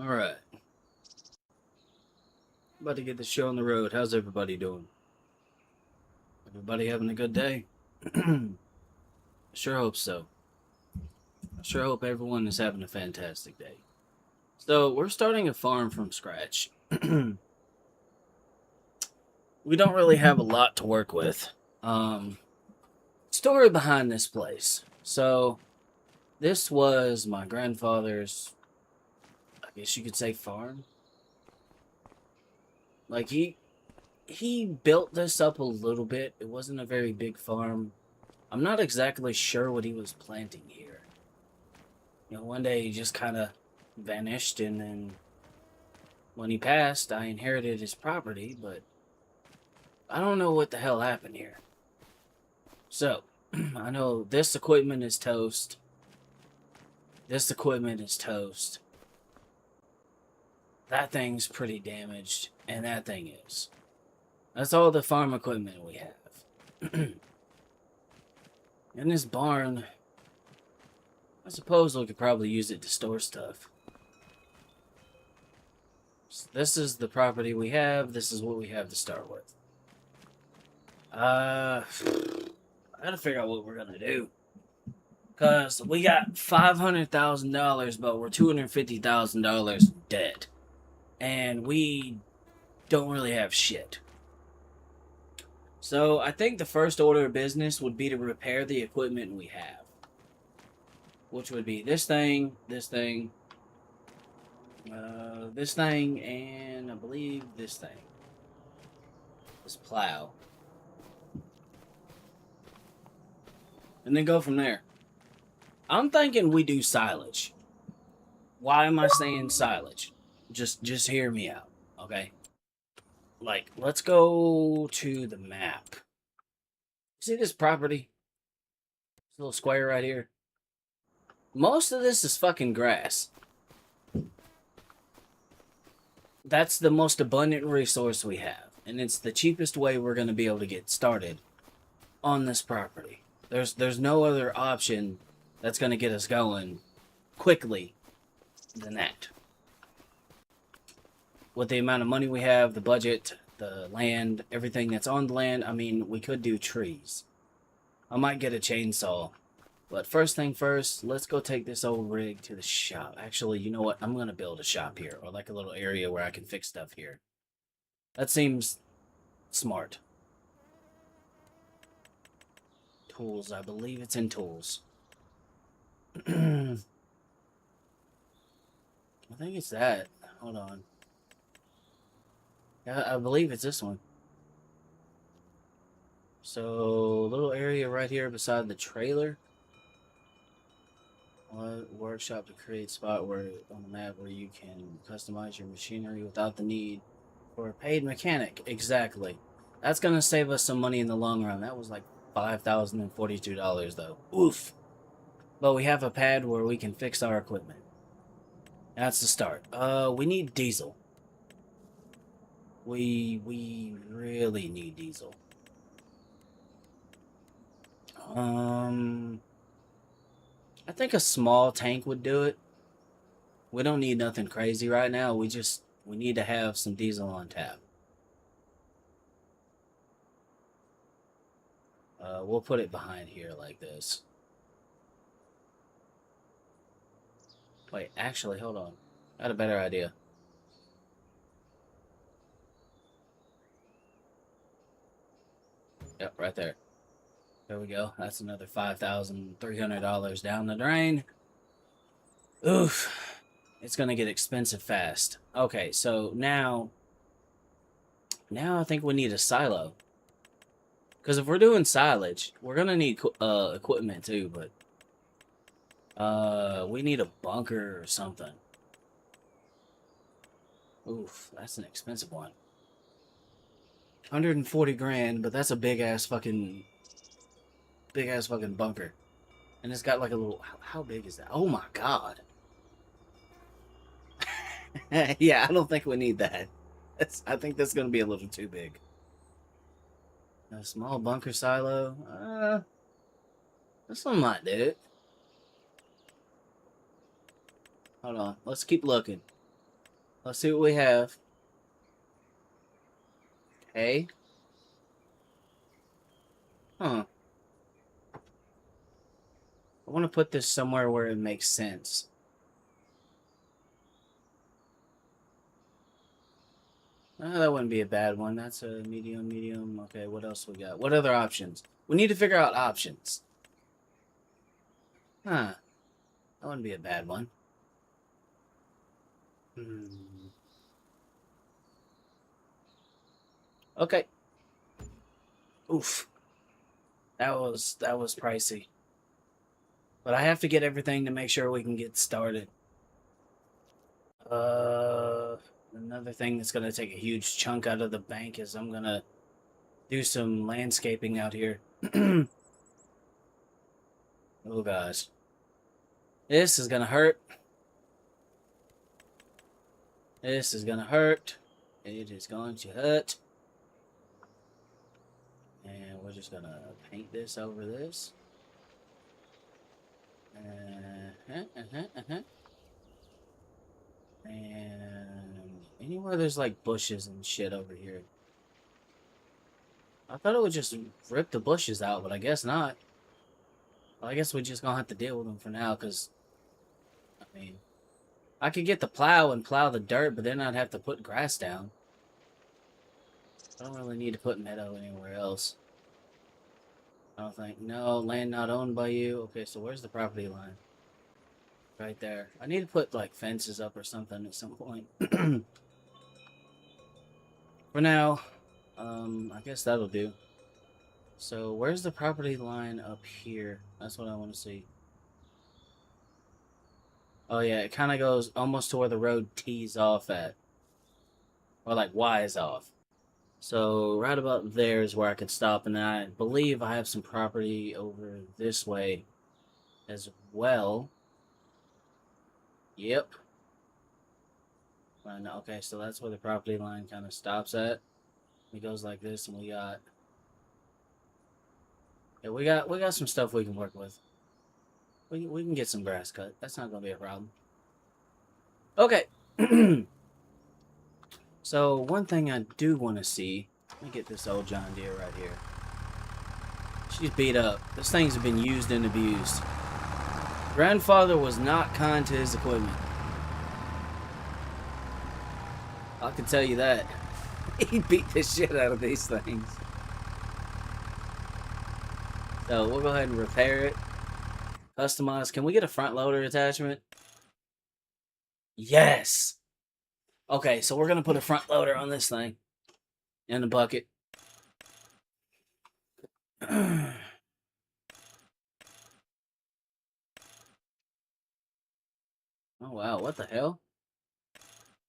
Alright. About to get the show on the road. How's everybody doing? Everybody having a good day? Sure hope so. I sure hope everyone is having a fantastic day. So, we're starting a farm from scratch. We don't really have a lot to work with. Story behind this place. So, this was my grandfather's, I guess you could say, farm. Like, he built this up a little bit. It wasn't a very big farm. I'm not exactly sure what he was planting here. You know, one day he just kind of vanished, and then when he passed, I inherited his property, but I don't know what the hell happened here. So, I know this equipment is toast. This equipment is toast. That thing's pretty damaged, and that thing is. That's all the farm equipment we have. In this barn, I suppose we could probably use it to store stuff. So this is the property we have. This is what we have to start with. I gotta figure out what we're gonna do. Because we got $500,000, but we're $250,000 in debt. And we don't really have shit. So I think the first order of business would be to repair the equipment we have. Which would be this thing, this thing, and I believe this thing. This plow. And then go from there. I'm thinking we do silage. Why am I saying silage? Just hear me out, okay? Like, let's go to the map. See this property? This little square right here? Most of this is fucking grass. That's the most abundant resource we have. And it's the cheapest way we're going to be able to get started on this property. There's no other option that's going to get us going quickly than that. With the amount of money we have, the budget, the land, everything that's on the land, I mean, we could do trees. I might get a chainsaw. But first thing first, let's go take this old rig to the shop. Actually, you know what? I'm going to build a shop here, or like a little area where I can fix stuff here. That seems smart. Tools, I believe it's in tools. I think it's that. Hold on. Yeah, I believe it's this one. So, little area right here beside the trailer. Workshop to create spot where on the map where you can customize your machinery without the need for a paid mechanic. Exactly. That's gonna save us some money in the long run. That was like $5,042 though. Oof. But we have a pad where we can fix our equipment. That's the start. We need diesel. We really need diesel. I think a small tank would do it. We don't need nothing crazy right now. We need to have some diesel on tap. We'll put it behind here like this. Wait, actually, hold on. I had a better idea. Yep, right there. There we go. That's another $5,300 down the drain. Oof. It's gonna get expensive fast. Okay, so now I think we need a silo. Because if we're doing silage, we're gonna need equipment too, but we need a bunker or something. Oof, that's an expensive one. 140 grand, but that's a big ass fucking bunker. And it's got like a little, how big is that? Oh my god. Yeah, I don't think we need that. I think that's gonna be a little too big. A small bunker silo. This one might do it. Hold on. Let's keep looking. Let's see what we have. Okay. Huh. I want to put this somewhere where it makes sense. That wouldn't be a bad one. That's a medium, medium. Okay, what else we got? What other options? We need to figure out options. Huh. That wouldn't be a bad one. Hmm. Okay. Oof. That was pricey. But I have to get everything to make sure we can get started. Uh, Another thing that's gonna take a huge chunk out of the bank is I'm gonna do some landscaping out here. Oh gosh. This is gonna hurt. This is gonna hurt. It is going to hurt. And we're just gonna paint this over this. And anywhere there's like bushes and shit over here. I thought it would just rip the bushes out, but I guess not. Well, I guess we're just gonna have to deal with them for now, because, I mean, I could get the plow and plow the dirt, but then I'd have to put grass down. I don't really need to put meadow anywhere else. I don't think. No, land not owned by you. Okay, so where's the property line? Right there. I need to put, like, fences up or something at some point. For now, I guess that'll do. So, where's the property line up here? That's what I want to see. Oh, yeah, it kind of goes almost to where the road tees off at. Or, like, Y's off. So, right about there is where I could stop, and then I believe I have some property over this way as well. Yep. Okay, so that's where the property line kind of stops at. It goes like this, and we got... Yeah, we got some stuff we can work with. We can get some grass cut. That's not going to be a problem. Okay. So, one thing I do want to see... Let me get this old John Deere right here. She's beat up. This thing's been used and abused. Grandfather was not kind to his equipment. I can tell you that. He beat the shit out of these things. So we'll go ahead and repair it. Customize. Can we get a front loader attachment? Yes! Okay, so we're going to put a front loader on this thing. In the bucket. Oh wow, what the hell?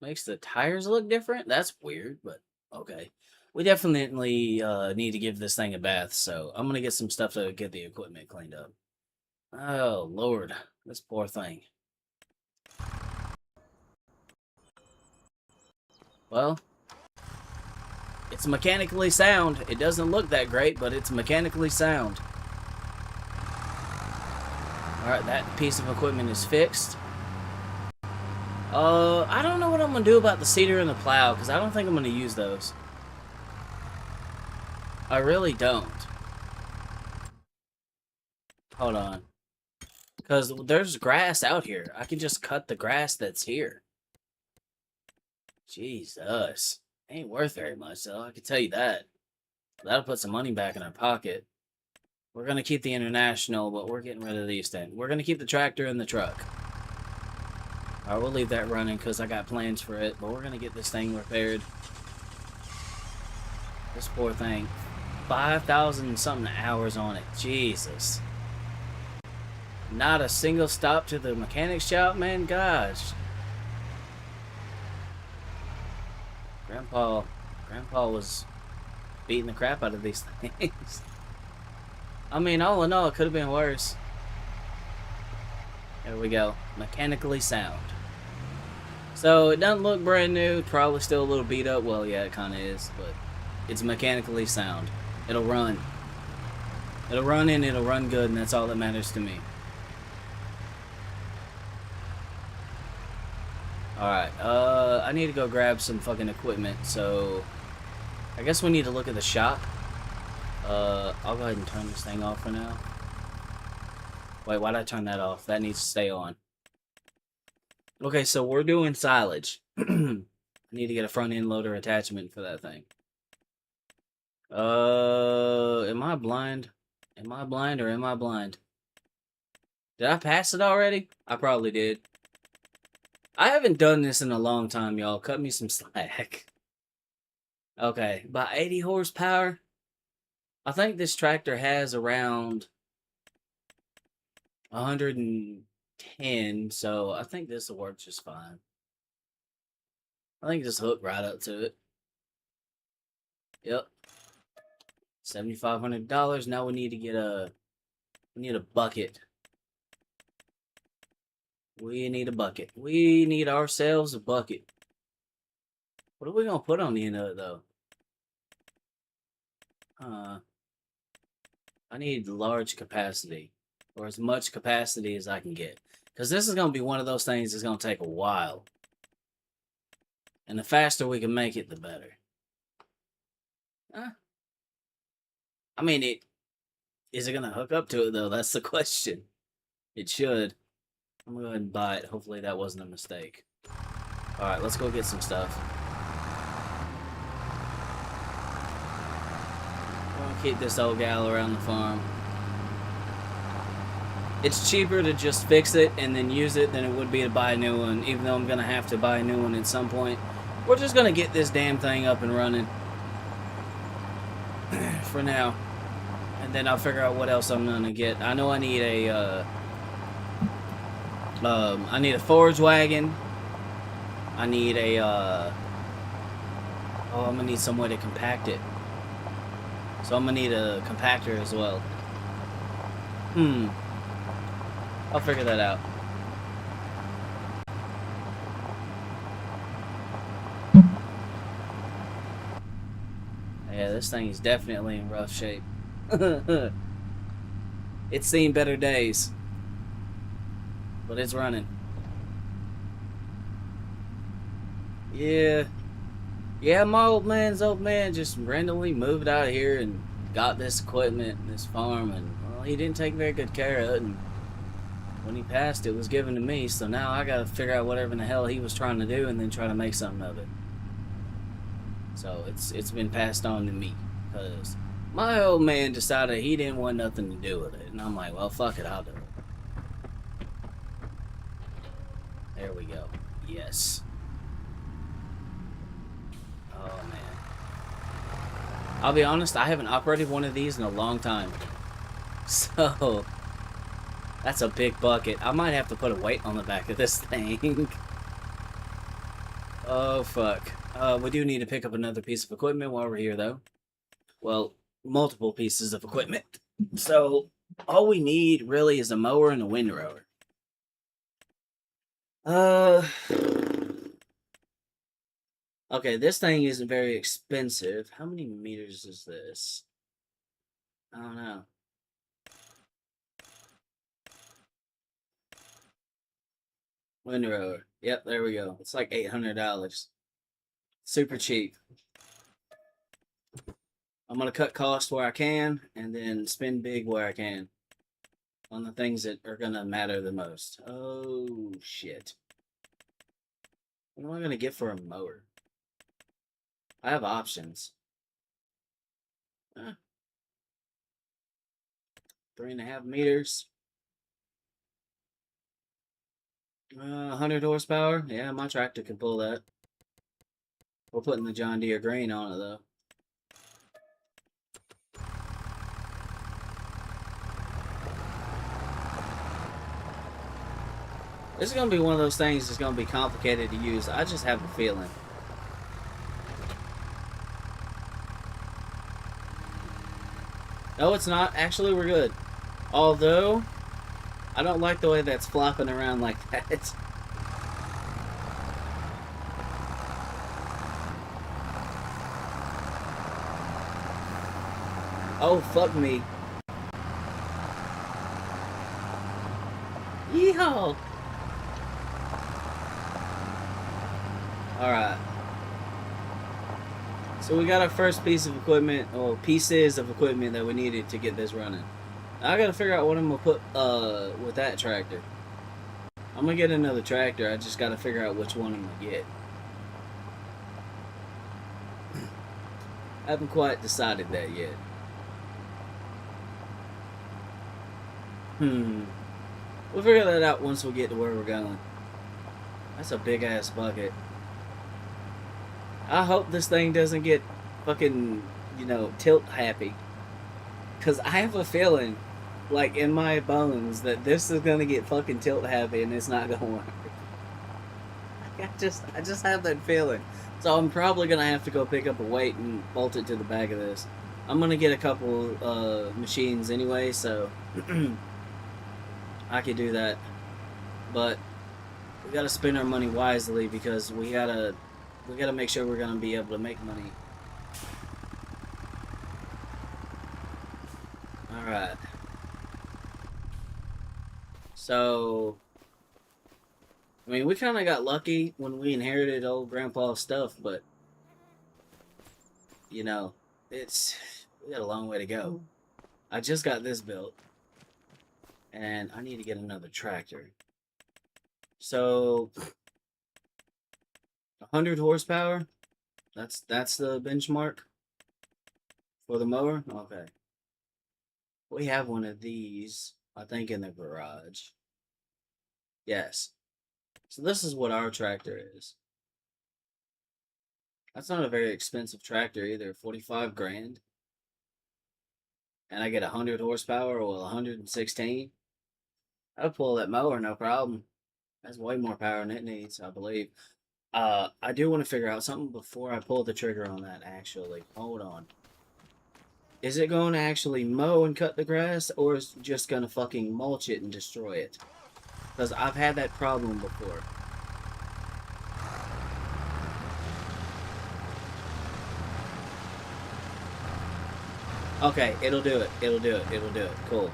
Makes the tires look different? That's weird, but okay. We definitely need to give this thing a bath, so I'm going to get some stuff to get the equipment cleaned up. Oh, Lord. This poor thing. Well, it's mechanically sound. It doesn't look that great, but it's mechanically sound. Alright, that piece of equipment is fixed. I don't know what I'm going to do about the seeder and the plow, because I don't think I'm going to use those. I really don't. Hold on. Because there's grass out here. I can just cut the grass that's here. Jesus. Ain't worth very much, though. I can tell you that. That'll put some money back in our pocket. We're going to keep the International, but we're getting rid of these things. We're going to keep the tractor and the truck. Alright, we'll leave that running because I got plans for it, but we're going to get this thing repaired. This poor thing. 5,000 something hours on it. Jesus. Not a single stop to the mechanic shop, man? Gosh. Grandpa was beating the crap out of these things. I mean, all in all, it could have been worse. There we go. Mechanically sound. So, it doesn't look brand new. Probably still a little beat up. Well, yeah, it kind of is. But it's mechanically sound. It'll run. It'll run and it'll run good, and that's all that matters to me. Alright, I need to go grab some fucking equipment, so I guess we need to look at the shop. I'll go ahead and turn this thing off for now. Wait, why'd I turn that off? That needs to stay on. Okay, so we're doing silage. I need to get a front end loader attachment for that thing. Am I blind? Am I blind or am I blind? Did I pass it already? I probably did. I haven't done this in a long time, y'all. Cut me some slack. Okay, about 80 horsepower. I think this tractor has around 110, so I think this will work just fine. I think just hook right up to it. Yep. $7,500. Now we need to get a bucket. We need a bucket. We need ourselves a bucket. What are we gonna put on the end of it though? I need large capacity, or as much capacity as I can get, because this is gonna be one of those things that's gonna take a while. And the faster we can make it, the better. I mean, is it gonna hook up to it though? That's the question. It should. I'm gonna go ahead and buy it. Hopefully that wasn't a mistake. Alright, let's go get some stuff. I'm gonna keep this old gal around the farm. It's cheaper to just fix it and then use it than it would be to buy a new one, even though I'm gonna have to buy a new one at some point. We're just gonna get this damn thing up and running. For now. And then I'll figure out what else I'm gonna get. I know I need a forage wagon. I need a I'm gonna need some way to compact it. So I'm gonna need a compactor as well. I'll figure that out. Yeah, this thing is definitely in rough shape. It's seen better days. But it's running. Yeah. Yeah, my old man just randomly moved out of here and got this equipment, this farm, and well, he didn't take very good care of it, and when he passed, it was given to me, so now I gotta figure out whatever in the hell he was trying to do and then try to make something of it. So it's been passed on to me, because my old man decided he didn't want nothing to do with it, and I'm like, well, fuck it, I'll do it. There we go. Yes. Oh, man. I'll be honest, I haven't operated one of these in a long time. So, that's a big bucket. I might have to put a weight on the back of this thing. Oh, fuck. We do need to pick up another piece of equipment while we're here, though. Well, multiple pieces of equipment. So, all we need, really, is a mower and a windrower. Okay, this thing isn't very expensive. How many meters is this? I don't know. Windrower. Yep, there we go. It's like $800. Super cheap. I'm going to cut costs where I can, and then spend big where I can. On the things that are going to matter the most. Oh, shit. What am I going to get for a mower? I have options. 3.5 meters. 100 horsepower. Yeah, my tractor can pull that. We're putting the John Deere green on it, though. This is going to be one of those things that's going to be complicated to use. I just have a feeling. No, it's not. Actually, we're good. Although, I don't like the way that's flopping around like that. Oh, fuck me. Yeehaw! Alright. So we got our first piece of equipment, or pieces of equipment that we needed to get this running. Now I gotta figure out what I'm gonna put with that tractor. I'm gonna get another tractor, I just gotta figure out which one I'm gonna get. I haven't quite decided that yet. We'll figure that out once we get to where we're going. That's a big ass bucket. I hope this thing doesn't get fucking, you know, tilt happy. Because I have a feeling, like in my bones, that this is gonna get fucking tilt happy and it's not gonna work. I just have that feeling. So I'm probably gonna have to go pick up a weight and bolt it to the back of this. I'm gonna get a couple machines anyway, so I could do that. But we gotta spend our money wisely because we gotta make sure we're gonna be able to make money. Alright. So I mean, we kind of got lucky when we inherited old grandpa's stuff, but you know, we got a long way to go. I just got this built and I need to get another tractor. So 100 horsepower, that's the benchmark for the mower. Okay, we have one of these, I think, in the garage. Yes. So this is what our tractor is. That's not a very expensive tractor either. 45 grand. And I get 100 horsepower or 116. I'll pull that mower, no problem. That's way more power than it needs, I believe. I do want to figure out something before I pull the trigger on that, actually. Hold on. Is it going to actually mow and cut the grass, or is it just going to fucking mulch it and destroy it? Because I've had that problem before. Okay, it'll do it. It'll do it. It'll do it. Cool.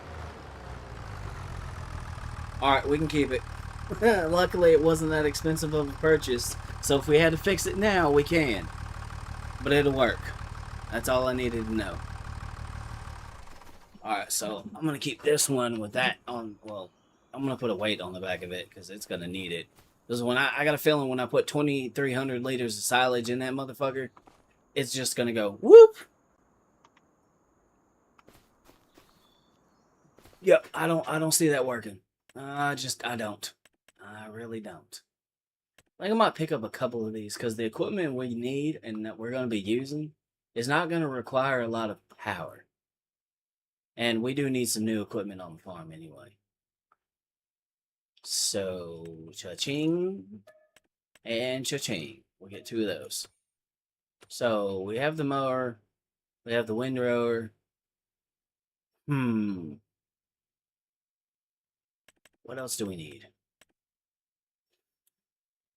Alright, we can keep it. Luckily, it wasn't that expensive of a purchase. So if we had to fix it now, we can. But it'll work. That's all I needed to know. Alright, so I'm going to keep this one with that on. Well, I'm going to put a weight on the back of it because it's going to need it. Because when I got a feeling when I put 2,300 liters of silage in that motherfucker, it's just going to go whoop. Yep, I don't see that working. I don't. I really don't. Like, I might pick up a couple of these because the equipment we need and that we're going to be using is not going to require a lot of power. And we do need some new equipment on the farm anyway. So, cha-ching and cha-ching. We'll get 2 of those. So, we have the mower. We have the windrower. What else do we need?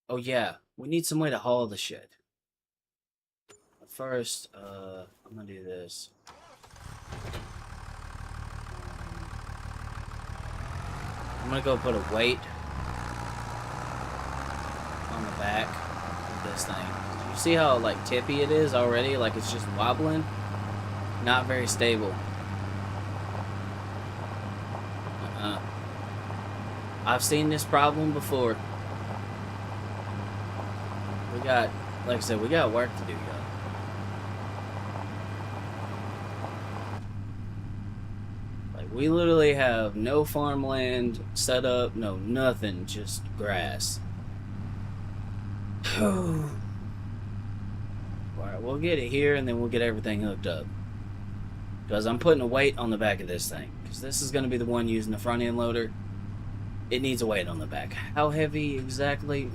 Oh yeah, we need some way to haul the shit. But first, I'm gonna do this. I'm gonna go put a weight on the back of this thing. You see how like tippy it is already? Like it's just wobbling? Not very stable. I've seen this problem before. We got, like I said, we got work to do, y'all. Like, we literally have no farmland set up, no nothing, just grass. Alright, we'll get it here and then we'll get everything hooked up. Because I'm putting a weight on the back of this thing. Because this is going to be the one using the front end loader. It needs a weight on the back. How heavy exactly?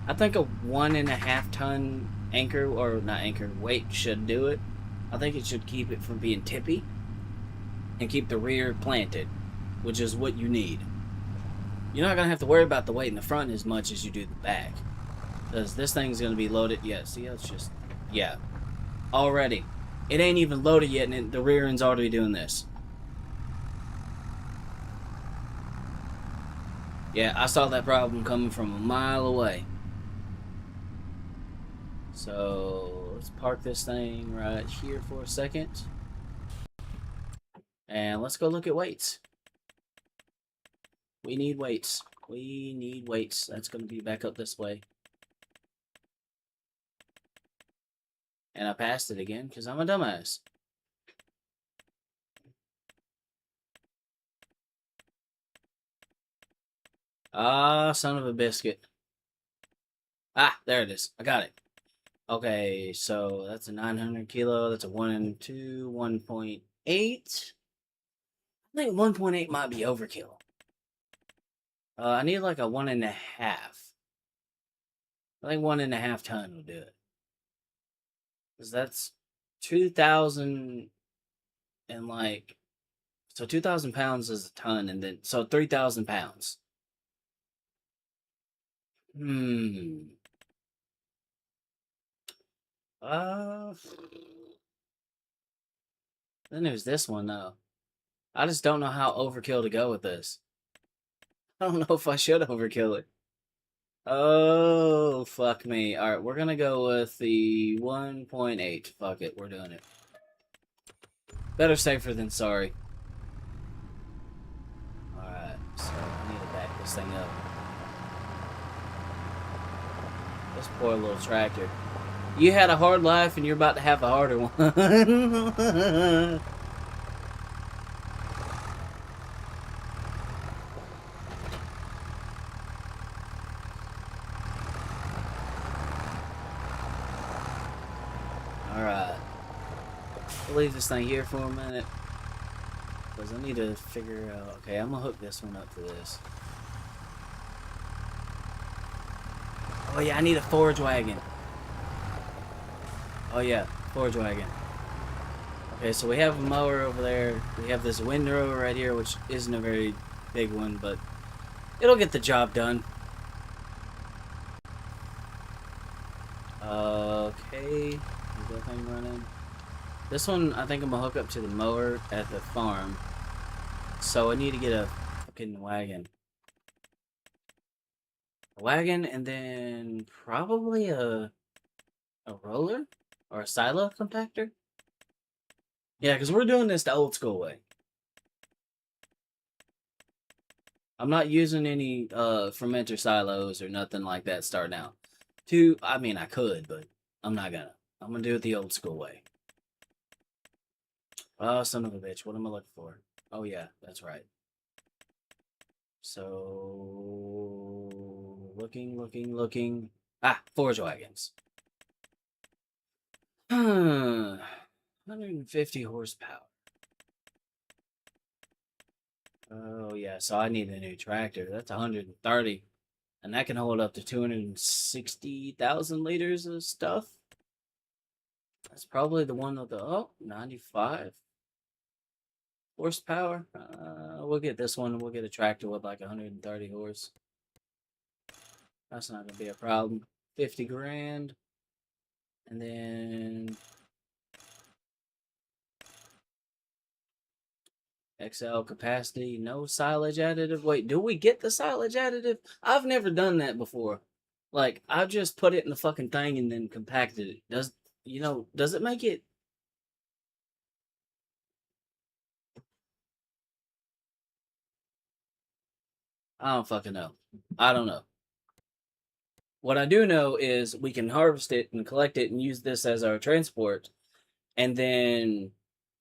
I think a 1.5 ton anchor, or not anchor, weight should do it. I think it should keep it from being tippy and keep the rear planted, which is what you need. You're not going to have to worry about the weight in the front as much as you do the back. Because this thing's going to be loaded. Yeah, see, it's just, yeah. Already. It ain't even loaded yet and the rear end's already doing this. Yeah, I saw that problem coming from a mile away. So let's park this thing right here for a second. And let's go look at weights. We need weights. We need weights. That's going to be back up this way. And I passed it again because I'm a dumbass. Ah, son of a biscuit. Ah, there it is. I got it. Okay, so that's a 900 kilo. That's a 1 and 2, 1.8. I think 1.8 might be overkill. I need like a 1.5. I think 1.5 ton will do it. Because that's 2,000 and like, so 2,000 pounds is a ton, and then, so 3,000 pounds. Hmm. Uh, then there's this one, though. I just don't know how overkill to go with this. I don't know if I should overkill it. Oh, fuck me. Alright, we're gonna go with the 1.8. Fuck it, we're doing it. Better safer than sorry. Alright, so I need to back this thing up. This poor little tractor. You had a hard life and you're about to have a harder one. Alright. I'll leave this thing here for a minute. Because I need to figure out... Okay, I'm going to hook this one up to this. Oh yeah, I need a forage wagon. Oh yeah, forage wagon. Okay, so we have a mower over there. We have this windrow right here, which isn't a very big one, but it'll get the job done. Okay, is that thing running? This one, I think I'm gonna hook up to the mower at the farm. So I need to get a fucking wagon. A wagon, and then probably a roller? Or a silo compactor? Yeah, because we're doing this the old school way. I'm not using any fermenter silos or nothing like that starting out. I mean, I could, but I'm not gonna. I'm gonna do it the old school way. Oh, son of a bitch. What am I looking for? Oh, yeah, that's right. So, looking. Ah, forage wagons. 150 horsepower. Oh, yeah, so I need a new tractor. That's 130. And that can hold up to 260,000 liters of stuff. That's probably the one with the, 95 horsepower. We'll get this one. We'll get a tractor with like 130 horse. That's not going to be a problem. 50 grand. And then XL capacity, no silage additive. Wait, do we get the silage additive? I've never done that before. Like, I've just put it in the fucking thing and then compacted it. Does it make it? I don't fucking know. I don't know. What I do know is we can harvest it and collect it and use this as our transport and then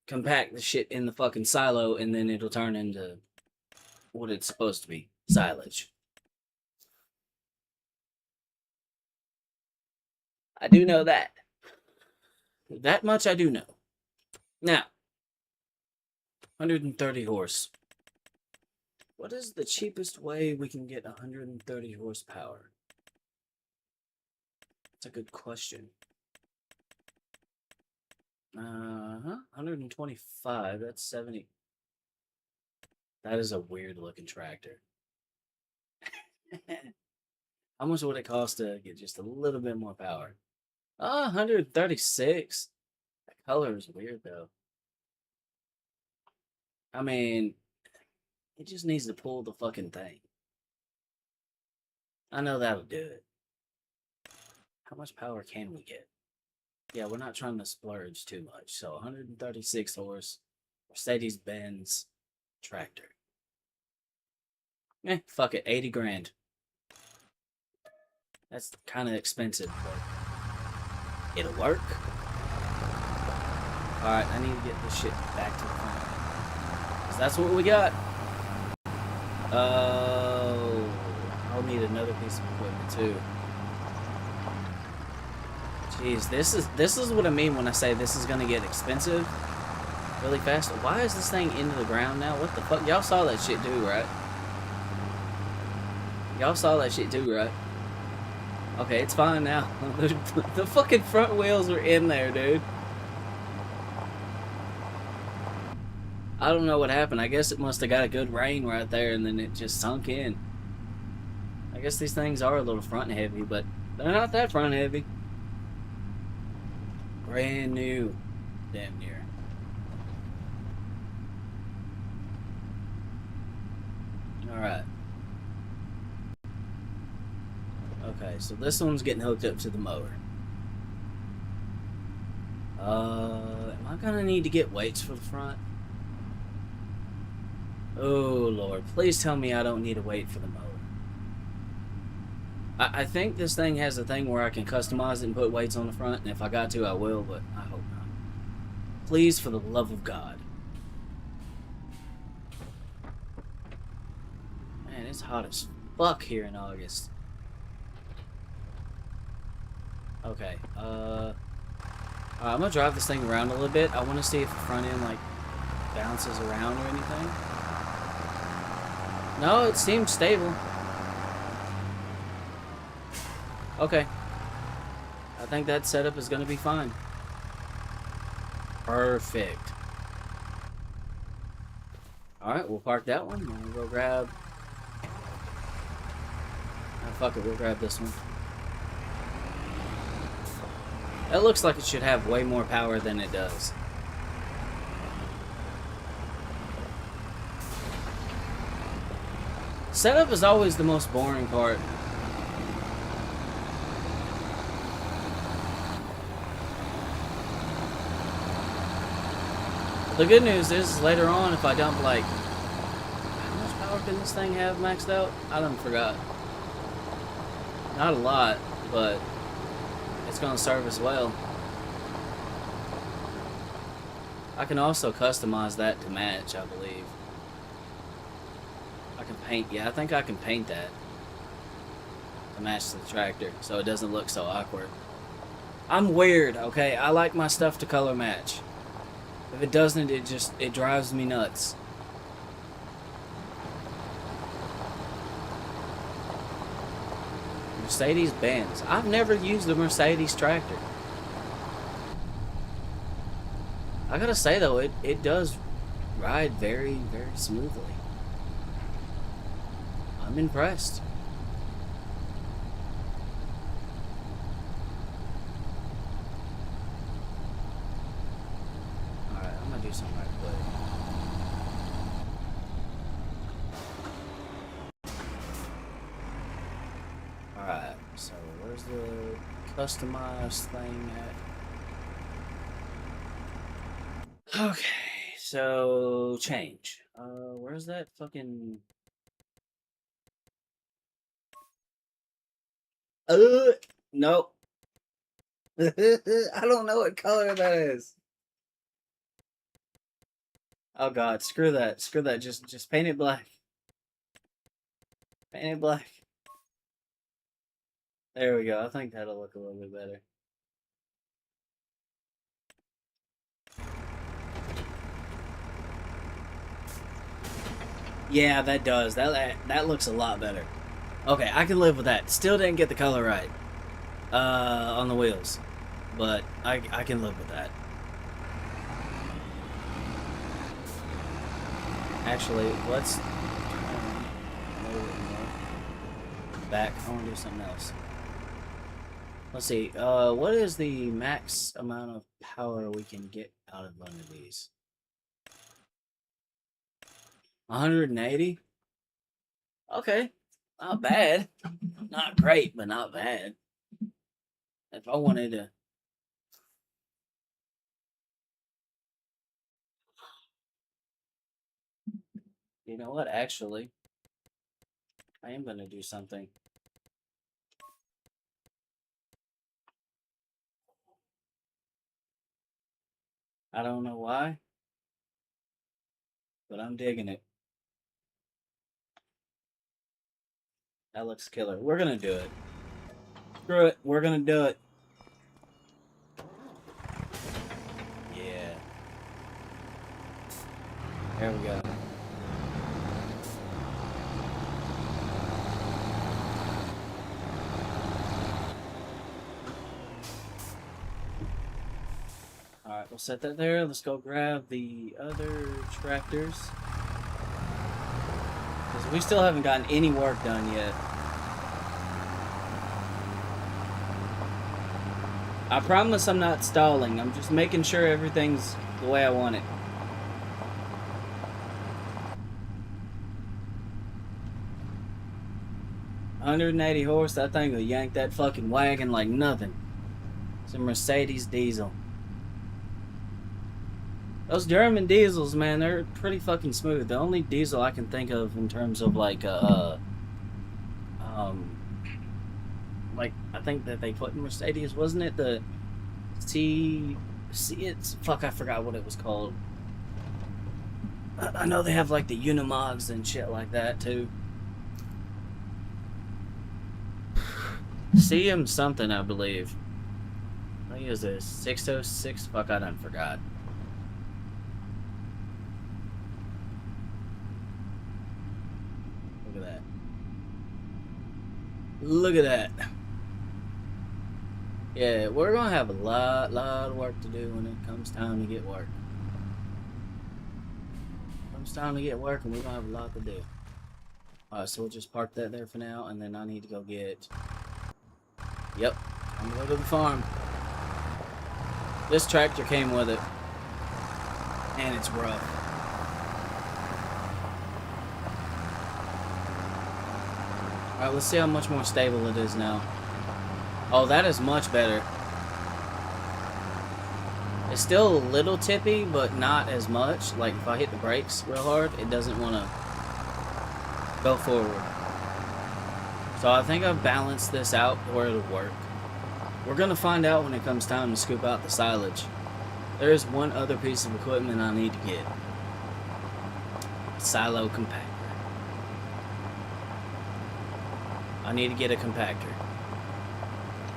compact the shit in the fucking silo and then it'll turn into what it's supposed to be, silage. I do know that. That much I do know. Now, 130 horse. What is the cheapest way we can get 130 horsepower? That's a good question. 125. That's 70. That is a weird looking tractor. How much would it cost to get just a little bit more power? 136. That color is weird though. I mean, it just needs to pull the fucking thing. I know that'll do it. How much power can we get? Yeah, we're not trying to splurge too much. So 136 horse Mercedes Benz tractor. Fuck it, 80 grand. That's kind of expensive, but it'll work. Alright, I need to get this shit back to the front. So that's what we got. I'll need another piece of equipment too. Jeez, this is what I mean when I say this is gonna get expensive really fast. Why is this thing into the ground now? What the fuck? Y'all saw that shit too, right? Y'all saw that shit too, right? Okay, it's fine now. The fucking front wheels were in there, dude. I don't know what happened. I guess it must have got a good rain right there and then it just sunk in. I guess these things are a little front heavy, but they're not that front heavy. Brand new. Damn near. Alright. Okay, so this one's getting hooked up to the mower. Am I gonna need to get weights for the front? Oh, Lord. Please tell me I don't need a weight for the mower. I think this thing has a thing where I can customize it and put weights on the front, and if I got to, I will, but I hope not. Please, for the love of God. Man, it's hot as fuck here in August. Okay, I'm gonna drive this thing around a little bit. I want to see if the front end, like, bounces around or anything. No, it seems stable. Okay. I think that setup is going to be fine. Perfect. Alright, we'll park that one. We'll go grab... Oh, fuck it, we'll grab this one. That looks like it should have way more power than it does. Setup is always the most boring part. The good news is, later on, if I dump, like... How much power can this thing have maxed out? I done forgot. Not a lot, but... it's gonna serve as well. I can also customize that to match, I believe. I can paint... yeah, I think I can paint that. To match the tractor, so it doesn't look so awkward. I'm weird, okay? I like my stuff to color match. If it doesn't, it drives me nuts. Mercedes Benz. I've never used a Mercedes tractor. I gotta say though, it does ride very, very smoothly. I'm impressed. Something right quick. Alright, so where's the customized thing at? Okay, so change. Where's that fucking... Nope. I don't know what color that is. Oh god, screw that. Screw that. Just paint it black. Paint it black. There we go. I think that'll look a little bit better. Yeah, that does. That looks a lot better. Okay, I can live with that. Still didn't get the color right. On the wheels. But I can live with that. Actually, let's back. I want to do something else. Let's see. What is the max amount of power we can get out of one of these? 180? Okay. Not bad. Not great, but not bad. If I wanted to, you know what? Actually, I am gonna do something. I don't know why, but I'm digging it. That looks killer. We're gonna do it. Screw it. We're gonna do it. Yeah. There we go. Alright, we'll set that there. Let's go grab the other tractors. Because we still haven't gotten any work done yet. I promise I'm not stalling. I'm just making sure everything's the way I want it. $180 horse, that thing will yank that fucking wagon like nothing. It's a Mercedes diesel. Those German diesels, man, they're pretty fucking smooth. The only diesel I can think of in terms of like like I think that they put in Mercedes, wasn't it the it's fuck, I forgot what it was called. I know they have like the Unimogs and shit like that too. CM something, I believe. I think it was a 606. Fuck, I done forgot. Look at that. Look at that. Yeah, we're gonna have a lot of work to do when it comes time to get work. Comes time to get work, and we're gonna have a lot to do. Alright, so we'll just park that there for now, and then I need to go get... Yep, I'm gonna go to the farm. This tractor came with it, and it's rough. Alright, let's see how much more stable it is now. Oh, that is much better. It's still a little tippy, but not as much. Like, if I hit the brakes real hard, it doesn't want to go forward. So I think I've balanced this out where it'll work. We're going to find out when it comes time to scoop out the silage. There is one other piece of equipment I need to get. Silo compactor. I need to get a compactor.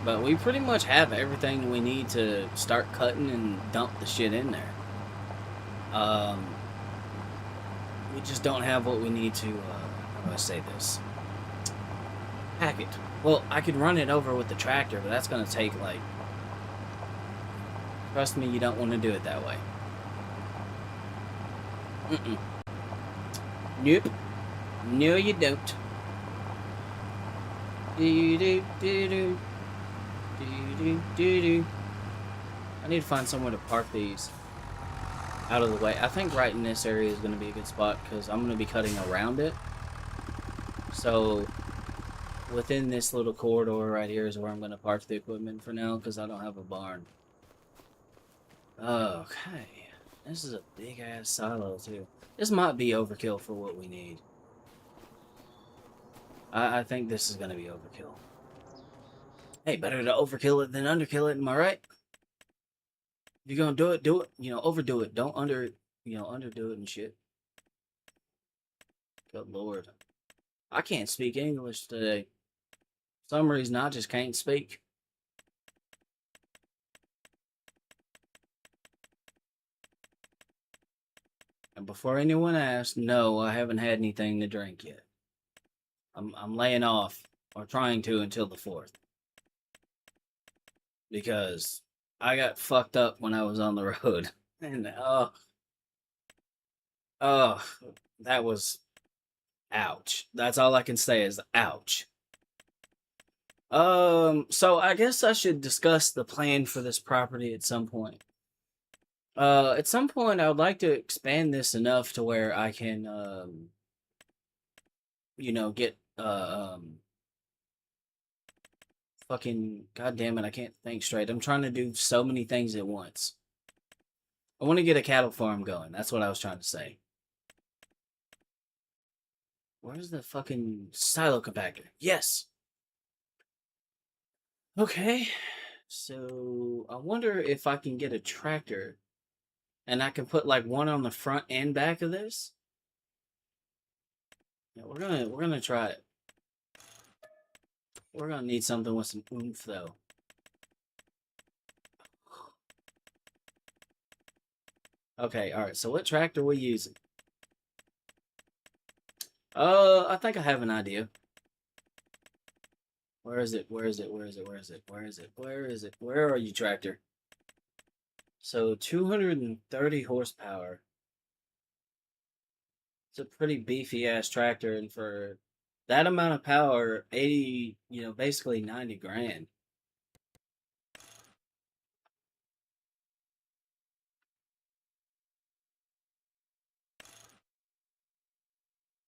But we pretty much have everything we need to start cutting and dump the shit in there. We just don't have what we need to, how do I say this? Pack it. Well, I could run it over with the tractor, but that's going to take, like... Trust me, you don't want to do it that way. Mm-mm. Nope. No, you don't. Do-do-do-do. Do-do-do-do. I need to find somewhere to park these out of the way. I think right in this area is going to be a good spot because I'm going to be cutting around it. So within this little corridor right here is where I'm going to park the equipment for now because I don't have a barn. Okay. This is a big ass silo too. This might be overkill for what we need. I think this is going to be overkill. Hey, better to overkill it than underkill it, am I right? If you're gonna do it, do it. You know, overdo it. Don't underdo it and shit. Good lord. I can't speak English today. For some reason, I just can't speak. And before anyone asks, no, I haven't had anything to drink yet. I'm laying off, or trying to, until the 4th. Because I got fucked up when I was on the road. And, that was... Ouch. That's all I can say is ouch. So I guess I should discuss the plan for this property at some point. At some point I would like to expand this enough to where I can, get, Fucking goddamn it! I can't think straight. I'm trying to do so many things at once. I want to get a cattle farm going. That's what I was trying to say. Where's the fucking silo compactor? Yes. Okay. So I wonder if I can get a tractor and I can put like one on the front and back of this. Yeah, we're gonna try it. We're gonna need something with some oomph though. Okay, alright, so what tractor are we using? I think I have an idea. Where is it? Where is it? Where is it? Where is it? Where is it? Where is it? Where are you, tractor? So 230 horsepower. It's a pretty beefy ass tractor, and for that amount of power, 80, basically 90 grand.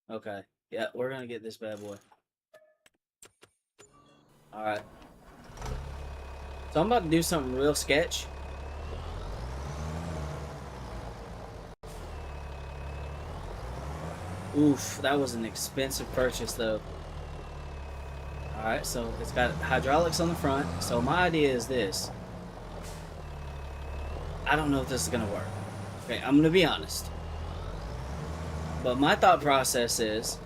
Okay. Yeah, we're gonna get this bad boy. Alright. So I'm about to do something real sketch. Oof, that was an expensive purchase though. Alright, so it's got hydraulics on the front. So my idea is this. I don't know if this is gonna work. Okay, I'm gonna be honest. But my thought process is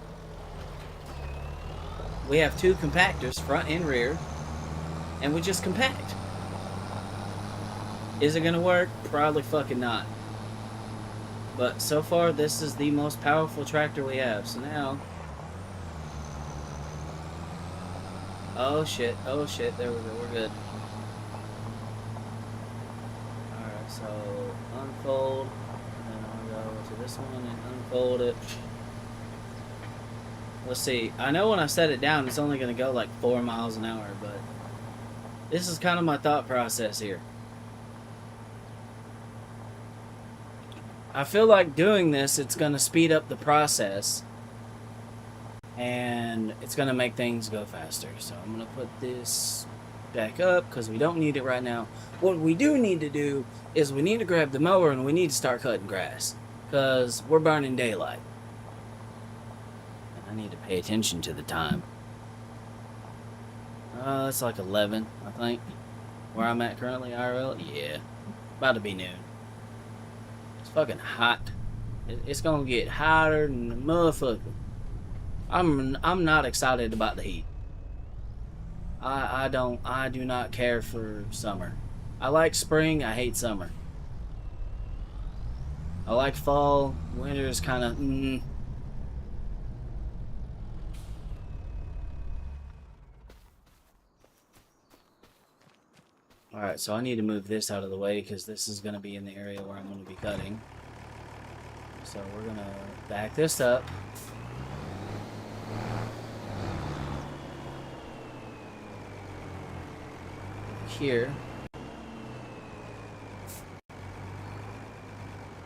we have two compactors, front and rear, and we just compact. Is it gonna work? Probably fucking not. But so far, this is the most powerful tractor we have. So now... Oh shit, there we go, we're good. Alright, so unfold, and then I'll go to this one and unfold it. Let's see, I know when I set it down, it's only gonna go like 4 miles an hour, but this is kind of my thought process here. I feel like doing this, it's going to speed up the process and it's going to make things go faster. So I'm going to put this back up because we don't need it right now. What we do need to do is we need to grab the mower and we need to start cutting grass because we're burning daylight. And I need to pay attention to the time. It's like 11, I think, where I'm at currently, IRL. Yeah, about to be noon. Fucking hot. It's gonna get hotter than a motherfucker. I'm not excited about the heat. I do not care for summer. I like spring, I hate summer. I like fall, winter is kind of Alright, so I need to move this out of the way because this is going to be in the area where I'm going to be cutting. So we're going to back this up. Here.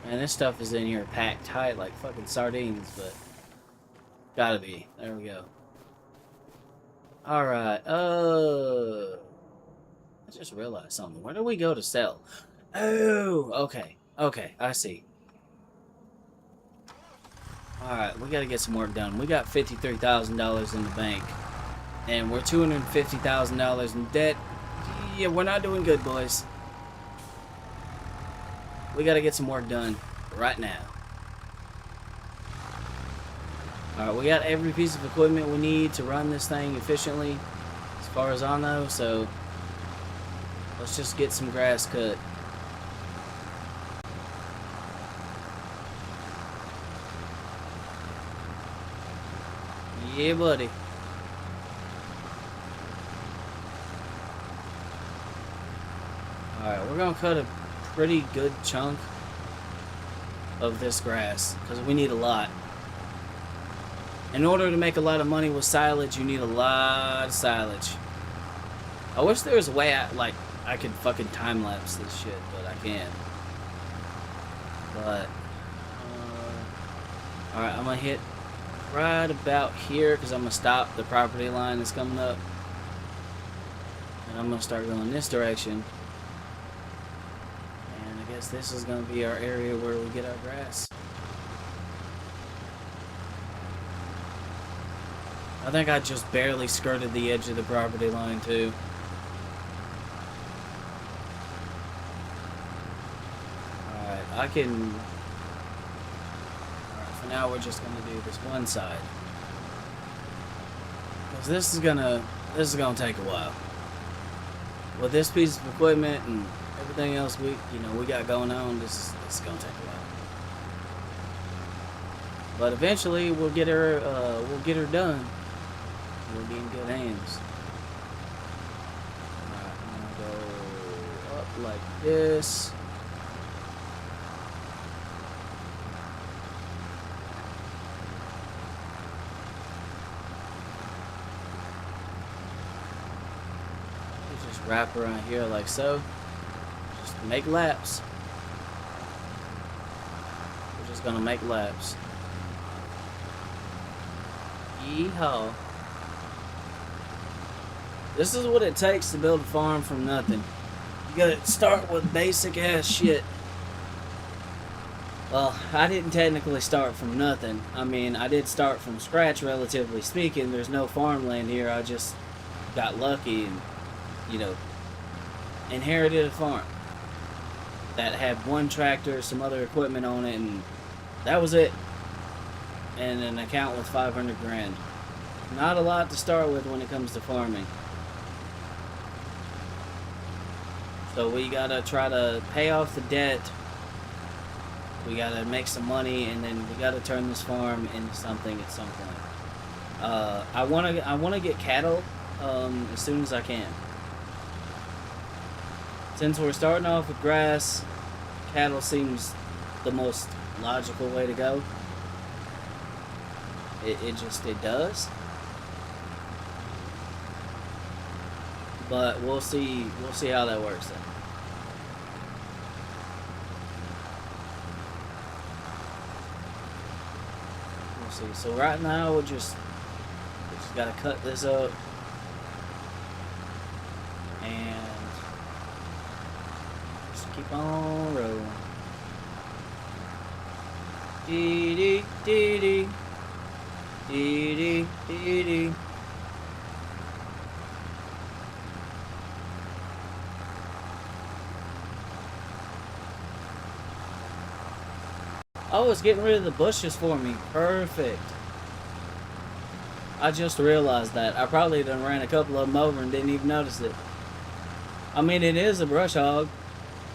And this stuff is in here packed tight like fucking sardines, but gotta be. There we go. Alright, I just realized something. Where do we go to sell? Oh, okay. Okay, I see. Alright, we gotta get some work done. We got $53,000 in the bank. And we're $250,000 in debt. Yeah, we're not doing good, boys. We gotta get some work done right now. Alright, we got every piece of equipment we need to run this thing efficiently, as far as I know, so let's just get some grass cut. Yeah, buddy. Alright, we're gonna cut a pretty good chunk of this grass, because we need a lot. In order to make a lot of money with silage, you need a lot of silage. I wish there was a way I could fucking time-lapse this shit, but I can't. But, alright, I'm gonna hit right about here, because I'm gonna stop the property line that's coming up. And I'm gonna start going this direction. And I guess this is gonna be our area where we get our grass. I think I just barely skirted the edge of the property line too. Alright, I can... Alright, for now we're just gonna do this one side. Because this is gonna take a while. With this piece of equipment and everything else we got going on, this is gonna take a while. But eventually we'll get her done. We'll be in good hands. Alright, I'm gonna go up like this. Just wrap around here like so. Just make laps. We're just gonna make laps. Yeehaw. This is what it takes to build a farm from nothing. You gotta start with basic ass shit. Well, I didn't technically start from nothing. I mean, I did start from scratch, relatively speaking. There's no farmland here. I just got lucky and, inherited a farm that had one tractor, some other equipment on it, and that was it. And an account with 500 grand. Not a lot to start with when it comes to farming. So we gotta try to pay off the debt. We gotta make some money, and then we gotta turn this farm into something at some point. I wanna get cattle as soon as I can. Since we're starting off with grass, cattle seems the most logical way to go. It does. But we'll see how that works then. We'll see. So right now we just gotta cut this up and just keep on rolling. Dee dee dee dee dee dee dee dee. Oh, it's getting rid of the bushes for me. Perfect. I just realized that. I probably done ran a couple of them over and didn't even notice it. I mean, it is a brush hog,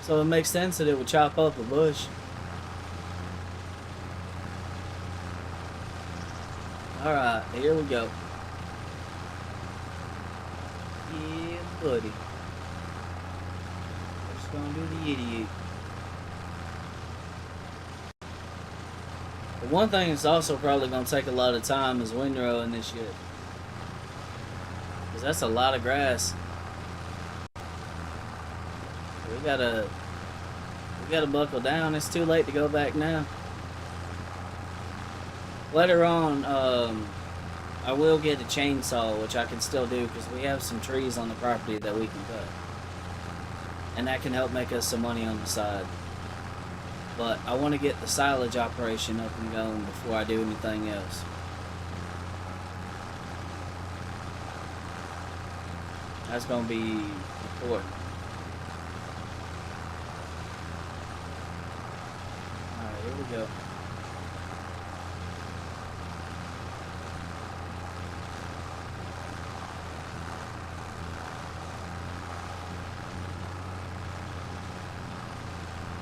so it makes sense that it would chop up a bush. Alright, here we go. Yeah, buddy. Just gonna do the idiot. But one thing that's also probably going to take a lot of time is windrowing this shit. Because that's a lot of grass. We gotta buckle down. It's too late to go back now. Later on, I will get a chainsaw, which I can still do because we have some trees on the property that we can cut. And that can help make us some money on the side. But I want to get the silage operation up and going before I do anything else. That's going to be important. Alright, here we go.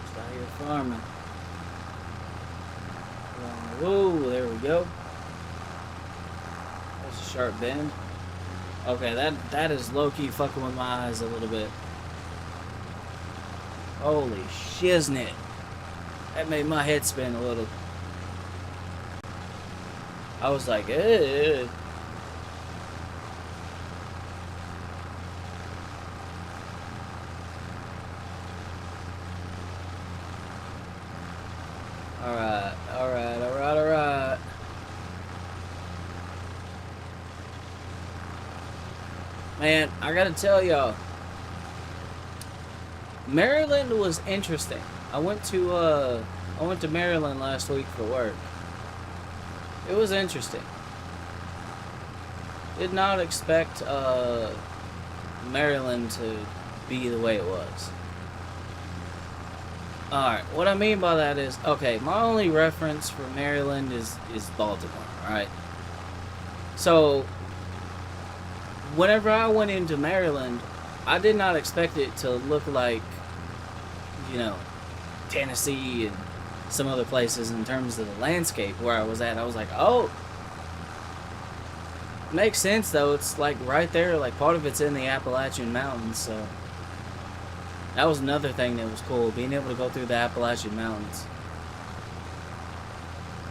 Just out here farming. Whoa, there we go. That's a sharp bend. Okay, that is low-key fucking with my eyes a little bit. Holy shiznit. That made my head spin a little. I was like, eh. Alright. Man, I gotta tell y'all, Maryland was interesting. I went to Maryland last week for work. It was interesting. Did not expect Maryland to be the way it was. Alright, what I mean by that is, okay, my only reference for Maryland is Baltimore, alright? So, whenever I went into Maryland, I did not expect it to look like, you know, Tennessee and some other places in terms of the landscape where I was at. I was like, oh, makes sense though. It's like right there, like part of it's in the Appalachian Mountains, so that was another thing that was cool, being able to go through the Appalachian Mountains.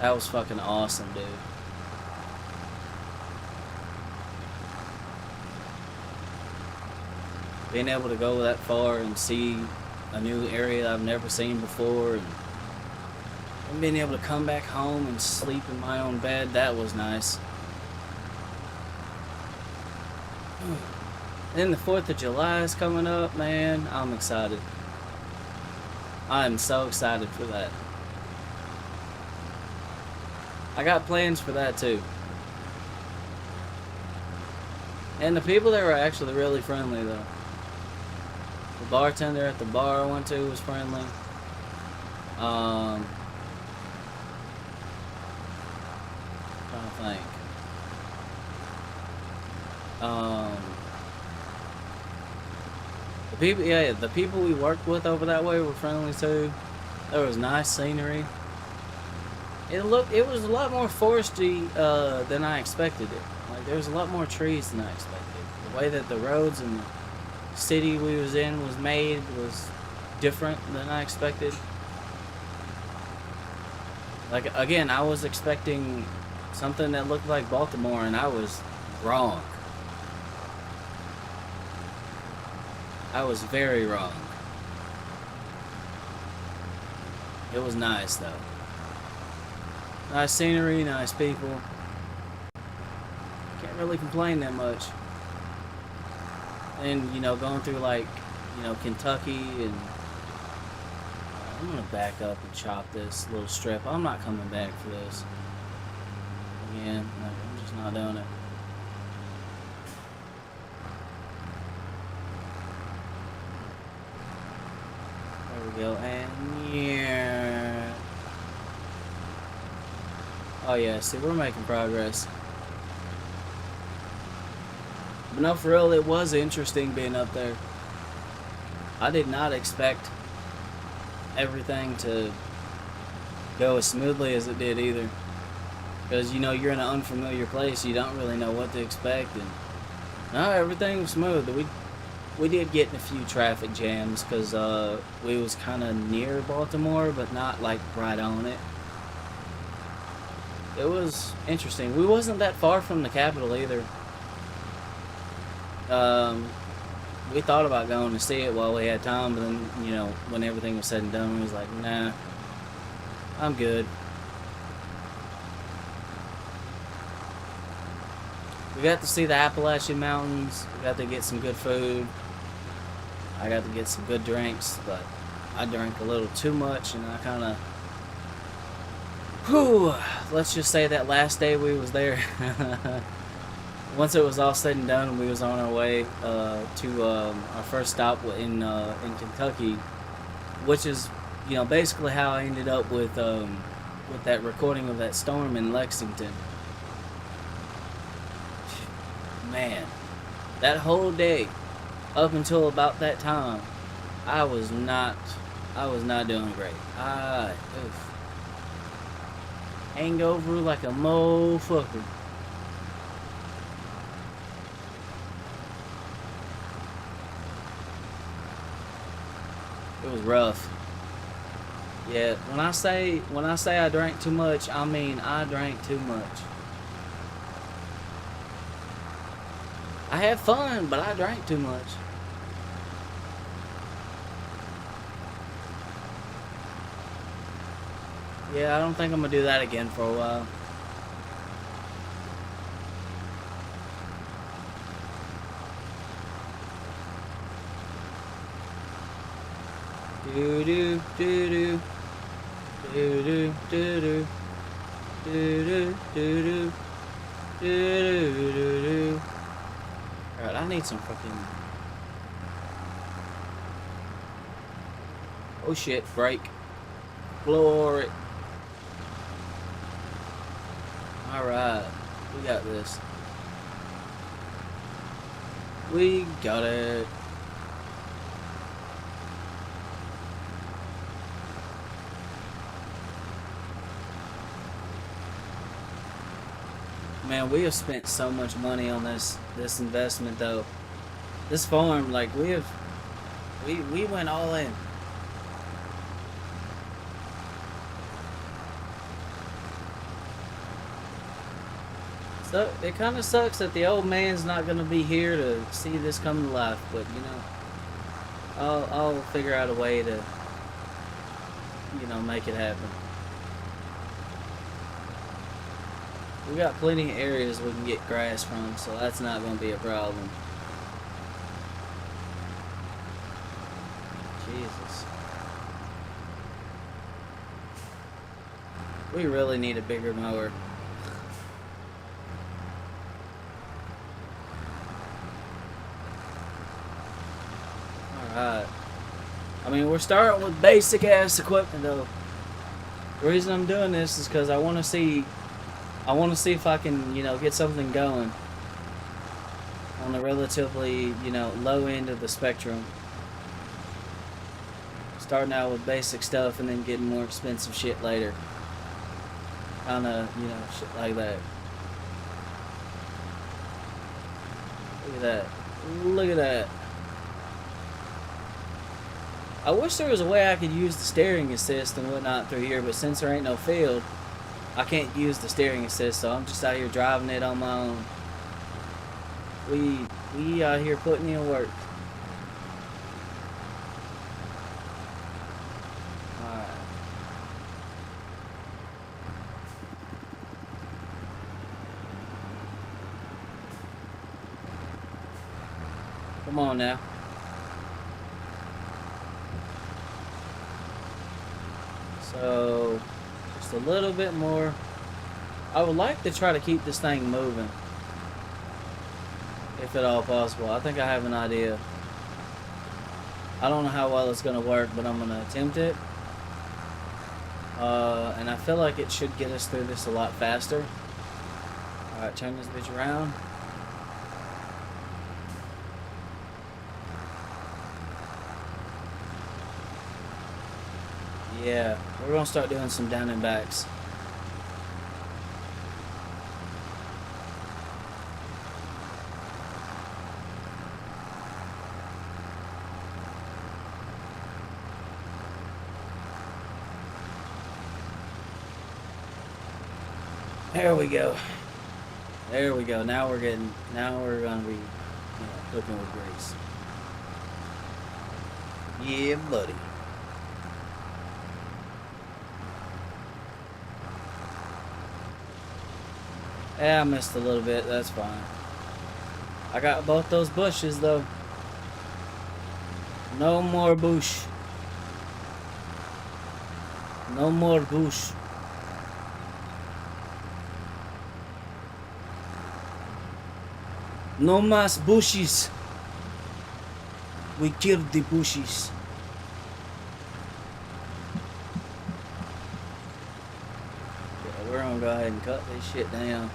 That was fucking awesome, dude. Being able to go that far and see a new area I've never seen before, and being able to come back home and sleep in my own bed, that was nice. Then the 4th of July is coming up, man. I'm excited. I'm so excited for that. I got plans for that too. And the people there were actually really friendly though. The bartender at the bar I went to was friendly. Trying to think. The people we worked with over that way were friendly too. There was nice scenery. It was a lot more foresty than I expected it. Like there was a lot more trees than I expected. The way that the roads and the city we was in was made was different than I expected. Like again, I was expecting something that looked like Baltimore, and I was wrong. I was very wrong. It was nice though. Nice scenery, nice people. Can't really complain that much. And you know, going through like, you know, Kentucky, and I'm gonna back up and chop this little strip. I'm not coming back for this. Again, I'm just not doing it. There we go, and yeah. Oh yeah, see, we're making progress. But no, for real, it was interesting being up there. I did not expect everything to go as smoothly as it did either. Because, you know, you're in an unfamiliar place, you don't really know what to expect. And no, everything was smooth. We did get in a few traffic jams because we was kind of near Baltimore, but not like right on it. It was interesting. We wasn't that far from the capital either. We thought about going to see it while we had time, but then, you know, when everything was said and done, we was like, nah, I'm good. We got to see the Appalachian Mountains. We got to get some good food. I got to get some good drinks, but I drank a little too much, and I kind of, let's just say that last day we was there, once it was all said and done, we was on our way to our first stop in Kentucky, which is, you know, basically how I ended up with that recording of that storm in Lexington. Man, that whole day, up until about that time, I was not doing great. Hangover like a motherfucker. It was rough. Yeah, when I say I drank too much, I mean I drank too much. I had fun, but I drank too much. Yeah, I don't think I'm gonna do that again for a while. Do do do do do do do do do do do. Alright, I need some fucking. Oh shit! Break. Glory. All right, we got this. We got it. Man, we have spent so much money on this investment though. This farm, like we went all in. So it kind of sucks that the old man's not gonna be here to see this come to life, but you know, I'll figure out a way to, you know, make it happen. We got plenty of areas we can get grass from, so that's not gonna be a problem. Jesus. We really need a bigger mower. Alright. I mean, we're starting with basic ass equipment though. The reason I'm doing this is because I want to see if I can, you know, get something going on the relatively, you know, low end of the spectrum. Starting out with basic stuff and then getting more expensive shit later. Kinda, you know, shit like that. Look at that. Look at that. I wish there was a way I could use the steering assist and whatnot through here, but since there ain't no field, I can't use the steering assist, so I'm just out here driving it on my own. We out here putting in work. Alright. Come on now. So, just a little bit more. I would like to try to keep this thing moving, if at all possible. I think I have an idea. I don't know how well it's going to work, but I'm going to attempt it. And I feel like it should get us through this a lot faster. Alright, turn this bitch around. Yeah, we're going to start doing some down and backs. There we go. There we go. Now we're going to be, you know, cooking with grease. Yeah, buddy. Yeah, I missed a little bit. That's fine. I got both those bushes, though. No more bush. No more bush. No más bushes. We killed the bushes. Yeah, we're gonna go ahead and cut this shit down.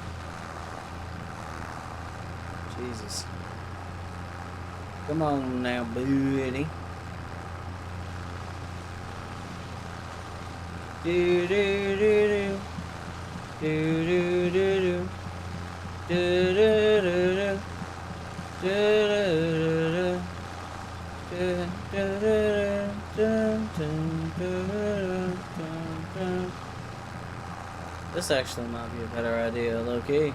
Jesus. Come on now, buddy. Do do do do do do do do do do do. This actually might be a better idea, low-key.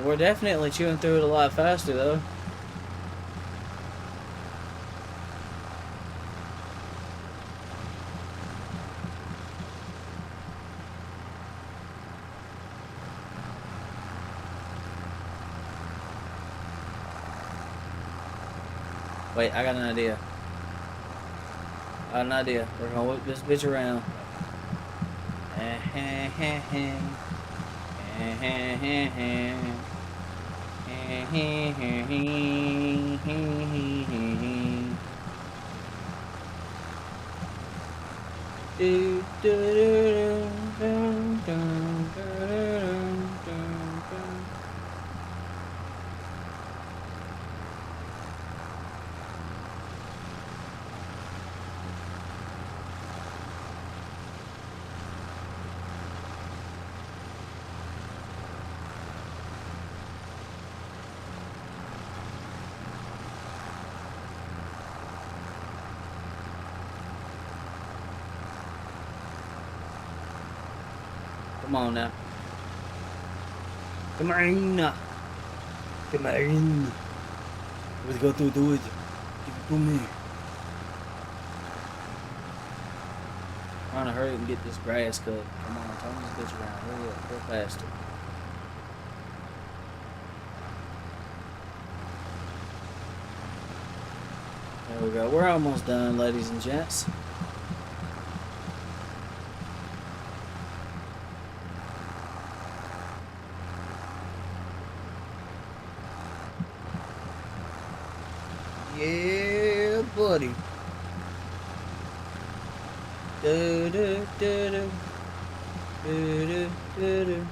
We're definitely chewing through it a lot faster, though. Wait, I got an idea. got an idea. We're gonna whip this bitch around. Come on now. Come on. Come on. Let's go to do it. Give it to me. Trying to hurry and get this grass cut. Come on, turn this bitch around. Hurry up, go faster. There we go. We're almost done, ladies and gents. Yeah, buddy. Do do do do do do do.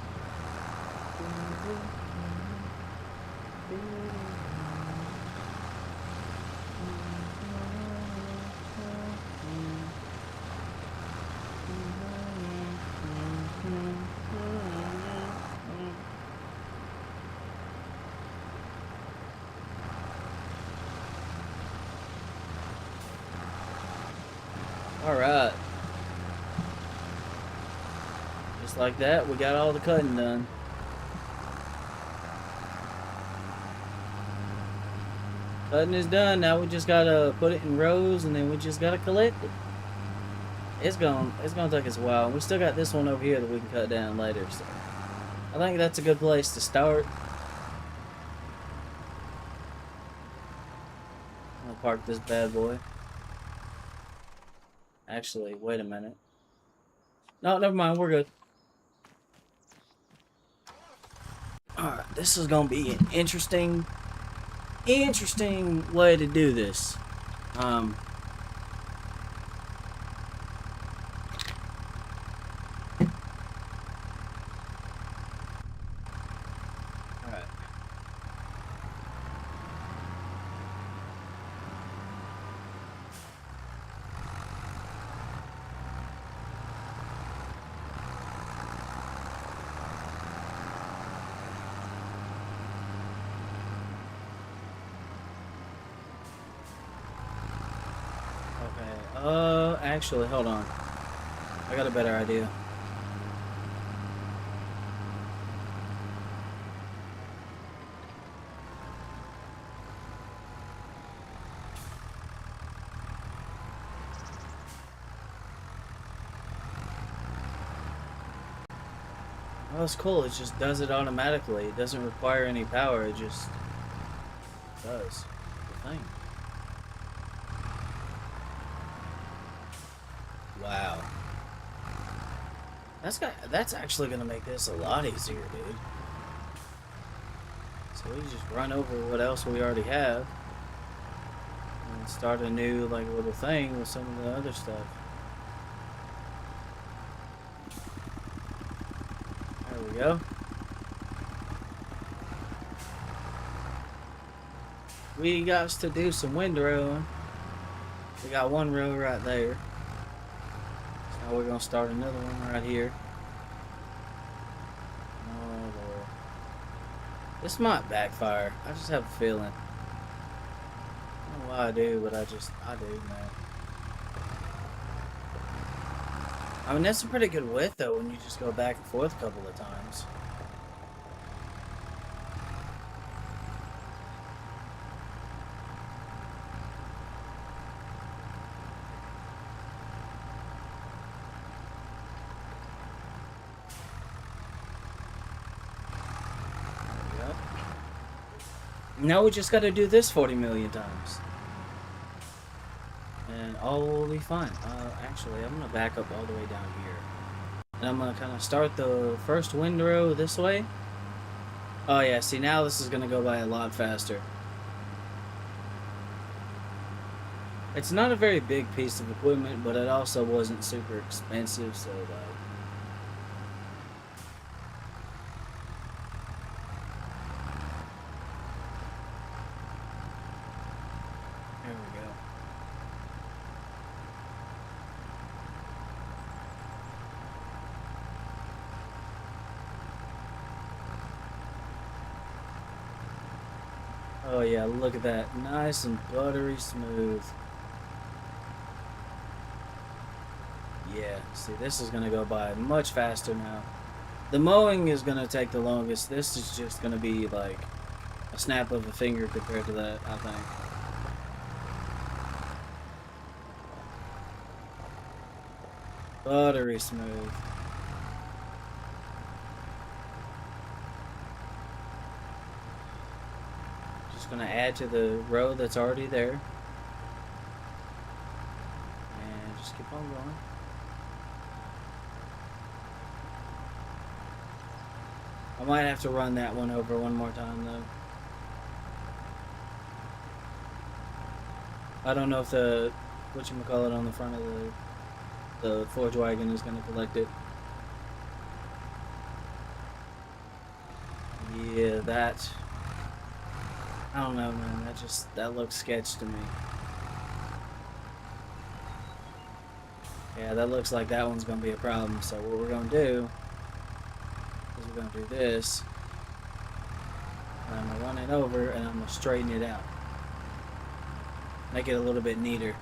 Alright. Just like that, we got all the cutting done. Cutting is done. Now we just gotta put it in rows and then we just gotta collect it. It's gonna take us a while. We still got this one over here that we can cut down later, so I think that's a good place to start. I'm gonna park this bad boy. Actually, wait a minute. No, never mind. We're good. Alright, this is gonna be an interesting way to do this. Alright. Actually, hold on. I got a better idea. Well, that's cool. It just does it automatically. It doesn't require any power. It just does the thing. Wow. That's actually gonna make this a lot easier, dude. So we just run over what else we already have and start a new like little thing with some of the other stuff. There we go. We got to do some windrowing. We got one row right there. Now we're gonna start another one right here. Oh Lord. This might backfire. I just have a feeling. I don't know why I do, but I do, man. I mean, that's a pretty good width though when you just go back and forth a couple of times. Now we just got to do this 40 million times. And and all will be fine. Actually, I'm gonna back up all the way down here. And I'm gonna kind of start the first windrow this way. Oh yeah, see now this is gonna go by a lot faster. It's not a very big piece of equipment, but it also wasn't super expensive, so like... There we go. Oh yeah, look at that. Nice and buttery smooth. Yeah, see, this is gonna go by much faster now. The mowing is gonna take the longest. This is just gonna be like a snap of a finger compared to that, I think. Buttery smooth. Just gonna add to the row that's already there. And just keep on going. I might have to run that one over one more time though. I don't know if the whatchamacallit on the front of the forge wagon is gonna collect it. Yeah, that, I don't know, man. That looks sketch to me. Yeah, that looks like that one's gonna be a problem. So what we're gonna do is we're gonna do this. And I'm gonna run it over and I'm gonna straighten it out. Make it a little bit neater.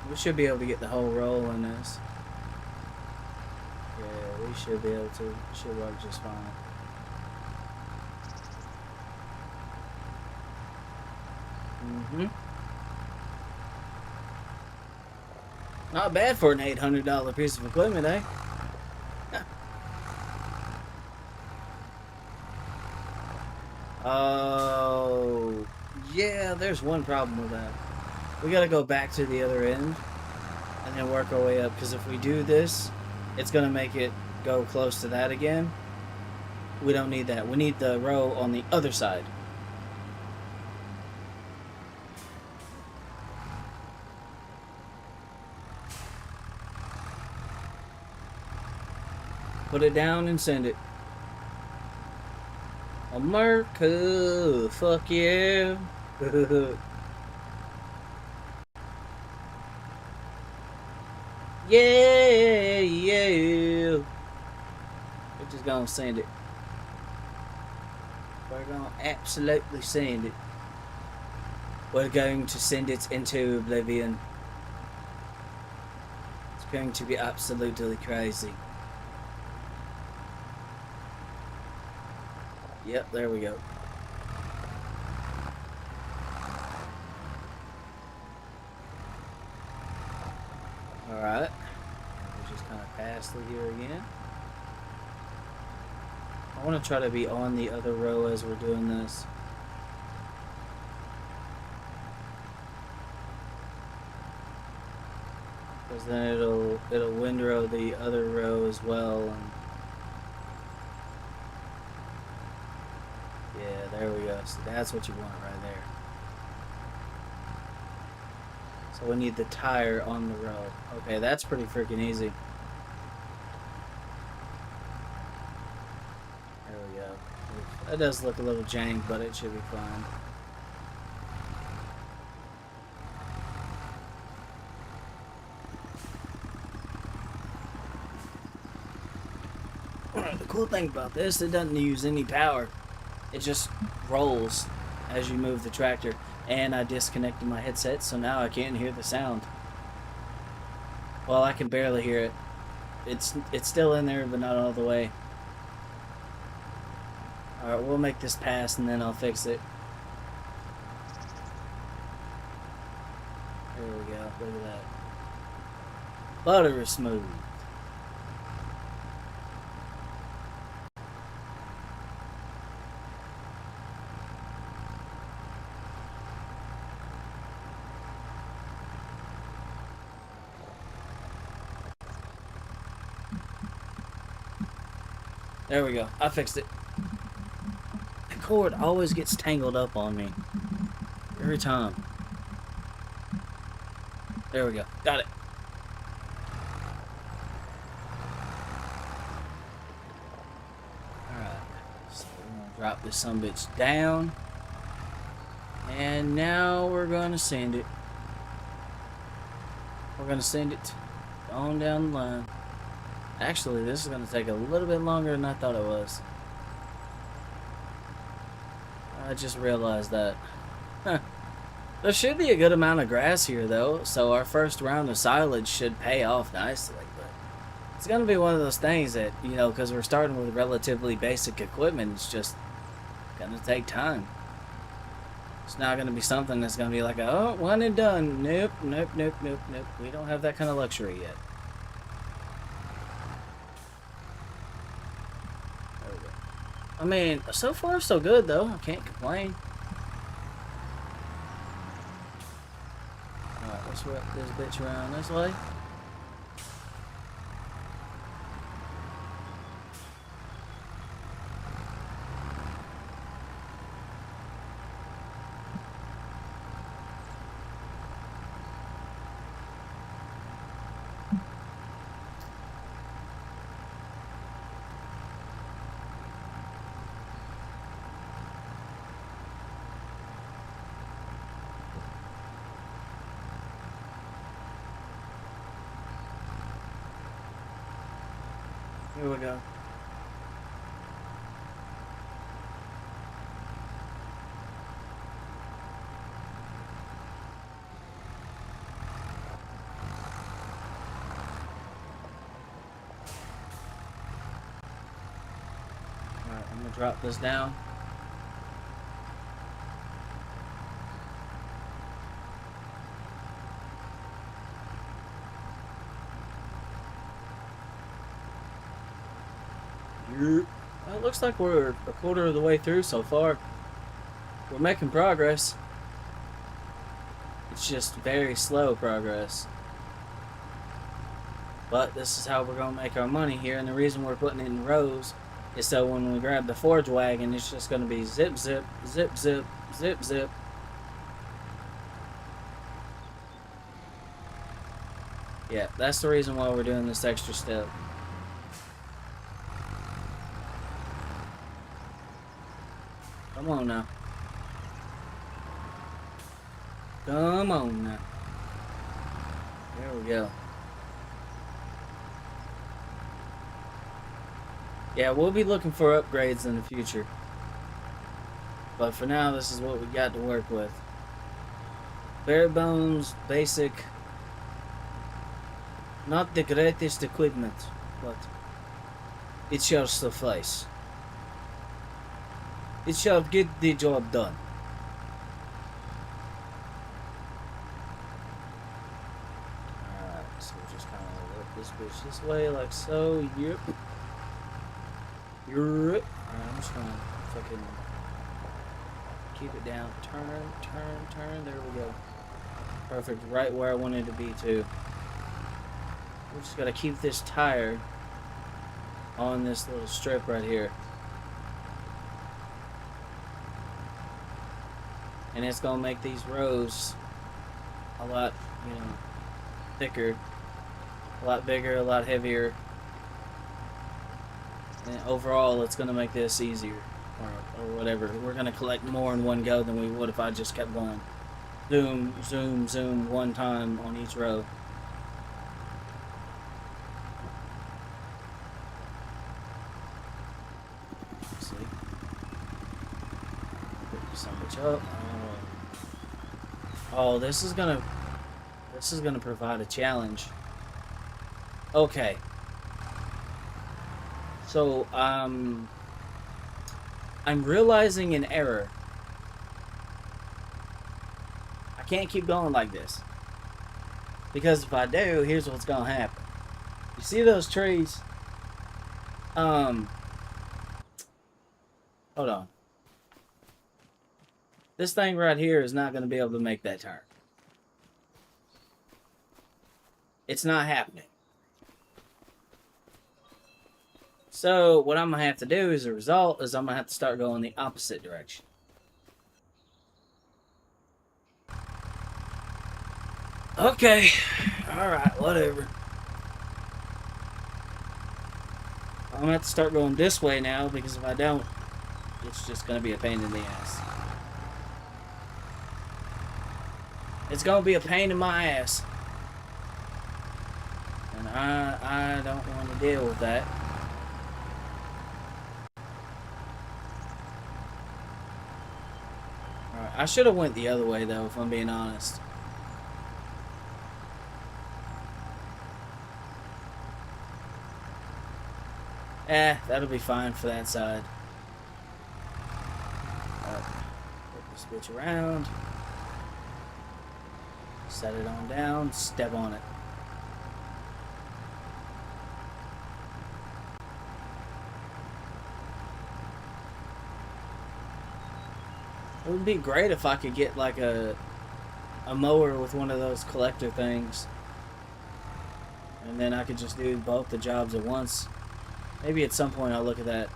We should be able to get the whole roll in this. Yeah, we should be able to. It should work just fine. Not bad for an $800 piece of equipment, eh? Oh, yeah, there's one problem with that. We gotta go back to the other end and then work our way up, because if we do this, it's gonna make it go close to that again. We don't need that. We need the row on the other side. Put it down and send it. America, fuck yeah. Yeah, yeah. We're just gonna send it. We're gonna absolutely send it. We're going to send it into oblivion. It's going to be absolutely crazy. Yep, there we go. Alright. We'll just kind of pass through here again. I want to try to be on the other row as we're doing this. Because then it'll windrow the other row as well. And yeah, there we go. So that's what you want right there. So we need the tire on the row. Okay, that's pretty freaking easy. There we go. That does look a little jank, but it should be fine. The cool thing about this, it doesn't use any power. It just rolls as you move the tractor. And I disconnected my headset, so now I can't hear the sound. Well, I can barely hear it. It's still in there, but not all the way. Alright, we'll make this pass and then I'll fix it. There we go. Look at that. Buttery smooth. There we go. I fixed it. The cord always gets tangled up on me. Every time. There we go. Got it. Alright. So we're going to drop this sumbitch down. And now we're going to send it. We're going to send it on down the line. Actually, this is going to take a little bit longer than I thought it was. I just realized that. Huh. There should be a good amount of grass here, though, so our first round of silage should pay off nicely. But it's going to be one of those things that, you know, because we're starting with relatively basic equipment, it's just going to take time. It's not going to be something that's going to be like, oh, one and done. Nope, nope, nope, nope, nope. We don't have that kind of luxury yet. There we go. I mean, so far so good, though. I can't complain. Alright, let's wrap this bitch around this way. Here we go. Alright, I'm gonna drop this down. Well, it looks like we're a quarter of the way through so far. We're making progress. It's just very slow progress. But this is how we're going to make our money here. And the reason we're putting it in rows is so when we grab the forge wagon, it's just going to be zip, zip, zip, zip, zip, zip. Yeah, that's the reason why we're doing this extra step. Come on now. Come on now. There we go. Yeah, we'll be looking for upgrades in the future. But for now, this is what we got to work with. Bare bones, basic. Not the greatest equipment, but it shall suffice. It shall get the job done. Alright, so we're just kind of work this bitch this way, like so. Yep. Alright, I'm just gonna fucking keep it down. Turn, turn, turn. There we go. Perfect. Right where I wanted to be, too. We just gotta keep this tire on this little strip right here. And it's gonna make these rows a lot, you know, thicker, a lot bigger, a lot heavier. And overall, it's gonna make this easier, or whatever. We're gonna collect more in one go than we would if I just kept going zoom, zoom, zoom one time on each row. Let's see. Pick so much up. Oh, this is gonna provide a challenge. Okay. So, I'm realizing an error. I can't keep going like this. Because if I do, here's what's gonna happen. You see those trees? Hold on. This thing right here is not gonna be able to make that turn. It's not happening. So what I'm gonna have to do as a result is I'm gonna have to start going the opposite direction. Okay. Alright, whatever. I'm gonna have to start going this way now, because if I don't, it's just gonna be a pain in the ass. It's gonna be a pain in my ass. And I don't want to deal with that. Alright, I should have went the other way though, if I'm being honest. That'll be fine for that side. Put this bitch around. Set it on down, step on it. It would be great if I could get like a mower with one of those collector things. And then I could just do both the jobs at once. Maybe at some point I'll look at that.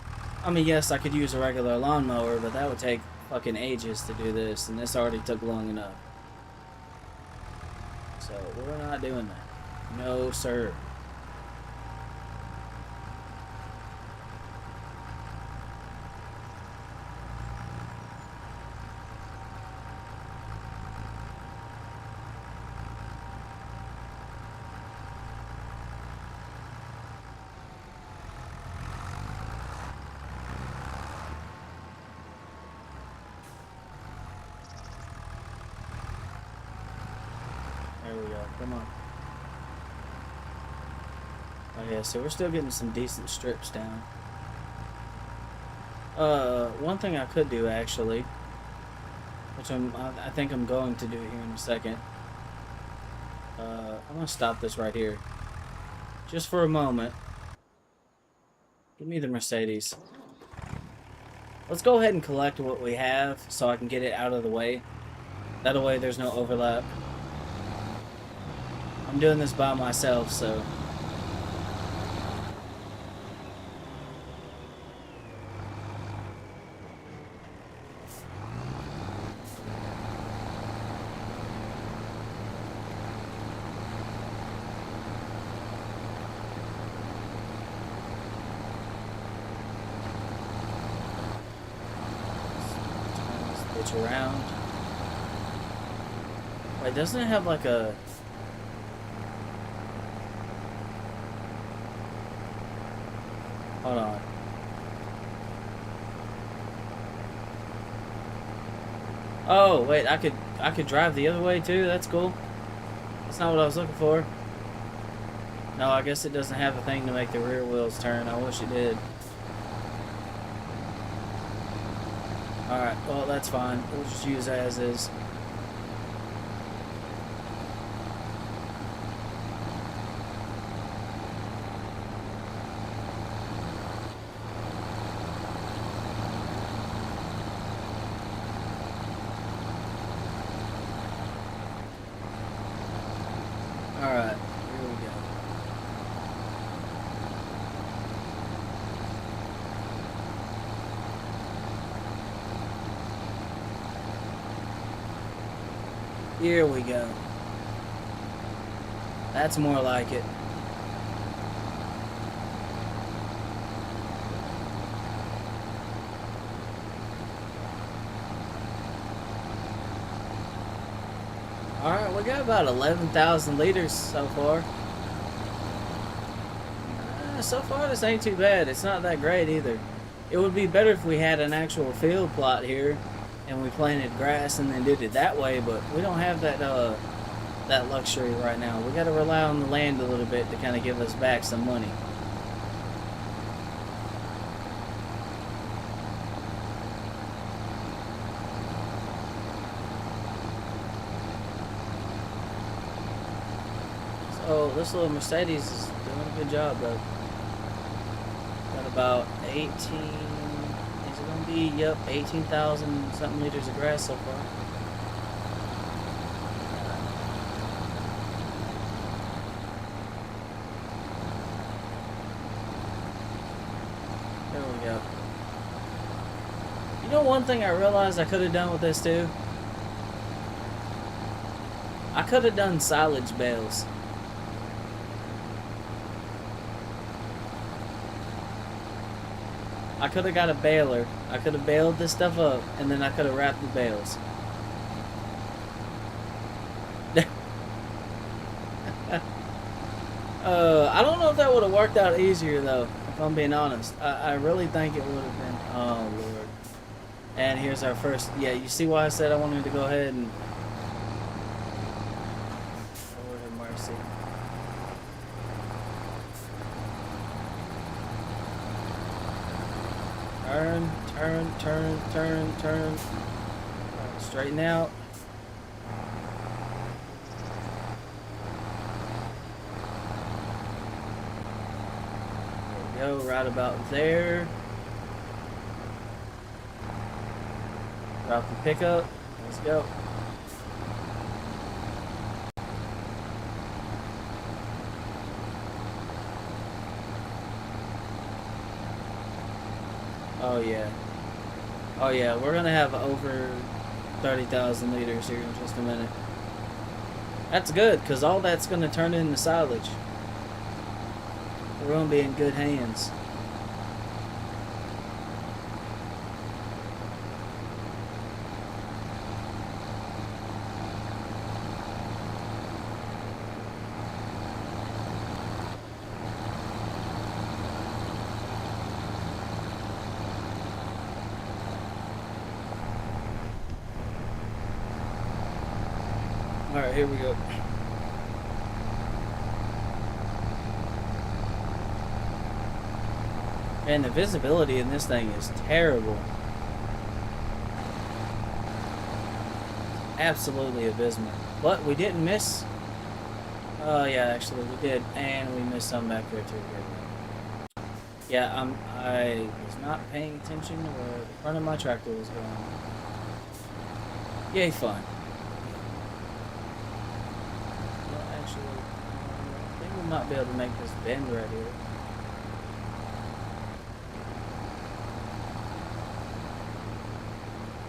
I mean, yes, I could use a regular lawnmower, but that would take fucking ages to do this, and this already took long enough. So, we're not doing that. No, sir. There we go. Come on. Okay, so we're still getting some decent strips down. One thing I could do actually, which I think I'm going to do here in a second. I'm gonna stop this right here, just for a moment. Give me the Mercedes. Let's go ahead and collect what we have, so I can get it out of the way. That way, there's no overlap. I'm doing this by myself, so. Turn this bitch around. Wait, doesn't it have like a... Hold on. Oh, wait, I could drive the other way too? That's cool. That's not what I was looking for. No, I guess it doesn't have a thing to make the rear wheels turn. I wish it did. Alright, well, that's fine. We'll just use it as is. Alright, here we go. Here we go. That's more like it. Alright, we got about 11,000 liters so far. So far this ain't too bad. It's not that great either. It would be better if we had an actual field plot here and we planted grass and then did it that way, but we don't have that that luxury right now. We got to rely on the land a little bit to kind of give us back some money. So this little Mercedes is doing a good job though. Got about 18, is it going to be, yep, 18,000 something liters of grass so far. know one thing I realized I could have done with this too? I could have done silage bales. I could have got a baler. I could have baled this stuff up, and then I could have wrapped the bales. I don't know if that would have worked out easier, though, if I'm being honest. I really think it would have been... Oh, Lord. And here's our first... Yeah, you see why I said I wanted to go ahead and... Lord have mercy. Turn. Straighten out. There we go, right about there. Drop the pickup. Let's go. Oh yeah. Oh yeah, we're gonna have over 30,000 liters here in just a minute. That's good, because all that's gonna turn into silage. We're gonna be in good hands. Alright, here we go. And the visibility in this thing is terrible. Absolutely abysmal. But we didn't miss. Oh yeah, actually we did. And we missed some back there too. Yeah, I was not paying attention to where the front of my tractor was going. Yay, fun. I think we might be able to make this bend right here.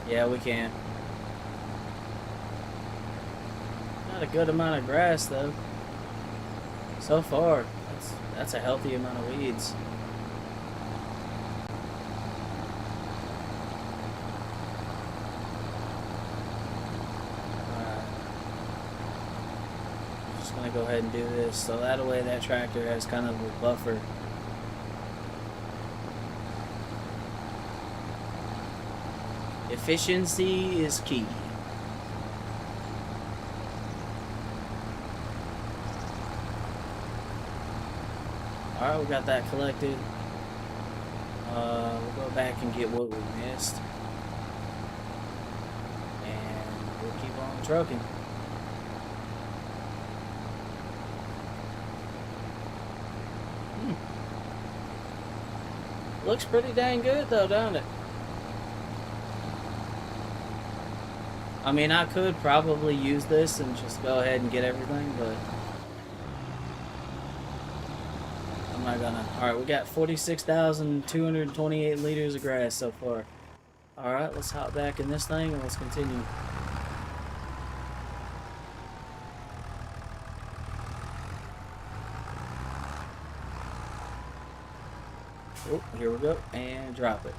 Yeah, we can. Not a good amount of grass though. So far, that's a healthy amount of weeds. Go ahead and do this so that way that tractor has kind of a buffer. Efficiency is key. Alright, we got that collected. We'll go back and get what we missed, and we'll keep on trucking. Looks pretty dang good though, don't it? I mean, I could probably use this and just go ahead and get everything, but I'm not gonna. Alright, we got 46,228 liters of grass so far. Alright, let's hop back in this thing and let's continue. Oh, here we go, and drop it.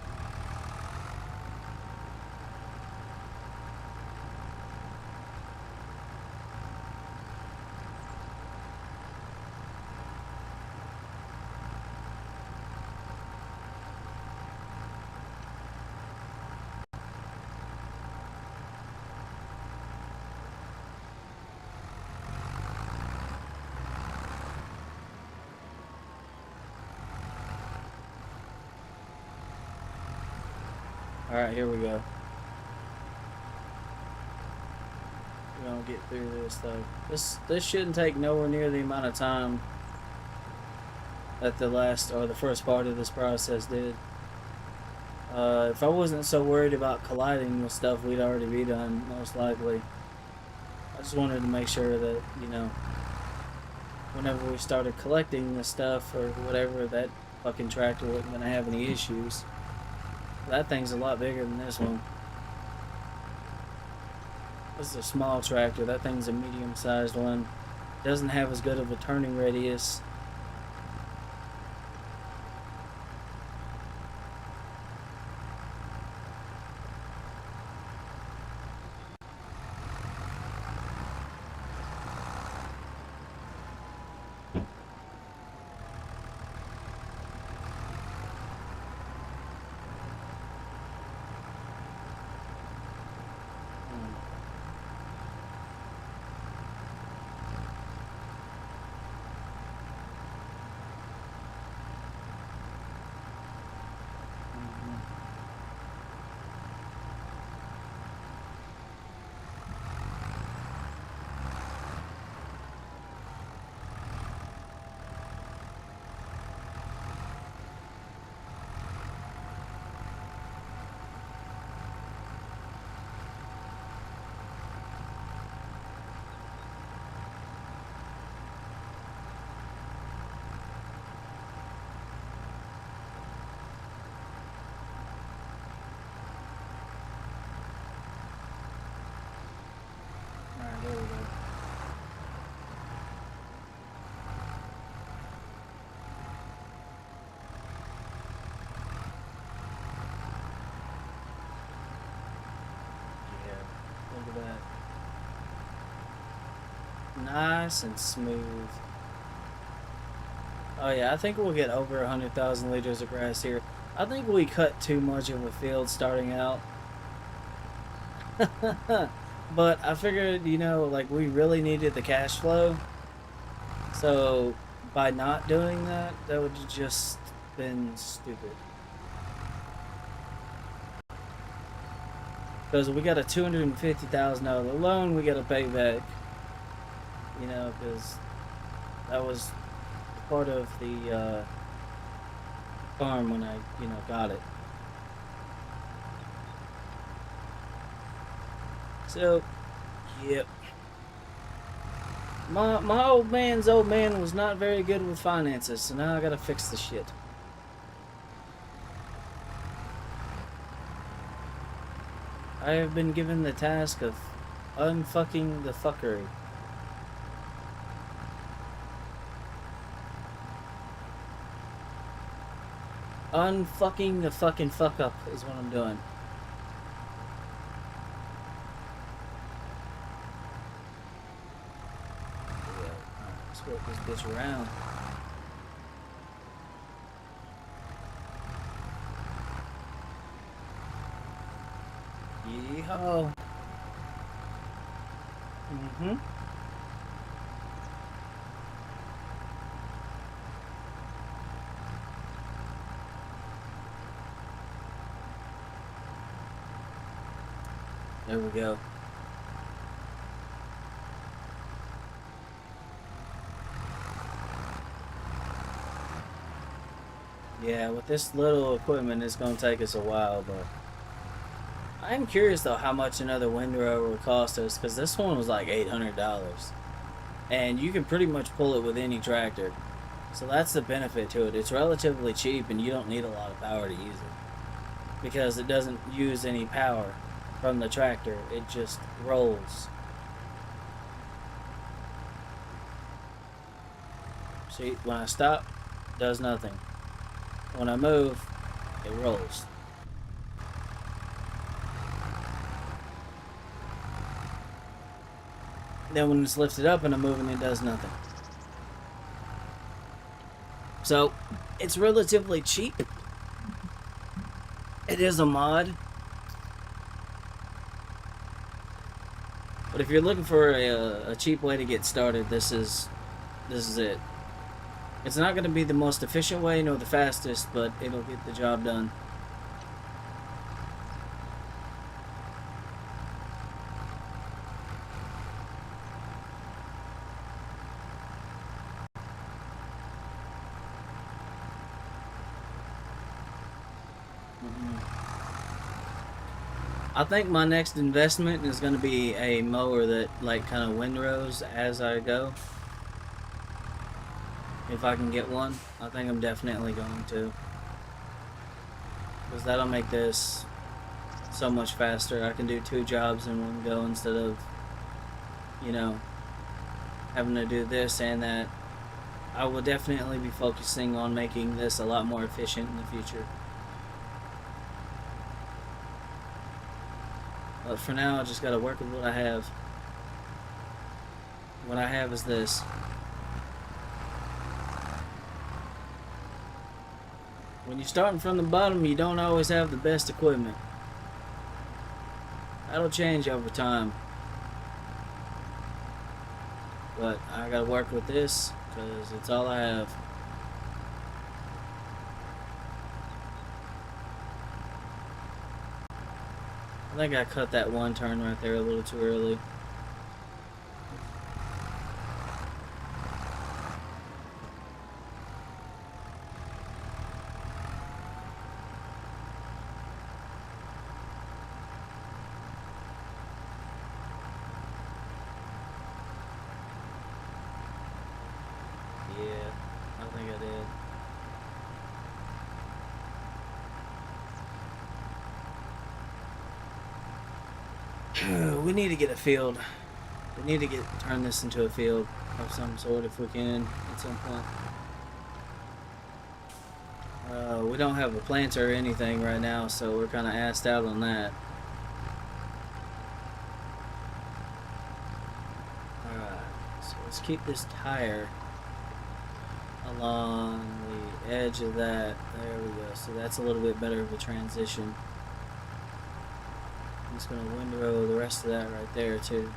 Alright, here we go. We're gonna get through this though. This shouldn't take nowhere near the amount of time that the first part of this process did. If I wasn't so worried about colliding with stuff, we'd already be done, most likely. I just wanted to make sure that, you know, whenever we started collecting the stuff or whatever, that fucking tractor wasn't gonna have any issues. That thing's a lot bigger than this one. This is a small tractor. That thing's a medium-sized one. Doesn't have as good of a turning radius. Alright, there we go. Yeah, look at that. Nice and smooth. Oh yeah, I think we'll get over 100,000 liters of grass here. I think we cut too much of a field starting out. But I figured, you know, like we really needed the cash flow. So by not doing that, that would have just been stupid. Because we got a $250,000 loan we got to pay back. You know, because that was part of the farm when I, you know, got it. So, yep. My old man was not very good with finances, so now I gotta fix the shit. I have been given the task of unfucking the fuckery. Unfucking the fucking fuck up is what I'm doing. Yeah, let's work this bitch around. Yeehaw. Mm-hmm. There we go. Yeah, with this little equipment, it's gonna take us a while, but I'm curious though how much another windrower would cost us, because this one was like $800, and you can pretty much pull it with any tractor. So that's the benefit to it. It's relatively cheap, and you don't need a lot of power to use it because it doesn't use any power from the tractor. It just rolls. See, when I stop, it does nothing. When I move, it rolls. Then when it's lifted up and I'm moving, it does nothing. So, it's relatively cheap. It is a mod. But if you're looking for a cheap way to get started, this is it. It's not going to be the most efficient way nor the fastest, but it'll get the job done. I think my next investment is going to be a mower that like kind of windrows as I go. If I can get one, I think I'm definitely going to. because that'll make this so much faster. I can do 2 jobs in one go instead of, you know, having to do this and that. I will definitely be focusing on making this a lot more efficient in the future. But for now, I just gotta work with what I have. What I have is this. When you're starting from the bottom, you don't always have the best equipment. That'll change over time. But I gotta work with this, because it's all I have. I think I cut that one turn right there a little too early. Yeah, I think I did. We need to get a field. We need to turn this into a field of some sort if we can at some point. We don't have a planter or anything right now, so we're kind of assed out on that. Alright, so let's keep this tire along the edge of that. There we go. So that's a little bit better of a transition. I'm just going to windrow the rest of that right there too.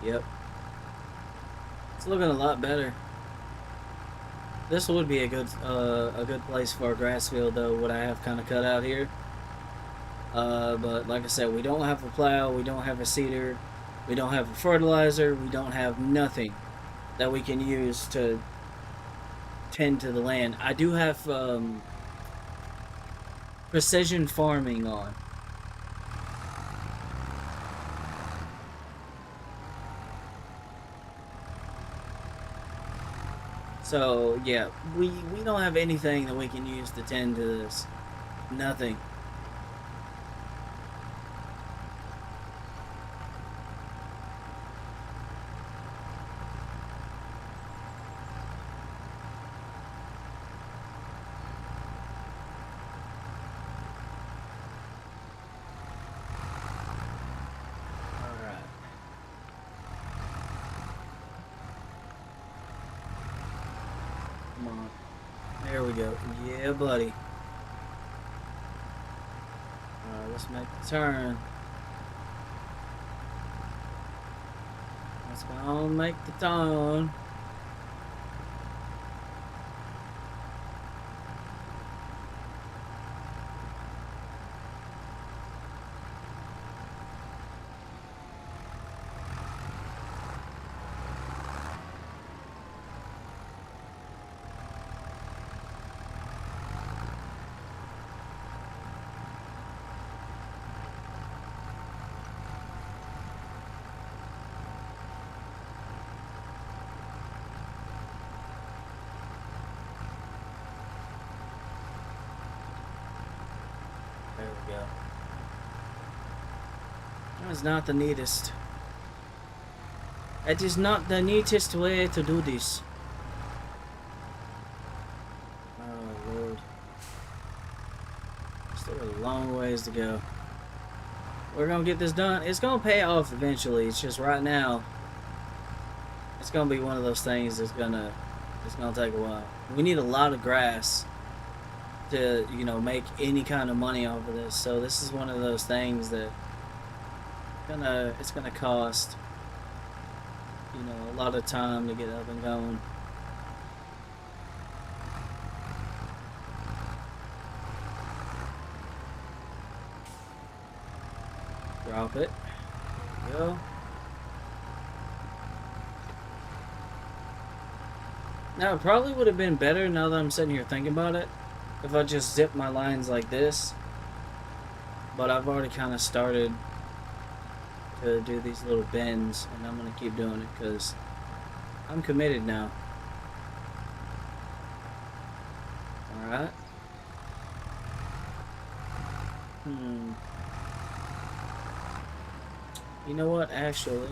Yep. It's looking a lot better. This would be a good place for a grass field though, what I have kind of cut out here. But like I said, we don't have a plow, we don't have a seeder, we don't have a fertilizer, we don't have nothing that we can use to tend to the land. I do have precision farming on. So yeah, we don't have anything that we can use to tend to this. Nothing. Come on. There we go. Yeah, buddy. Alright, let's make the turn. Let's go on, make the turn. There we go. That was not the neatest. It is not the neatest way to do this. Oh Lord. Still a long ways to go. We're gonna get this done. It's gonna pay off eventually. It's just right now, it's gonna be one of those things that's gonna take a while. We need a lot of grass to, you know, make any kind of money off of this. So this is one of those things that it's gonna cost, you know, a lot of time to get up and going. Drop it. There we go. Now, it probably would have been better, now that I'm sitting here thinking about it, if I just zip my lines like this. But I've already kind of started to do these little bends, and I'm gonna keep doing it because I'm committed now. Alright. You know what, actually?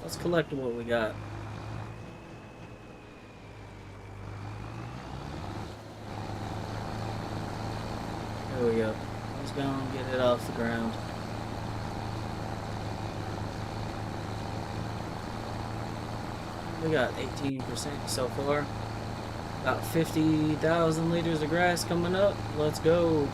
Let's collect what we got. There we go. Let's go and get it off the ground. We got 18% so far. About 50,000 liters of grass coming up. Let's go.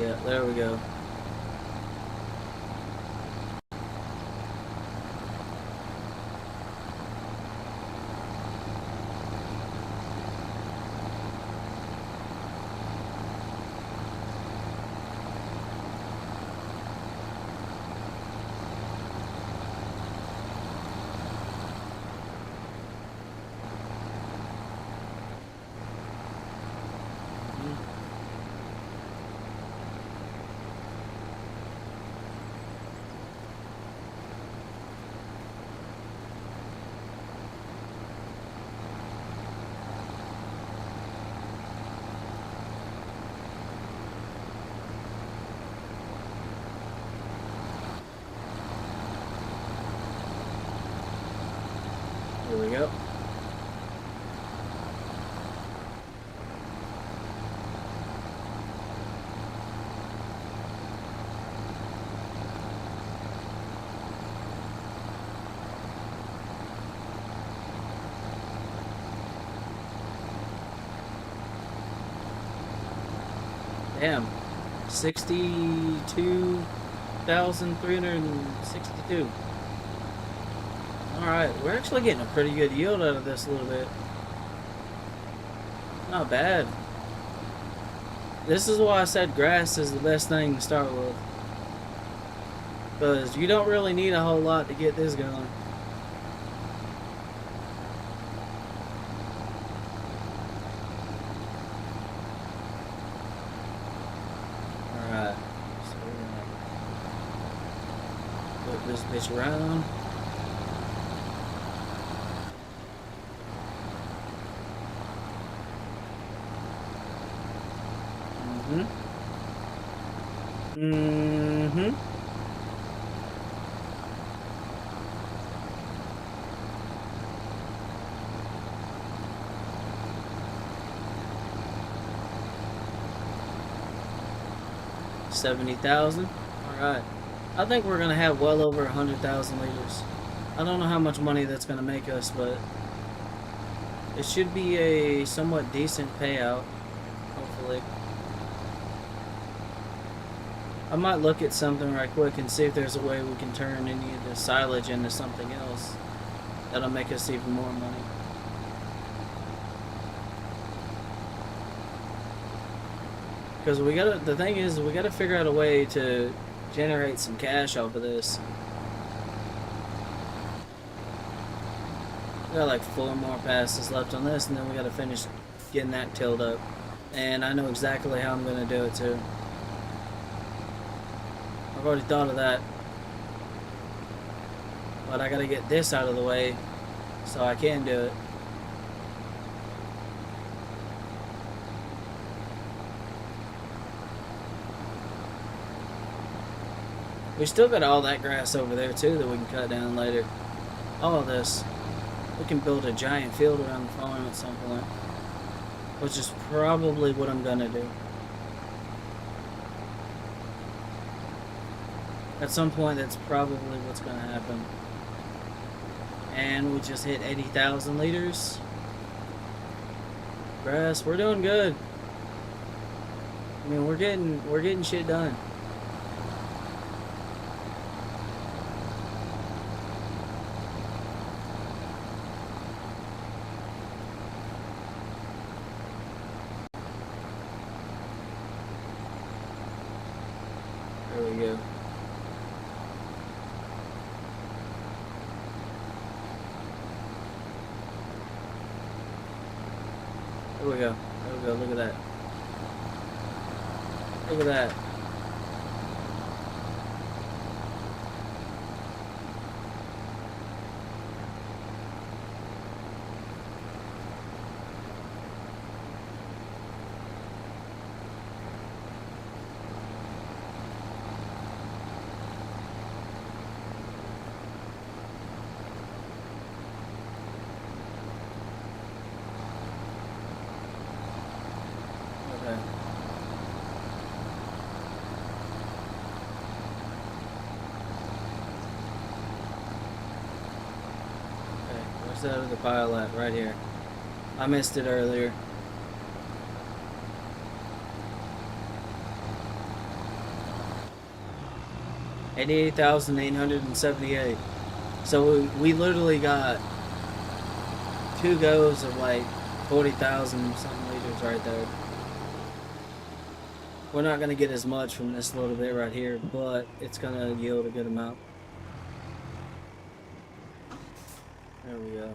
Yeah, there we go. Here we go. Damn. 62,362. Alright, we're actually getting a pretty good yield out of this a little bit. Not bad. This is why I said grass is the best thing to start with. Because you don't really need a whole lot to get this going. Alright. So we're gonna flip this bitch around. Mm-hmm. 70,000. Alright. I think we're gonna have well over 100,000 liters. I don't know how much money that's gonna make us, but it should be a somewhat decent payout, hopefully. I might look at something right quick and see if there's a way we can turn any of the silage into something else that'll make us even more money. Because the thing is, we gotta figure out a way to generate some cash off of this. We got like 4 more passes left on this, and then we gotta finish getting that tilled up. And I know exactly how I'm gonna do it too. I've already thought of that. But I gotta get this out of the way so I can do it. We still got all that grass over there too that we can cut down later. All of this. We can build a giant field around the farm at some point. Which is probably what I'm gonna do. At some point, that's probably what's going to happen. And we just hit 80,000 liters. Grass, we're doing good. I mean, we're getting shit done. we go. There we go. There we go. Look at that. Look at that. Okay. Okay. Where's that other pile at? Right here. I missed it earlier. $88,878. So we literally got 2 goes of like 40,000 something liters right there. We're not gonna get as much from this little bit right here, but it's gonna yield a good amount. There we go.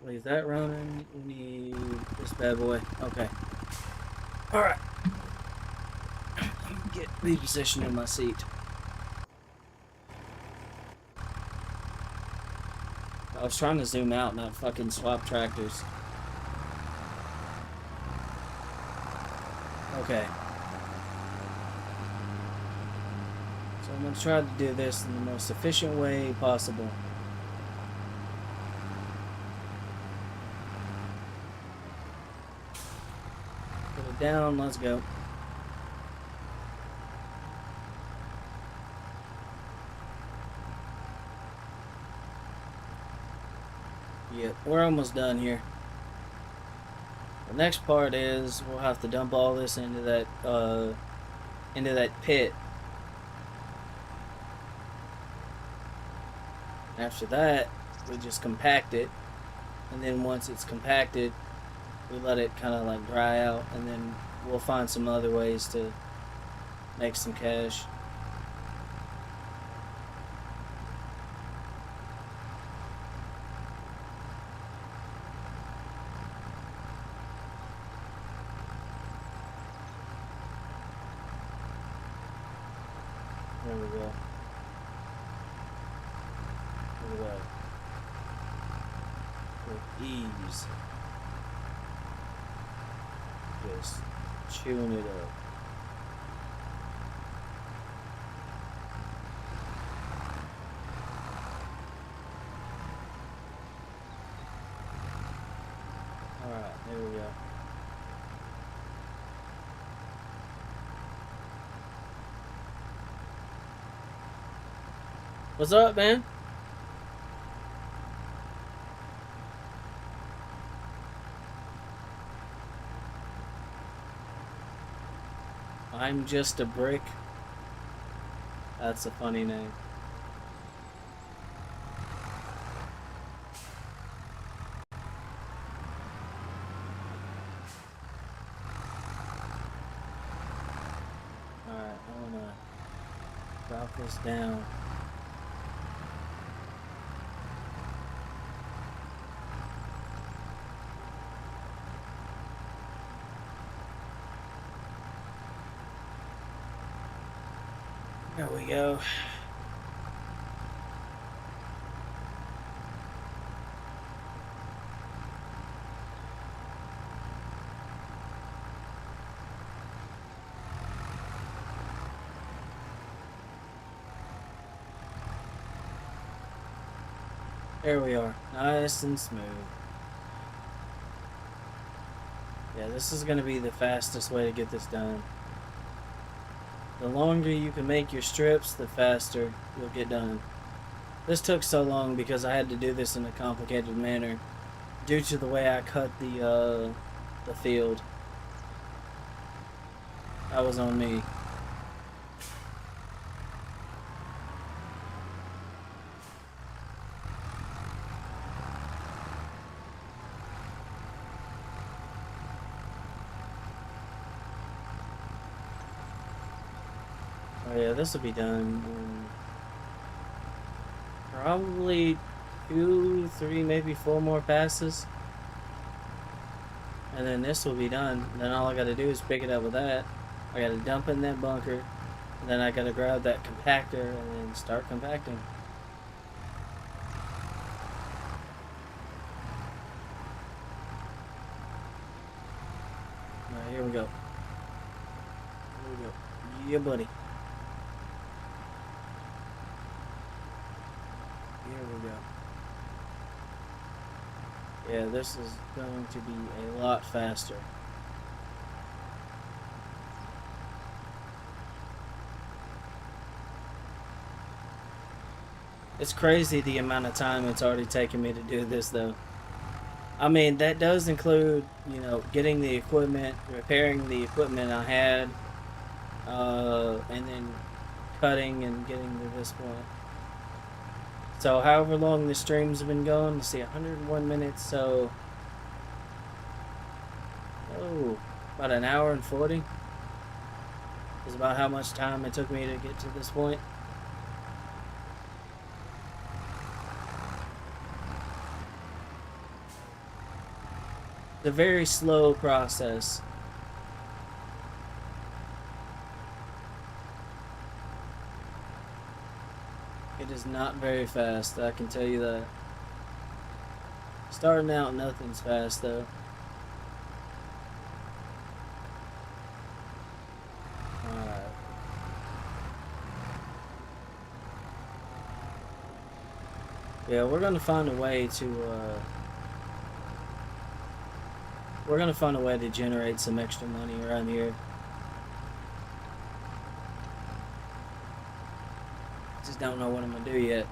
Leave that running. We need this bad boy. Okay. Alright. Get repositioned in my seat. I was trying to zoom out, not fucking swap tractors. Okay. So I'm going to try to do this in the most efficient way possible. Put it down, let's go. Yep, we're almost done here. The next part is we'll have to dump all this into that pit. After that, we just compact it, and then once it's compacted, we let it kind of like dry out, and then we'll find some other ways to make some cash. There we go. Look at that. With ease. Just chewing it up. Alright, there we go. What's up, man? I'm just a brick. That's a funny name. Alright, I wanna drop this down. There we go. There we are. Nice and smooth. Yeah, this is going to be the fastest way to get this done. The longer you can make your strips, the faster you'll get done. This took so long because I had to do this in a complicated manner due to the way I cut the field. That was on me. Oh yeah, this will be done in probably 2, 3, maybe 4 more passes. And then this will be done. Then all I gotta do is pick it up with that. I gotta dump in that bunker. And then I gotta grab that compactor and then start compacting. Alright, here we go. Here we go. Yeah, buddy. Here we go. Yeah, this is going to be a lot faster. It's crazy the amount of time it's already taken me to do this, though. I mean, that does include, you know, getting the equipment, repairing the equipment I had, and then cutting and getting to this point. So, however long the streams have been going, let's see, 101 minutes, so, oh, about an hour and 40 is about how much time it took me to get to this point. It's a very slow process. It is not very fast, I can tell you that. Starting out, nothing's fast, though. Alright. Yeah, we're gonna find a way to, we're gonna find a way to generate some extra money around here. Just don't know what I'm gonna do yet.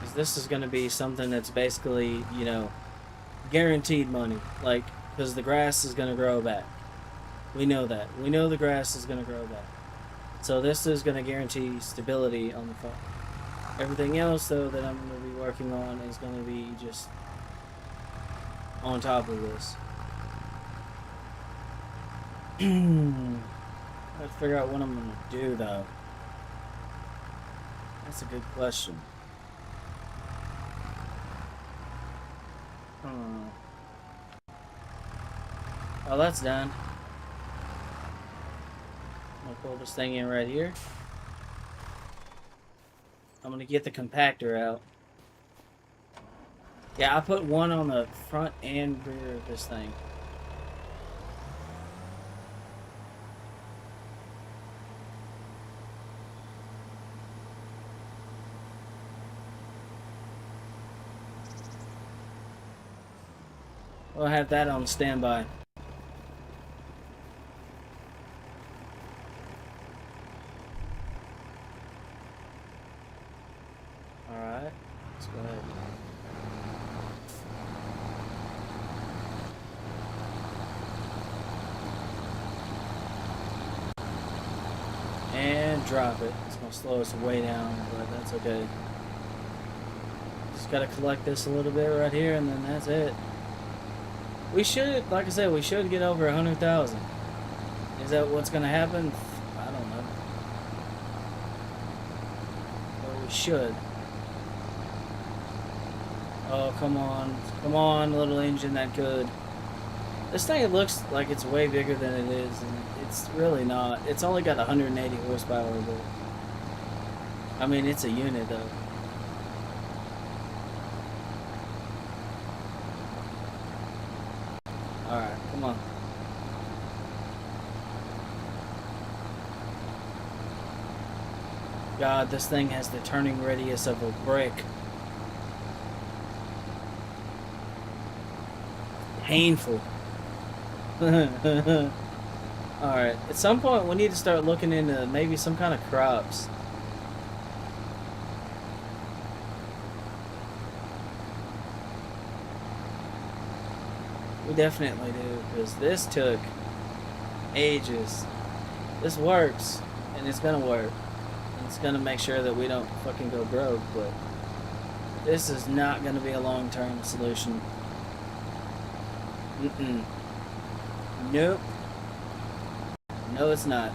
Because this is gonna be something that's basically, you know, guaranteed money. Like, because the grass is gonna grow back. We know that. We know the grass is gonna grow back. So this is gonna guarantee stability on the farm. Everything else, though, that I'm going to be working on is going to be just on top of this. I have to figure out what I'm going to do, though. That's a good question. Oh, that's done. I'm going to pull this thing in right here. I'm gonna get the compactor out. Yeah, I put one on the front and rear of this thing. We'll have that on standby. Alright, let's go ahead. And drop it. It's gonna slow us way down, but that's okay. Just gotta collect this a little bit right here, and then that's it. We should, like I said, we should get over 100,000. Is that what's gonna happen? I don't know. But we should. Oh, come on. Come on, little engine that could. This thing, it looks like it's way bigger than it is, and it's really not. It's only got 180 horsepower, but I mean, it's a unit, though. Alright, come on. God, this thing has the turning radius of a brick. Painful. Alright, at some point we need to start looking into maybe some kind of crops. We definitely do, because this took ages. This works, and it's gonna work. And it's gonna make sure that we don't fucking go broke, but This is not going to be a long-term solution. Mm-mm. Nope. No, it's not.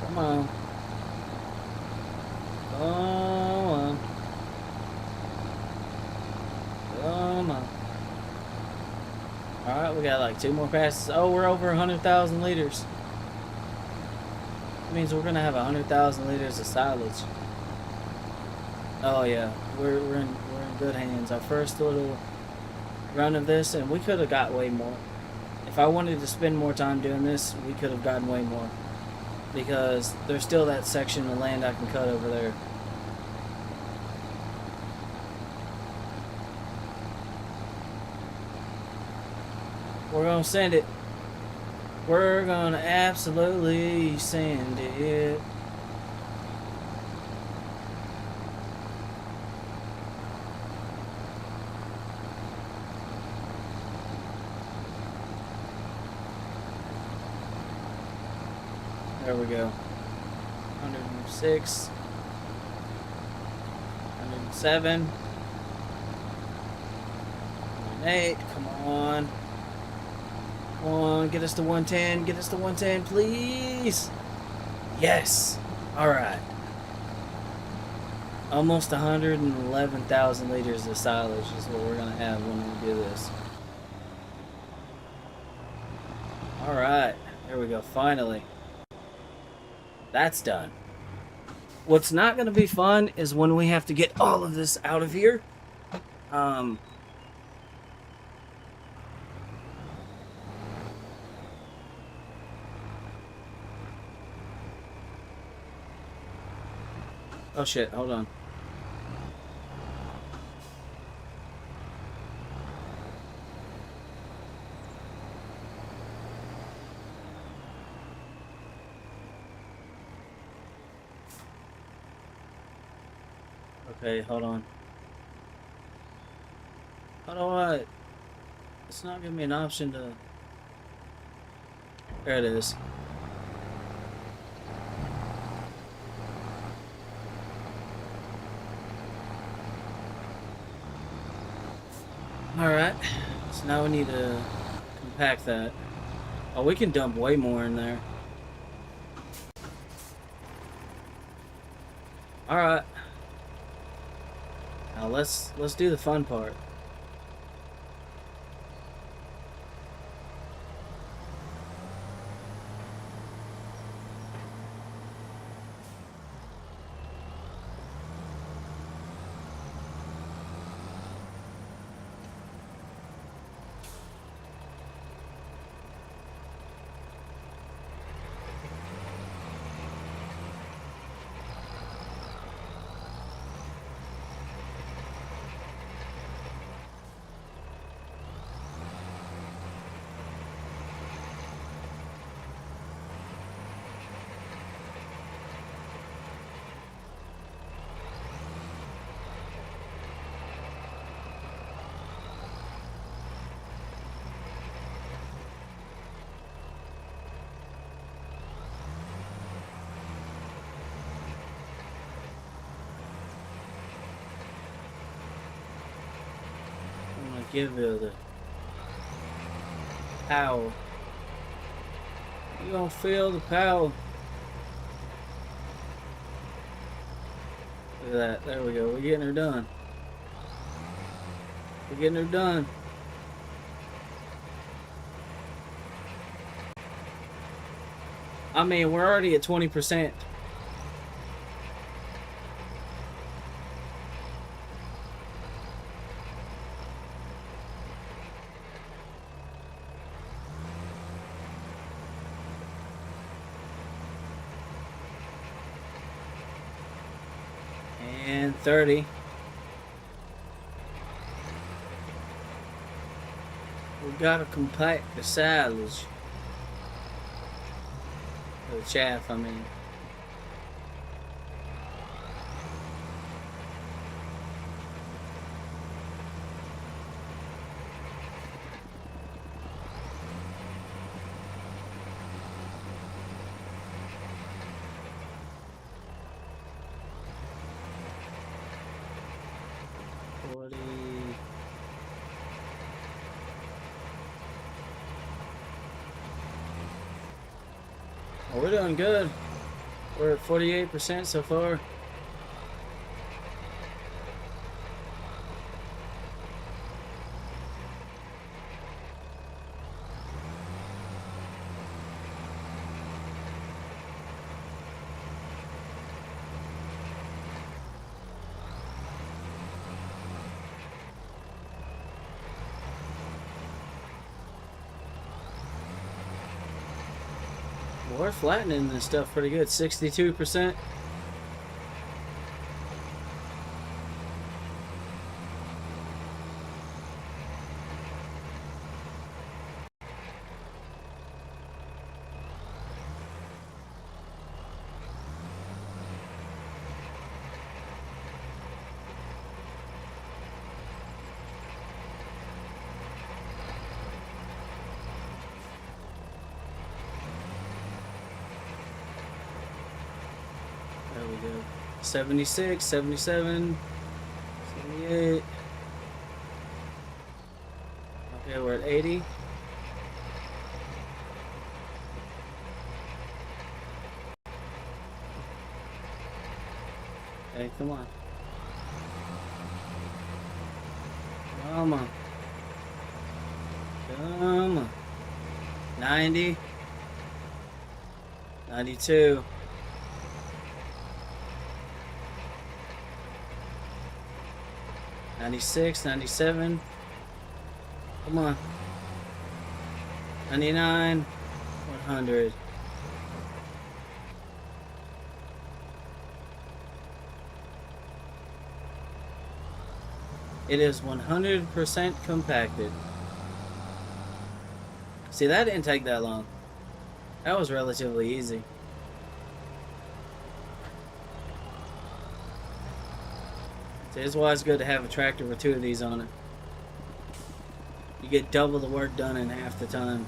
Come on. Come on. Come on. Alright, we got like 2 more passes. Oh, we're over 100,000 liters. That means we're gonna have 100,000 liters of silage. Oh yeah, we're in good hands. Our first little run of this, and we could have got way more. If I wanted to spend more time doing this, we could have gotten way more. Because there's still that section of land I can cut over there. We're gonna send it. We're gonna absolutely send it. There we go. 106. 107. 108. Come on. Come on, get us to 110. Get us to 110, please. Yes. Alright. Almost 111,000 liters of silage is what we're going to have when we do this. Alright. There we go. Finally. That's done. What's not going to be fun is when we have to get all of this out of here. Oh shit, hold on. Okay, hold on. How do I... It's not giving me an option to... There it is. Alright. So now we need to compact that. Oh, we can dump way more in there. Alright. Now let's do the fun part. Give her the power. You gonna feel the power. Look at that. There we go. We're getting her done. We're getting her done. I mean, we're already at 20%. And 30. We gotta compact the silage. The chaff, I mean. Well, we're doing good. We're at 48% so far. Well, we're flattening this stuff pretty good. 62%. There we go. 76, 77, 78. Okay, we're at 80. Hey, come on. Come on. Come on. 90. 92. 96, 97. Come on. 99, 100. It is 100% compacted. See, that didn't take that long. That was relatively easy. See, it's why it's good to have a tractor with two of these on it. You get double the work done in half the time.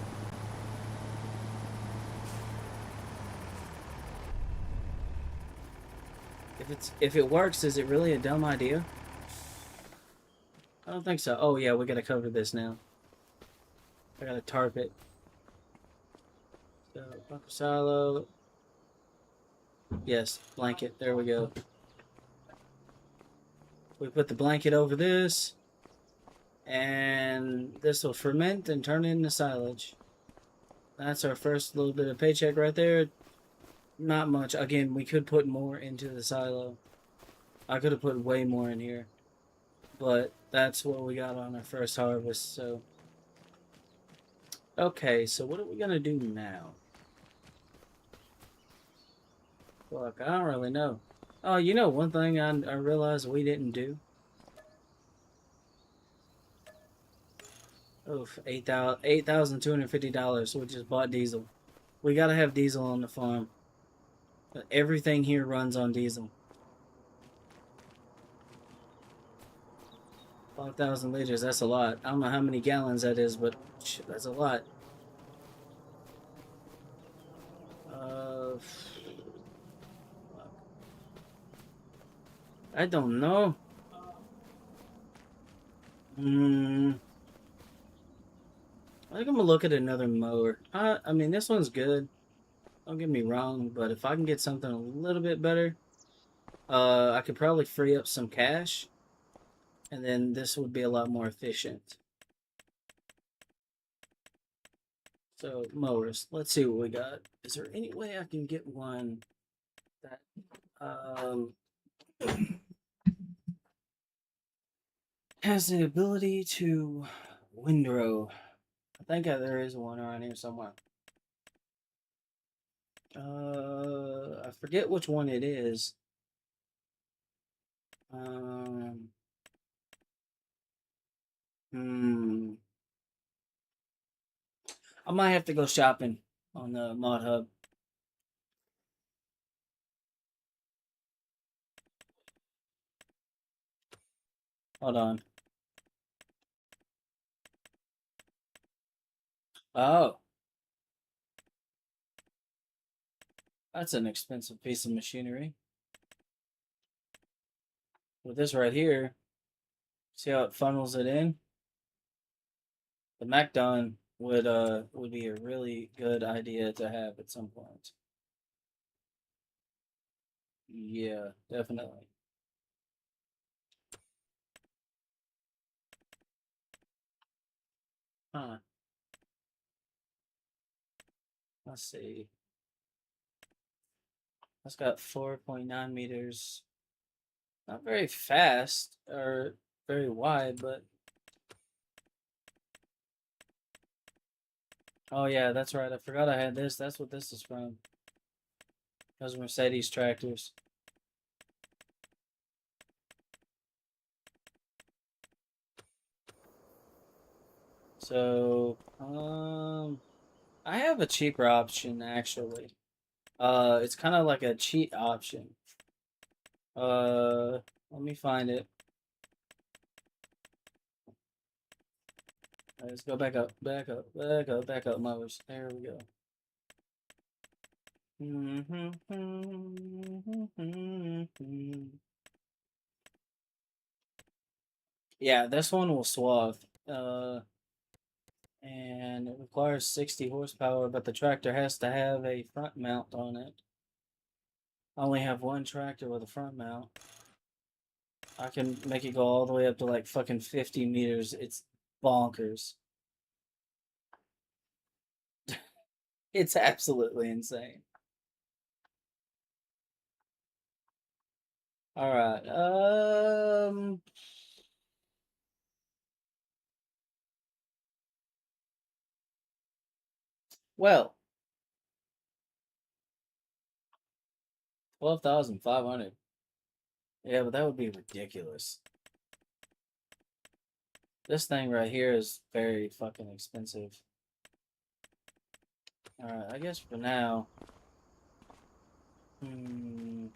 If it works, is it really a dumb idea? I don't think so. Oh yeah, we gotta cover this now. I gotta tarp it. So bumper silo. Yes, blanket. There we go. We put the blanket over this, and this will ferment and turn into silage. That's our first little bit of paycheck right there. Not much. Again, we could put more into the silo. I could have put way more in here. But that's what we got on our first harvest, so. Okay, so what are we gonna do now? Look, I don't really know. Oh, you know one thing I realized we didn't do? Oof, $8,250. We just bought diesel. We gotta have diesel on the farm. Everything here runs on diesel. 5,000 liters, that's a lot. I don't know how many gallons that is, but that's a lot. Uh, I don't know. I think I'm gonna look at another mower. I mean, this one's good. Don't get me wrong, but if I can get something a little bit better, I could probably free up some cash, and then this would be a lot more efficient. So mowers, let's see what we got. Is there any way I can get one that has the ability to windrow? I think there is one around here somewhere. I forget which one it is. Um, hmm. I might have to go shopping on the Mod Hub. Hold on. Oh, that's an expensive piece of machinery. With this right here, see how it funnels it in? The MacDon would be a really good idea to have at some point. Yeah, definitely. Huh. Let's see. That's got 4.9 meters. Not very fast or very wide, but oh yeah, that's right. I forgot I had this. That's what this is from. Those Mercedes tractors. So, I have a cheaper option actually. It's kind of like a cheat option. Uh, Let me find it. Let's go back up, back up, back up, back up, mowers. There we go. Yeah, this one will swap. And it requires 60 horsepower, but the tractor has to have a front mount on it. I only have one tractor with a front mount. I can make it go all the way up to like fucking 50 meters. It's bonkers. It's absolutely insane. All right. Well, 12,500. Yeah, but that would be ridiculous. This thing right here is very fucking expensive. All right, I guess for now.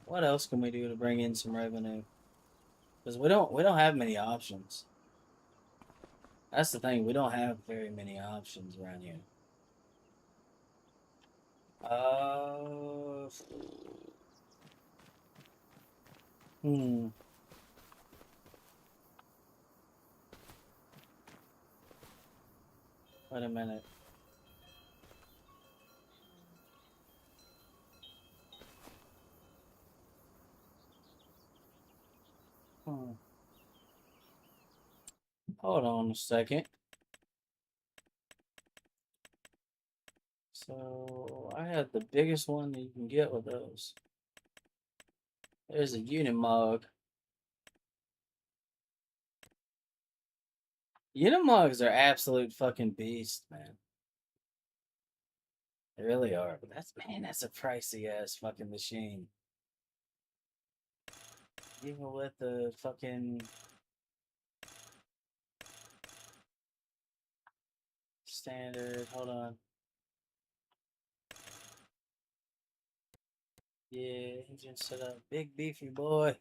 What else can we do to bring in some revenue? Because we don't have many options. That's the thing. We don't have very many options around here. Uh, hmm. Wait a minute. Hmm. Hold on a second. So I have the biggest one that you can get with those. There's a Unimog. Unimogs are absolute fucking beasts, man. They really are. But that's a pricey ass fucking machine. Even with the fucking standard. Hold on. Yeah, engine set up. Big beefy boy.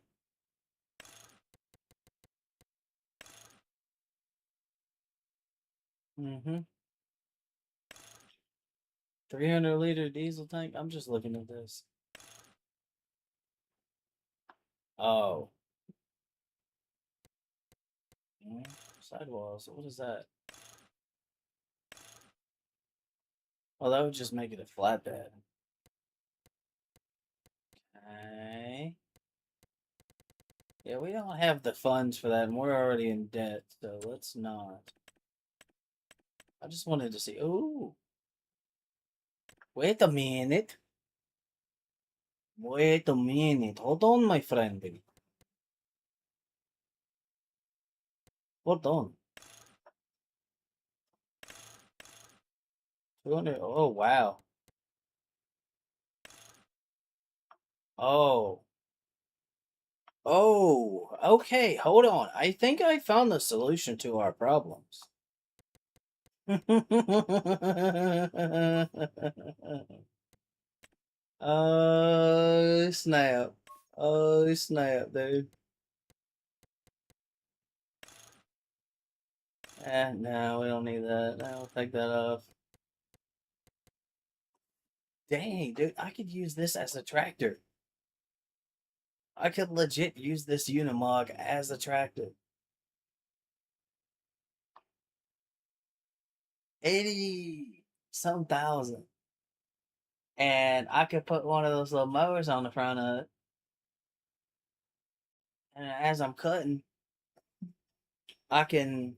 Mm-hmm. 300-liter diesel tank. I'm just looking at this. Oh. Sidewalls. What is that? Oh, that would just make it a flatbed. Okay. Yeah, we don't have the funds for that, and we're already in debt, so let's not. I just wanted to see. Ooh, wait a minute. Wait a minute. Hold on, my friend. Hold on. 200. Oh, wow. Oh. Oh, okay. Hold on. I think I found the solution to our problems. Oh, snap. Oh, snap, dude. No, we don't need that. I'll take that off. Dang, dude, I could use this as a tractor. I could legit use this Unimog as a tractor. 80 some thousand. And I could put one of those little mowers on the front of it. And as I'm cutting, I can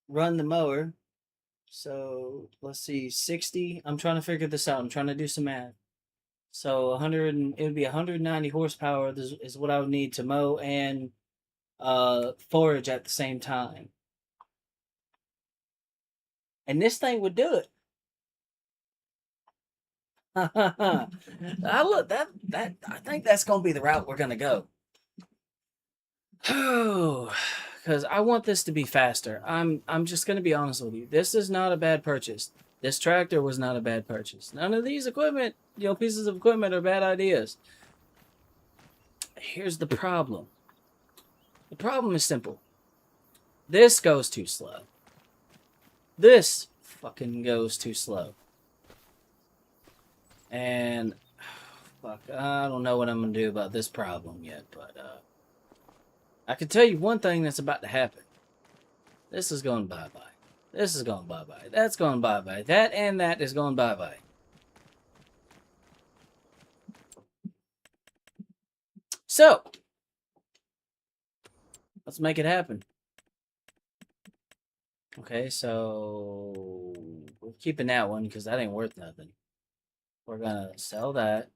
run the mower. So let's see, 60. I'm trying to figure this out. I'm trying to do some math. So 100, it would be 190 horsepower is what I would need to mow and forage at the same time. And this thing would do it. I look that I think that's gonna be the route we're gonna go. Oh, because I want this to be faster. I'm just gonna be honest with you. This is not a bad purchase. This tractor was not a bad purchase. None of these equipment, pieces of equipment are bad ideas. Here's the problem. The problem is simple. This goes too slow. This fucking goes too slow. And fuck, I don't know what I'm gonna do about this problem yet, but I can tell you one thing that's about to happen. This is going bye-bye. This is going bye-bye. That's going bye-bye. That and that is going bye-bye. So, let's make it happen. Okay, so we're keeping that one because that ain't worth nothing. We're gonna sell that.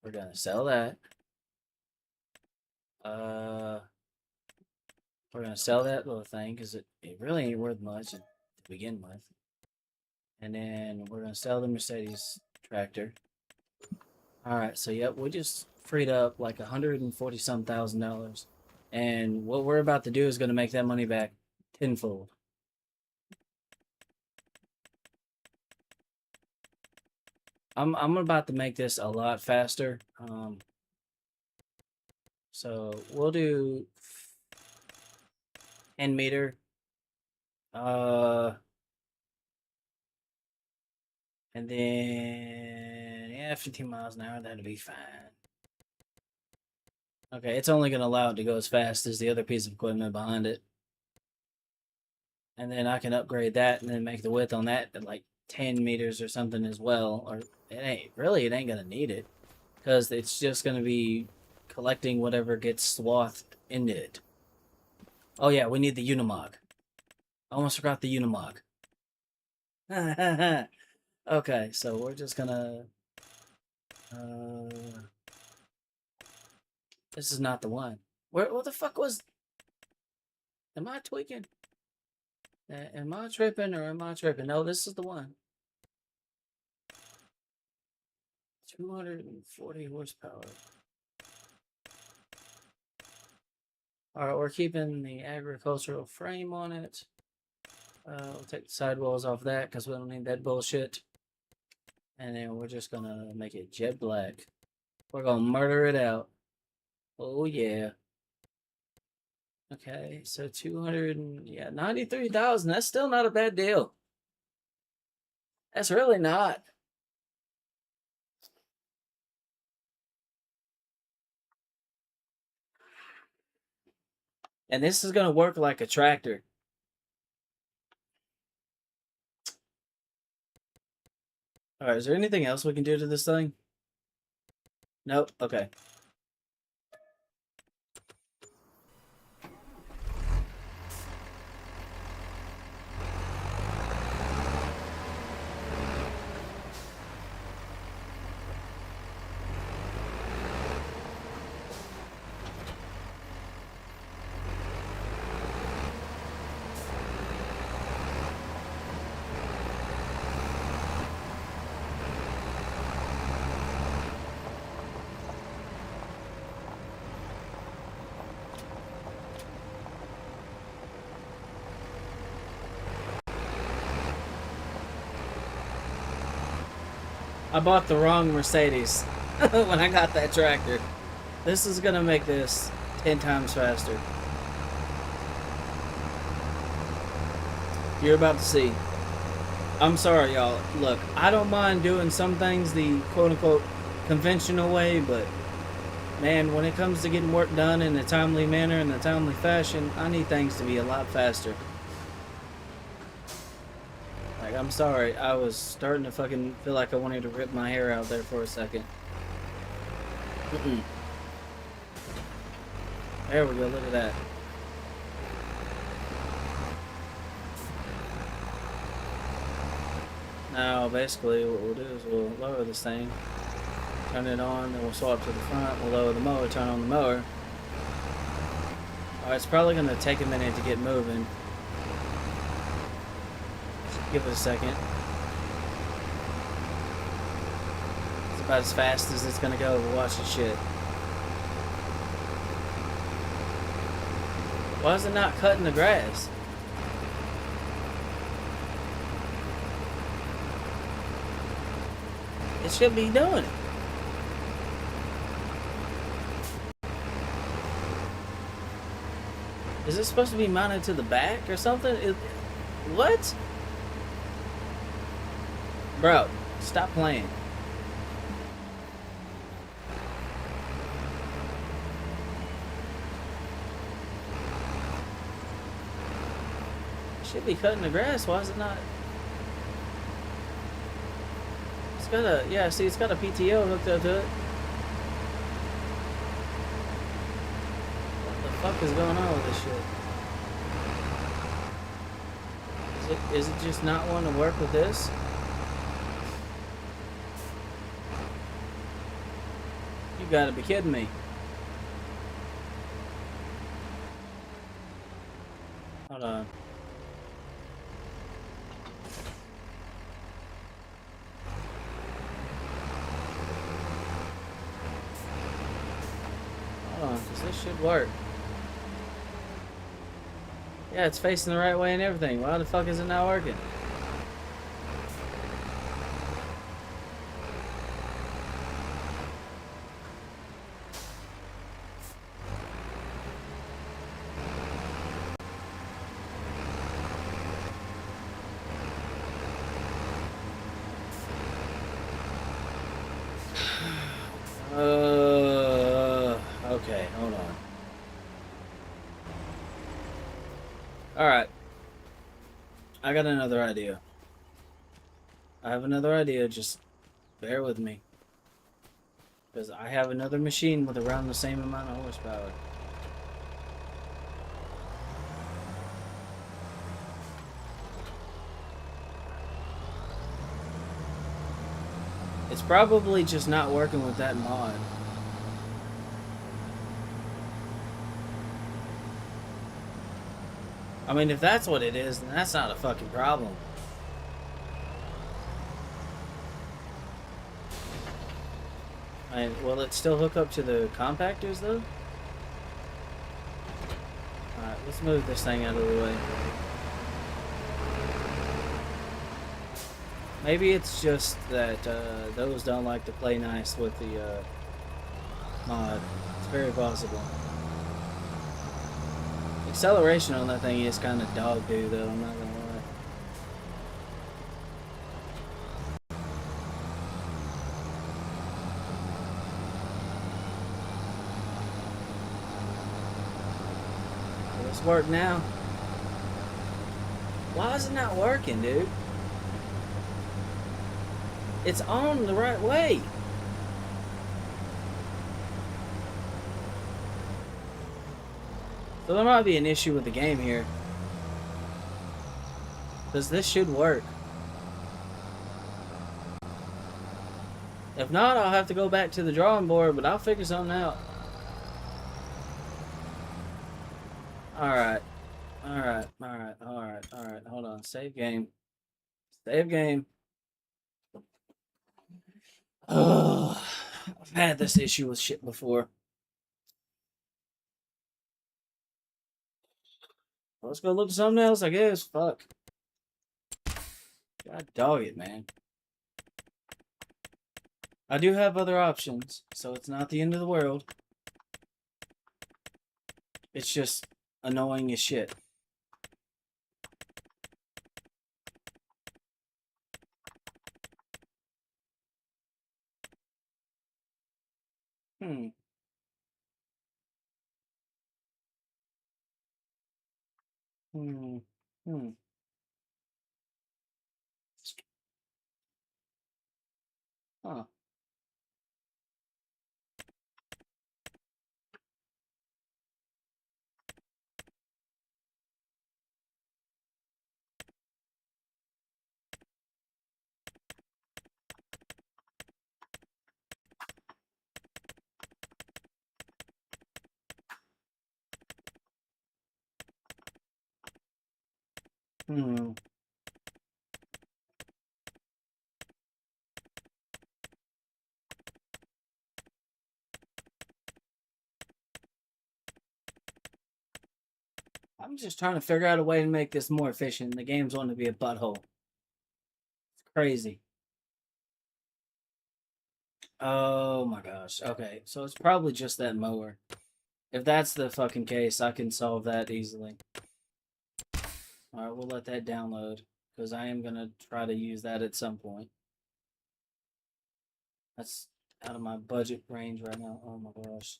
We're gonna sell that. We're gonna sell that little thing because it really ain't worth much to begin with. And then we're gonna sell the Mercedes tractor. Alright, so yep, we just freed up like $140 some thousand. And what we're about to do is gonna make that money back tenfold. I'm about to make this a lot faster. So we'll do 10 meter. And then yeah, 15 miles an hour, that'll be fine. Okay, it's only gonna allow it to go as fast as the other piece of equipment behind it. And then I can upgrade that and then make the width on that at like 10 meters or something as well. Or it ain't gonna need it. Because it's just gonna be collecting whatever gets swathed into it. Oh yeah, we need the Unimog. I almost forgot the Unimog. Okay, so we're just gonna... this is not the one. What the fuck was... Am I tweaking? Am I tripping or am I tripping? No, this is the one. 240 horsepower. Alright, we're keeping the agricultural frame on it. We'll take the sidewalls off that because we don't need that bullshit. And then we're just gonna make it jet black. We're gonna murder it out. Oh yeah. Okay, so 93,000. That's still not a bad deal. That's really not. And this is gonna work like a tractor. Alright, is there anything else we can do to this thing? Nope, okay. I bought the wrong Mercedes when I got that tractor. This is gonna make this 10 times faster. You're about to see. I'm sorry, y'all. Look, I don't mind doing some things the quote-unquote conventional way, but man, when it comes to getting work done in a timely manner, in a timely fashion, I need things to be a lot faster. Like, I'm sorry, I was starting to fucking feel like I wanted to rip my hair out there for a second. There we go, look at that. Now, basically, what we'll do is we'll lower this thing, turn it on, then we'll swap to the front, we'll lower the mower, turn on the mower. Alright, it's probably going to take a minute to get moving. Give it a second. It's about as fast as it's going to go. We'll watch the shit. Why is it not cutting the grass? It should be doing it. Is it supposed to be mounted to the back or something? What? Bro, stop playing. It should be cutting the grass. Why is it not? It's got a, yeah, see, it's got a PTO hooked up to it. What the fuck is going on with this shit? Is it just not wanting to work with this? You gotta be kidding me. Hold on. Hold on, because this should work. Yeah, it's facing the right way and everything. Why the fuck is it not working? Okay, hold on. Alright. I got another idea. I have another idea, just bear with me. Because I have another machine with around the same amount of horsepower. It's probably just not working with that mod. I mean, if that's what it is, then that's not a fucking problem. Will it still hook up to the compactors, though? Alright, let's move this thing out of the way. Maybe it's just that those don't like to play nice with the mod. It's very possible. Acceleration on that thing is kind of dog doo, though, I'm not gonna lie. Will this work now? Why is it not working, dude? It's on the right way. So there might be an issue with the game here. Because this should work. If not, I'll have to go back to the drawing board, but I'll figure something out. Alright. Alright. Alright. Alright. Alright. Hold on. Save game. Save game. Oh, I've had this issue with shit before. Let's go look at something else, I guess. Fuck. God dog it, man. I do have other options, so it's not the end of the world. It's just annoying as shit. Hmm. Hmm. Hmm. Huh. Hmm. I'm just trying to figure out a way to make this more efficient. The game's wanting to be a butthole. It's crazy. Oh my gosh. Okay, so it's probably just that mower. If that's the fucking case, I can solve that easily. Alright, we'll let that download. Because I am gonna try to use that at some point. That's out of my budget range right now. Oh my gosh.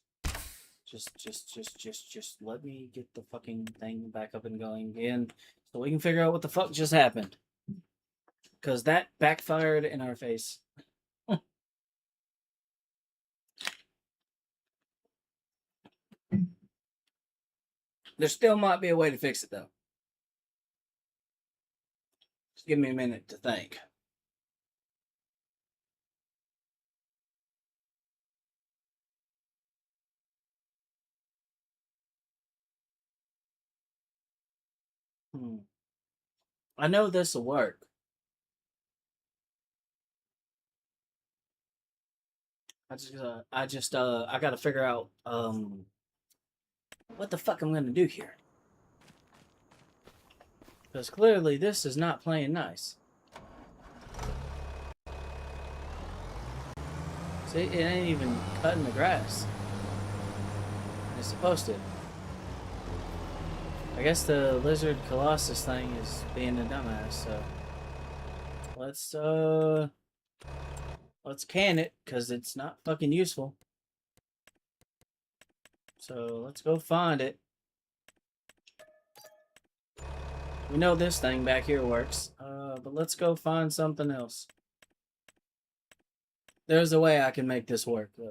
Just let me get the fucking thing back up and going again. So we can figure out what the fuck just happened. Because that backfired in our face. There still might be a way to fix it though. Just give me a minute to think. Hmm. I know this will work. I gotta figure out what the fuck I'm gonna do here. Because clearly this is not playing nice. See, it ain't even cutting the grass. It's supposed to. I guess the lizard colossus thing is being a dumbass, so let's can it, because it's not fucking useful. So let's go find it. We know this thing back here works, but let's go find something else. There's a way I can make this work, though.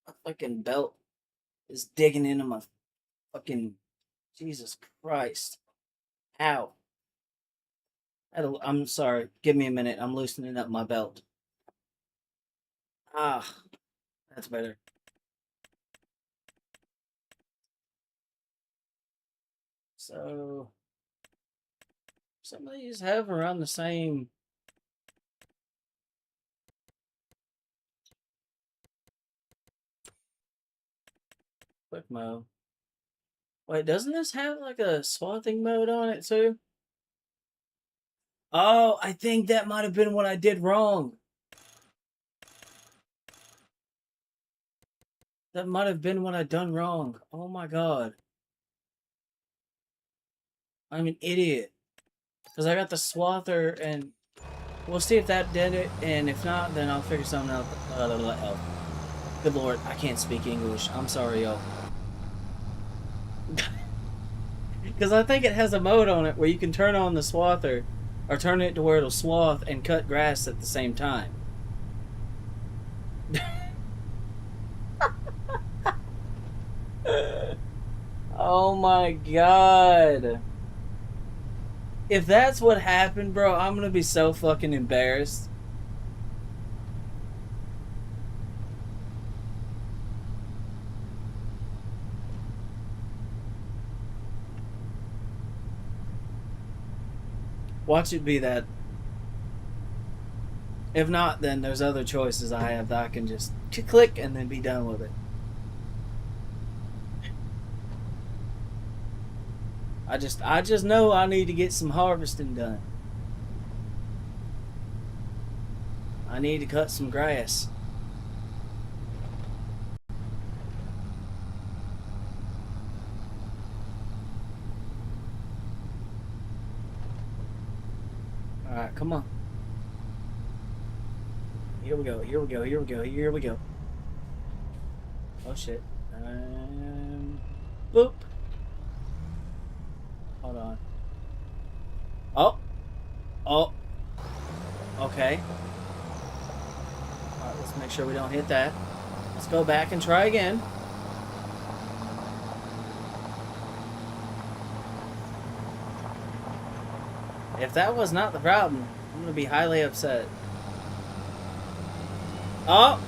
My fucking belt is digging into my fucking Jesus Christ. Ow. I'm sorry. Give me a minute. I'm loosening up my belt. Ah, that's better. So, some of these have around the same. Quick mode. Wait, doesn't this have like a swathing mode on it too? Oh, I think that might have been what I did wrong. That might have been what I done wrong. Oh my god. I'm an idiot. Because I got the swather and we'll see if that did it. And if not, then I'll figure something out. Good lord, I can't speak English. I'm sorry, y'all. Because I think it has a mode on it where you can turn on the swather or turn it to where it'll swath and cut grass at the same time. Oh my god. If that's what happened, bro, I'm gonna be so fucking embarrassed. Watch it be that. If not, then there's other choices I have that I can just click and then be done with it. I just know I need to get some harvesting done. I need to cut some grass. Alright, come on. Here we go, here we go, here we go, here we go. Oh shit. Boop. Hold on. Oh. Oh. Okay. Alright, let's make sure we don't hit that. Let's go back and try again. If that was not the problem, I'm going to be highly upset. Oh!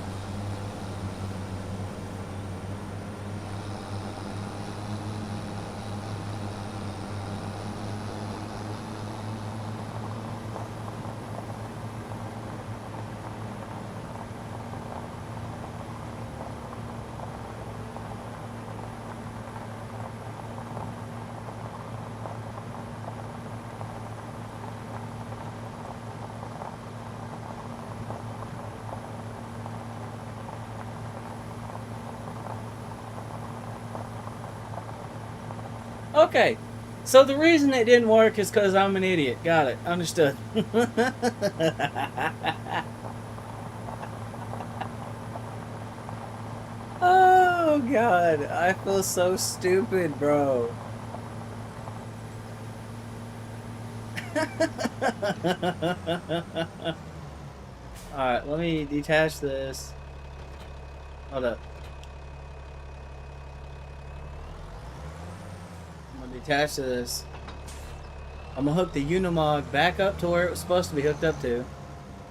Okay. So the reason it didn't work is because I'm an idiot. Got it. Understood. Oh god, I feel so stupid, bro. Alright, let me detach this. Hold up. I'm gonna detach this. I'm gonna hook the Unimog back up to where it was supposed to be hooked up to.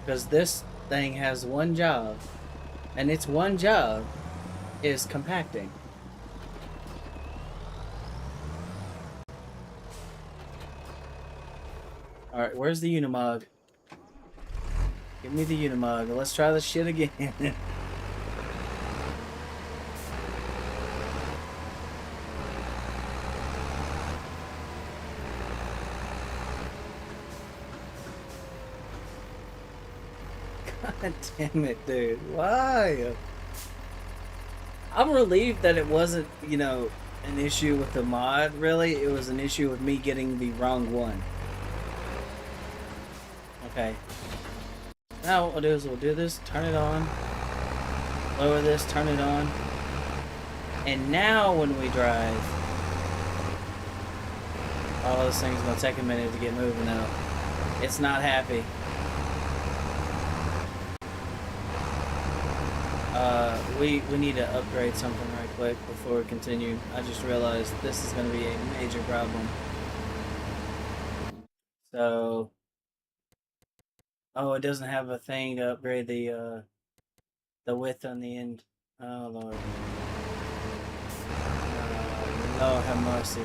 Because this thing has one job. And its one job is compacting. Alright, where's the Unimog? Give me the Unimog. Let's try this shit again. God damn it, dude. Why? I'm relieved that it wasn't, you know, an issue with the mod, really. It was an issue with me getting the wrong one. Okay. Now what we'll do is we'll do this, turn it on. Lower this, turn it on. And now when we drive... Oh, this thing's gonna take a minute to get moving now. It's not happy. We need to upgrade something right quick before we continue. I just realized this is going to be a major problem. So, oh, it doesn't have a thing to upgrade the width on the end. Oh Lord, Lord have mercy.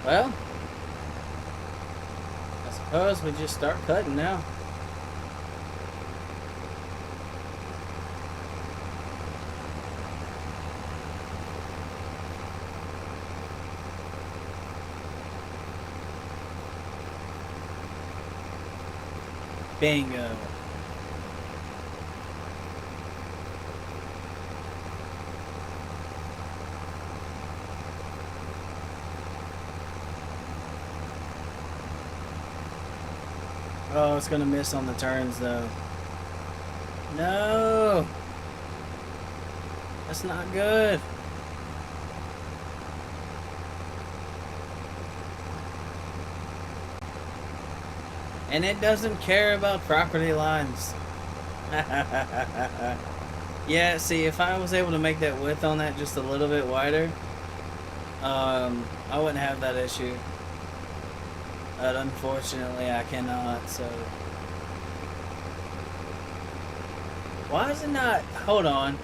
Well, I suppose we just start cutting now. Bingo. Oh, it's gonna miss on the turns though. No! That's not good. And it doesn't care about property lines. Yeah, see, if I was able to make that width on that just a little bit wider, I wouldn't have that issue. But unfortunately, I cannot, so... Why is it not... Hold on.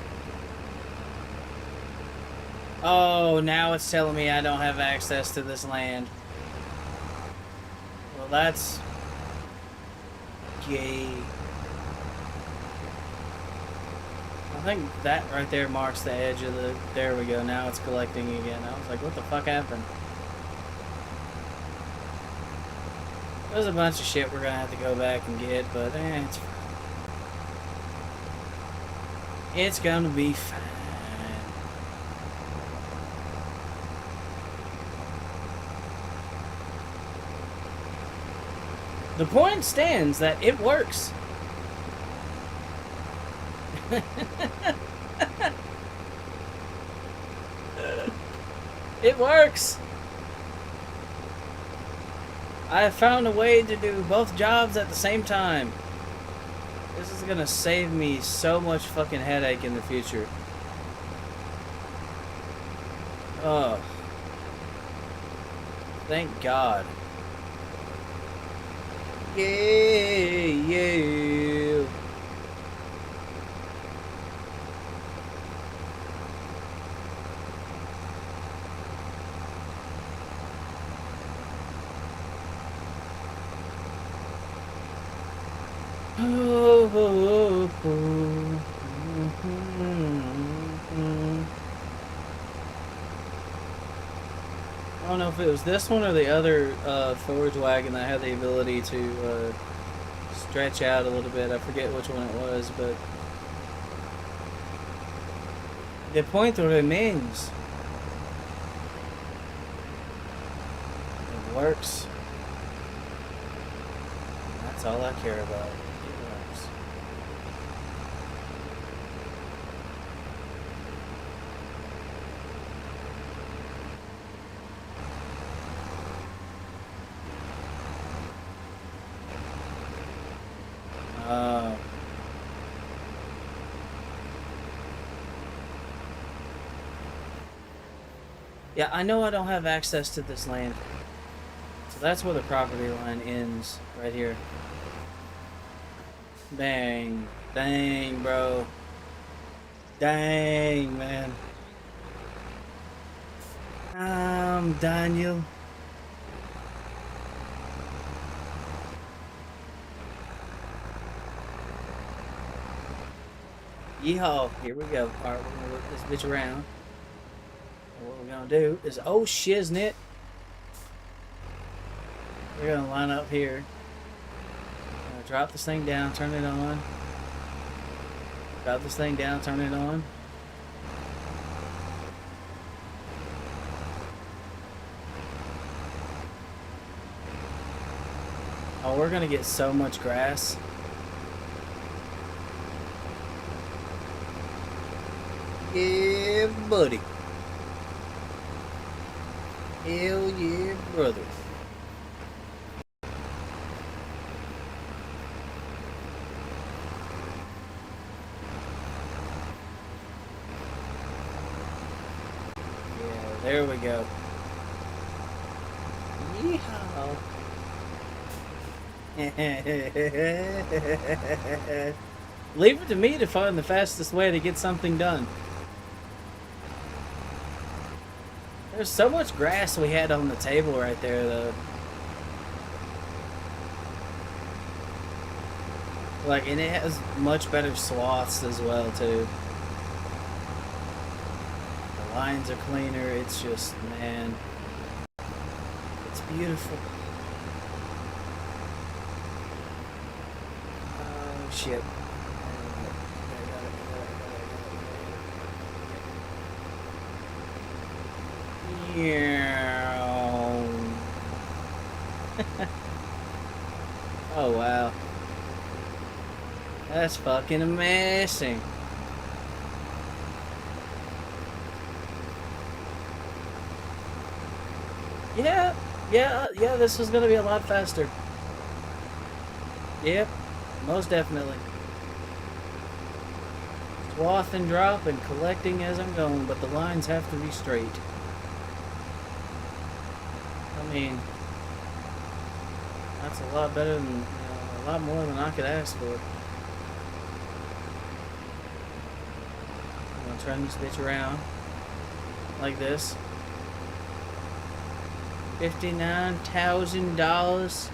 Oh, now it's telling me I don't have access to this land. Well, that's... gay. I think that right there marks the edge of the... There we go, now it's collecting again. I was like, what the fuck happened? There's a bunch of shit we're gonna have to go back and get, but it's fine. It's gonna be fine. The point stands that it works. It works. I have found a way to do both jobs at the same time. This is gonna save me so much fucking headache in the future. Oh, thank God. Yeah, yeah. Oh, oh, oh, oh. I don't know if it was this one or the other forage wagon that had the ability to stretch out a little bit. I forget which one it was, but the point remains. It works. That's all I care about. It works. Uh, yeah, I know I don't have access to this land. So that's where the property line ends, right here. Dang. Dang, bro. Dang, man. Daniel. Yeehaw. Here we go. Alright, we're gonna work this bitch around. And what we're gonna do is, oh shiznit. We're gonna line up here. Gonna drop this thing down, turn it on. Drop this thing down, turn it on. Oh, we're gonna get so much grass. Yeah, buddy. Hell yeah, brother. Yeah, there we go. Yeehaw. Leave it to me to find the fastest way to get something done. There's so much grass we had on the table right there, though. Like, and it has much better swaths as well, too. The lines are cleaner. It's just, man, it's beautiful. Oh, shit. Yeah. Oh, wow. That's fucking amazing. Yeah, this is gonna be a lot faster. Yep, most definitely. Swath and drop and collecting as I'm going, but the lines have to be straight. I mean, that's a lot better than, a lot more than I could ask for. I'm gonna turn this bitch around like this. $59,000.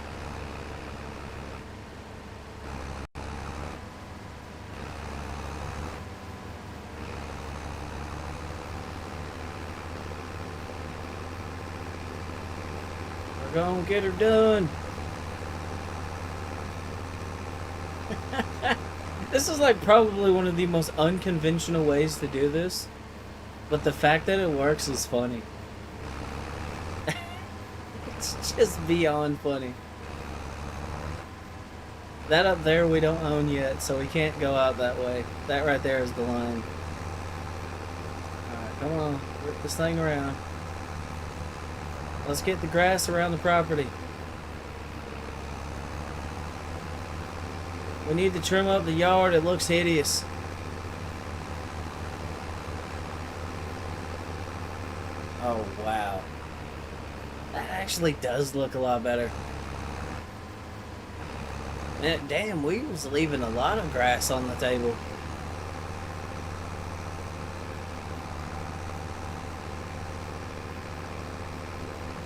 We're gonna get her done. This is like probably one of the most unconventional ways to do this, but the fact that it works is funny. It's just beyond funny. That up there we don't own yet, so we can't go out that way. That right there is the line. Alright, come on. Whip this thing around. Let's get the grass around the property. We need to trim up the yard. It looks hideous. Oh, wow. That actually does look a lot better. Man, damn, we was leaving a lot of grass on the table.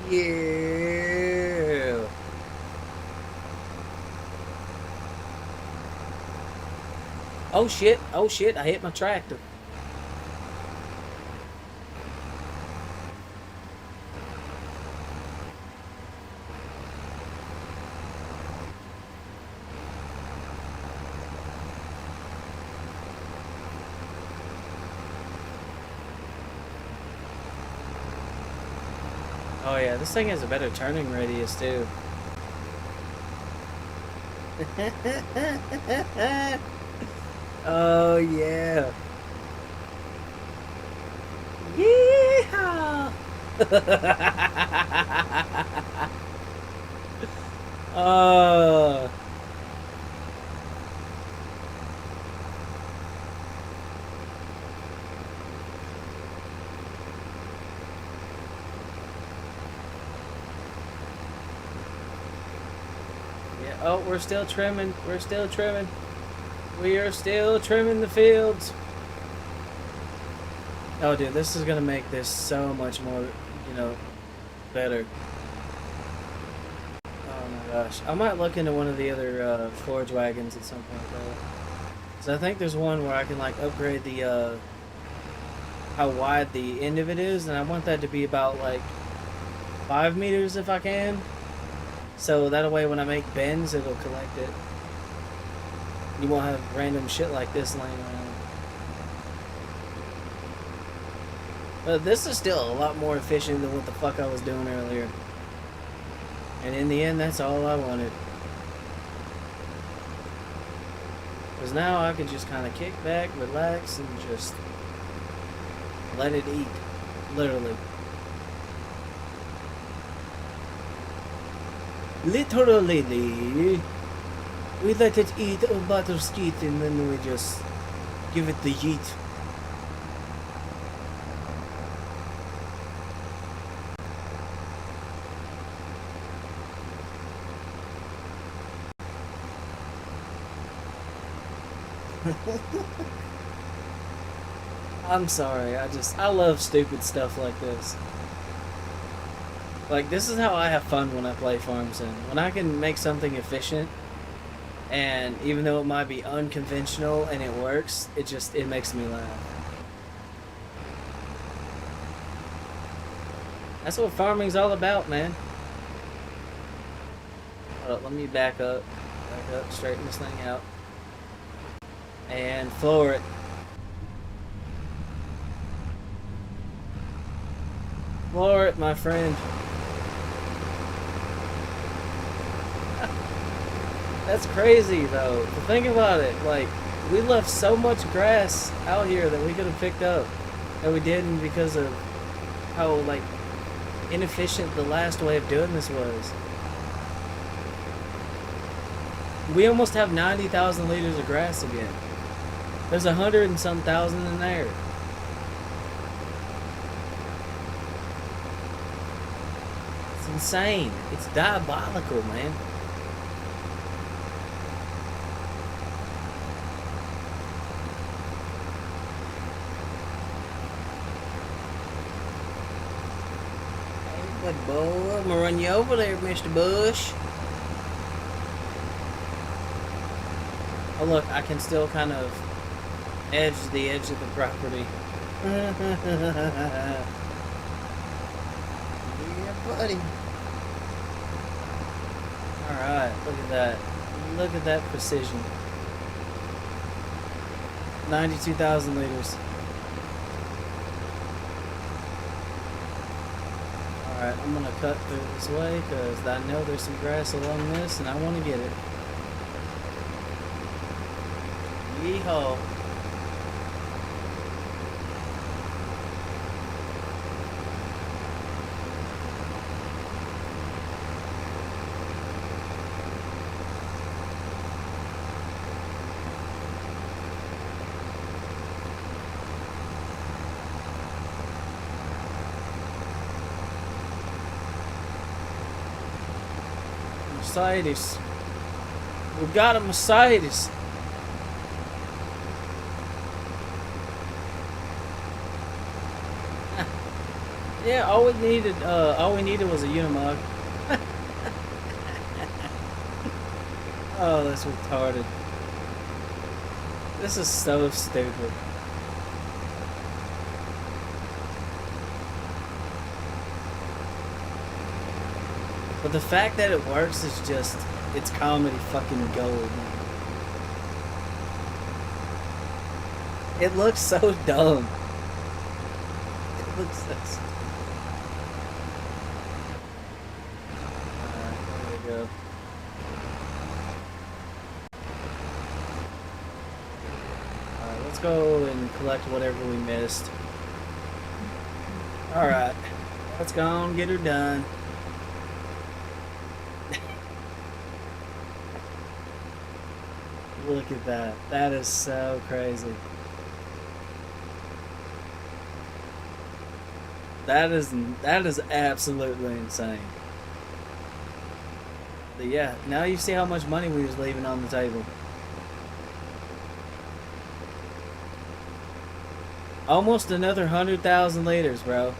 Yeah. Oh shit, oh shit, I hit my tractor. Oh yeah, this thing has a better turning radius too. Oh yeah. Yeehaw! Oh. Yeah. Oh, we're still trimming. We're still trimming. We are still trimming the fields. Oh, dude, this is gonna make this so much more, better. Oh my gosh. I might look into one of the other forge wagons at some point, though. So I think there's one where I can, like, upgrade the, how wide the end of it is, and I want that to be about, like, 5 meters if I can. So that way when I make bends, it'll collect it. You won't have random shit like this laying around. But this is still a lot more efficient than what the fuck I was doing earlier. And in the end, that's all I wanted. Because now I can just kind of kick back, relax, and just let it eat. Literally. Literally. We let it eat a butter skeet and then we just give it the yeet. I'm sorry, I love stupid stuff like this. Like, this is how I have fun when I play Farm Sim. When I can make something efficient, and even though it might be unconventional and it works, it makes me laugh. That's what farming's all about, man. Hold up, let me back up, straighten this thing out. And floor it. Floor it, my friend. That's crazy, though. To think about it, like, we left so much grass out here that we could have picked up, and we didn't because of how, like, inefficient the last way of doing this was. We almost have 90,000 liters of grass again. There's 100 and some thousand in there. It's insane. It's diabolical, man. Hey, good boy. I'm gonna run you over there, Mr. Bush. Oh, look, I can still kind of edge the edge of the property. Yeah, buddy. Alright, look at that. Look at that precision. 92,000 liters. Alright, I'm gonna cut through this way because I know there's some grass along this and I want to get it. Yeehaw. Mercedes. We got a Mercedes. Yeah, all we needed was a Unimog. Oh, that's retarded. This is so stupid. But the fact that it works is just, it's comedy fucking gold. It looks so dumb. It looks so stupid. Alright, there we go. Alright, let's go and collect whatever we missed. Alright, let's go and get her done. Look at that. That is so crazy. That is absolutely insane. But yeah, now you see how much money we was leaving on the table. Almost another 100,000 liters, bro.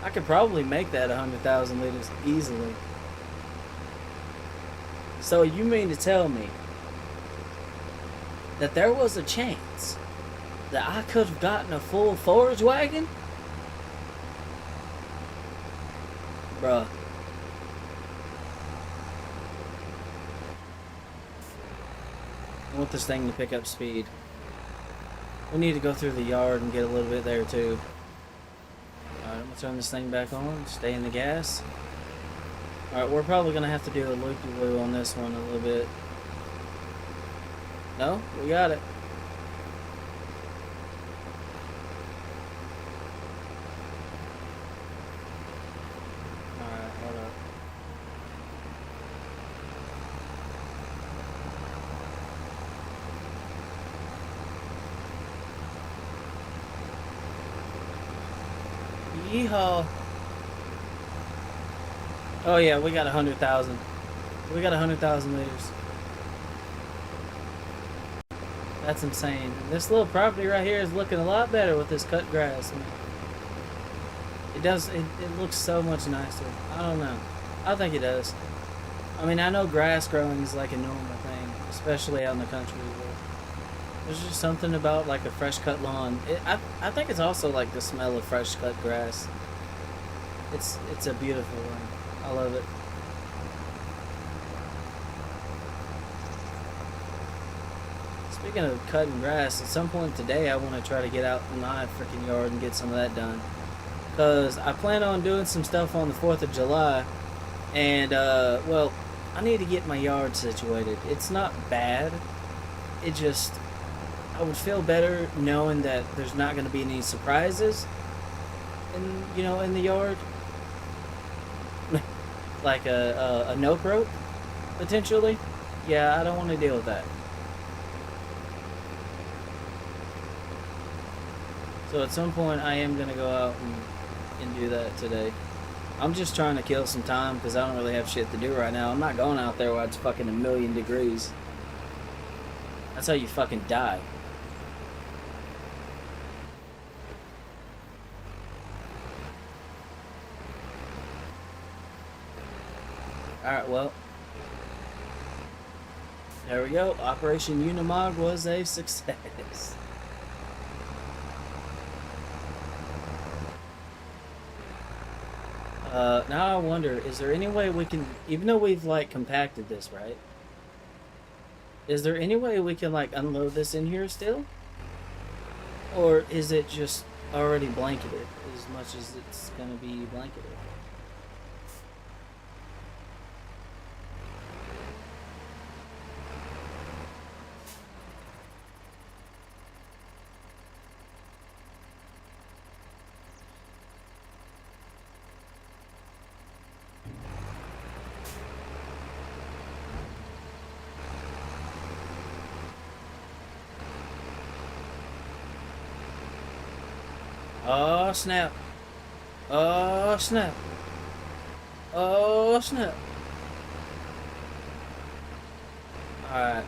I could probably make that 100,000 liters easily. So you mean to tell me that there was a chance that I could have gotten a full forage wagon? Bruh. I want this thing to pick up speed. We need to go through the yard and get a little bit there too. Alright, I'm gonna turn this thing back on, stay in the gas. Alright, we're probably gonna have to do a loop-de-loo on this one a little bit. No? We got it. Alright, hold up. Yeehaw. Oh yeah, we got 100,000. We got 100,000 liters. That's insane. This little property right here is looking a lot better with this cut grass. It does. It looks so much nicer. I don't know. I think it does. I mean, I know grass growing is like a normal thing, especially out in the country. But there's just something about like a fresh cut lawn. I think it's also like the smell of fresh cut grass. It's a beautiful one. I love it. Speaking of cutting grass, at some point today I want to try to get out in my freaking yard and get some of that done. Because I plan on doing some stuff on the 4th of July. And, well, I need to get my yard situated. It's not bad. It just, I would feel better knowing that there's not going to be any surprises in the yard. Like a nope rope, potentially. Yeah, I don't want to deal with that. So at some point I am going to go out and do that today. I'm just trying to kill some time because I don't really have shit to do right now. I'm not going out there while it's fucking 1,000,000 degrees. That's how you fucking die. Alright, well. There we go. Operation Unimog was a success. Now I wonder, is there any way we can, even though we've like compacted this, right? Is there any way we can like unload this in here still? Or is it just already blanketed as much as it's gonna be blanketed? Oh snap. Oh snap. Oh, snap. Alright.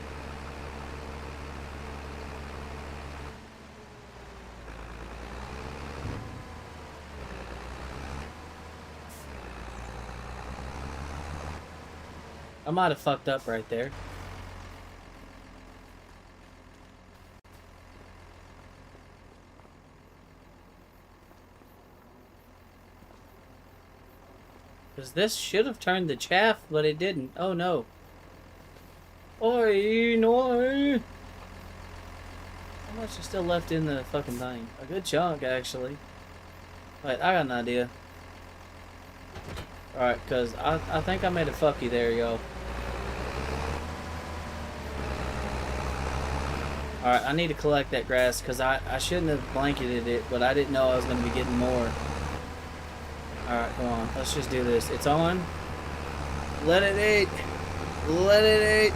I might have fucked up right there. Because this should have turned the chaff, but it didn't. Oh no. Oi, no. How much is still left in the fucking thing? A good chunk, actually. Wait, I got an idea. Alright, because I think I made a fuck you there, yo. Alright, I need to collect that grass, because I shouldn't have blanketed it, but I didn't know I was going to be getting more. Alright, come on. Let's just do this. It's on. Let it eat. Let it eat.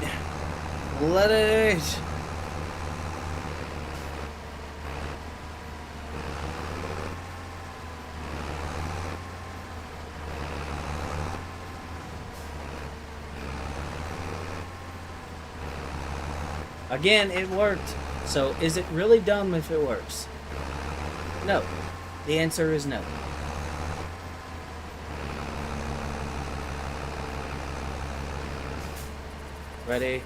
Let it eat. Again, it worked. So, is it really dumb if it works? No. The answer is no. Ready?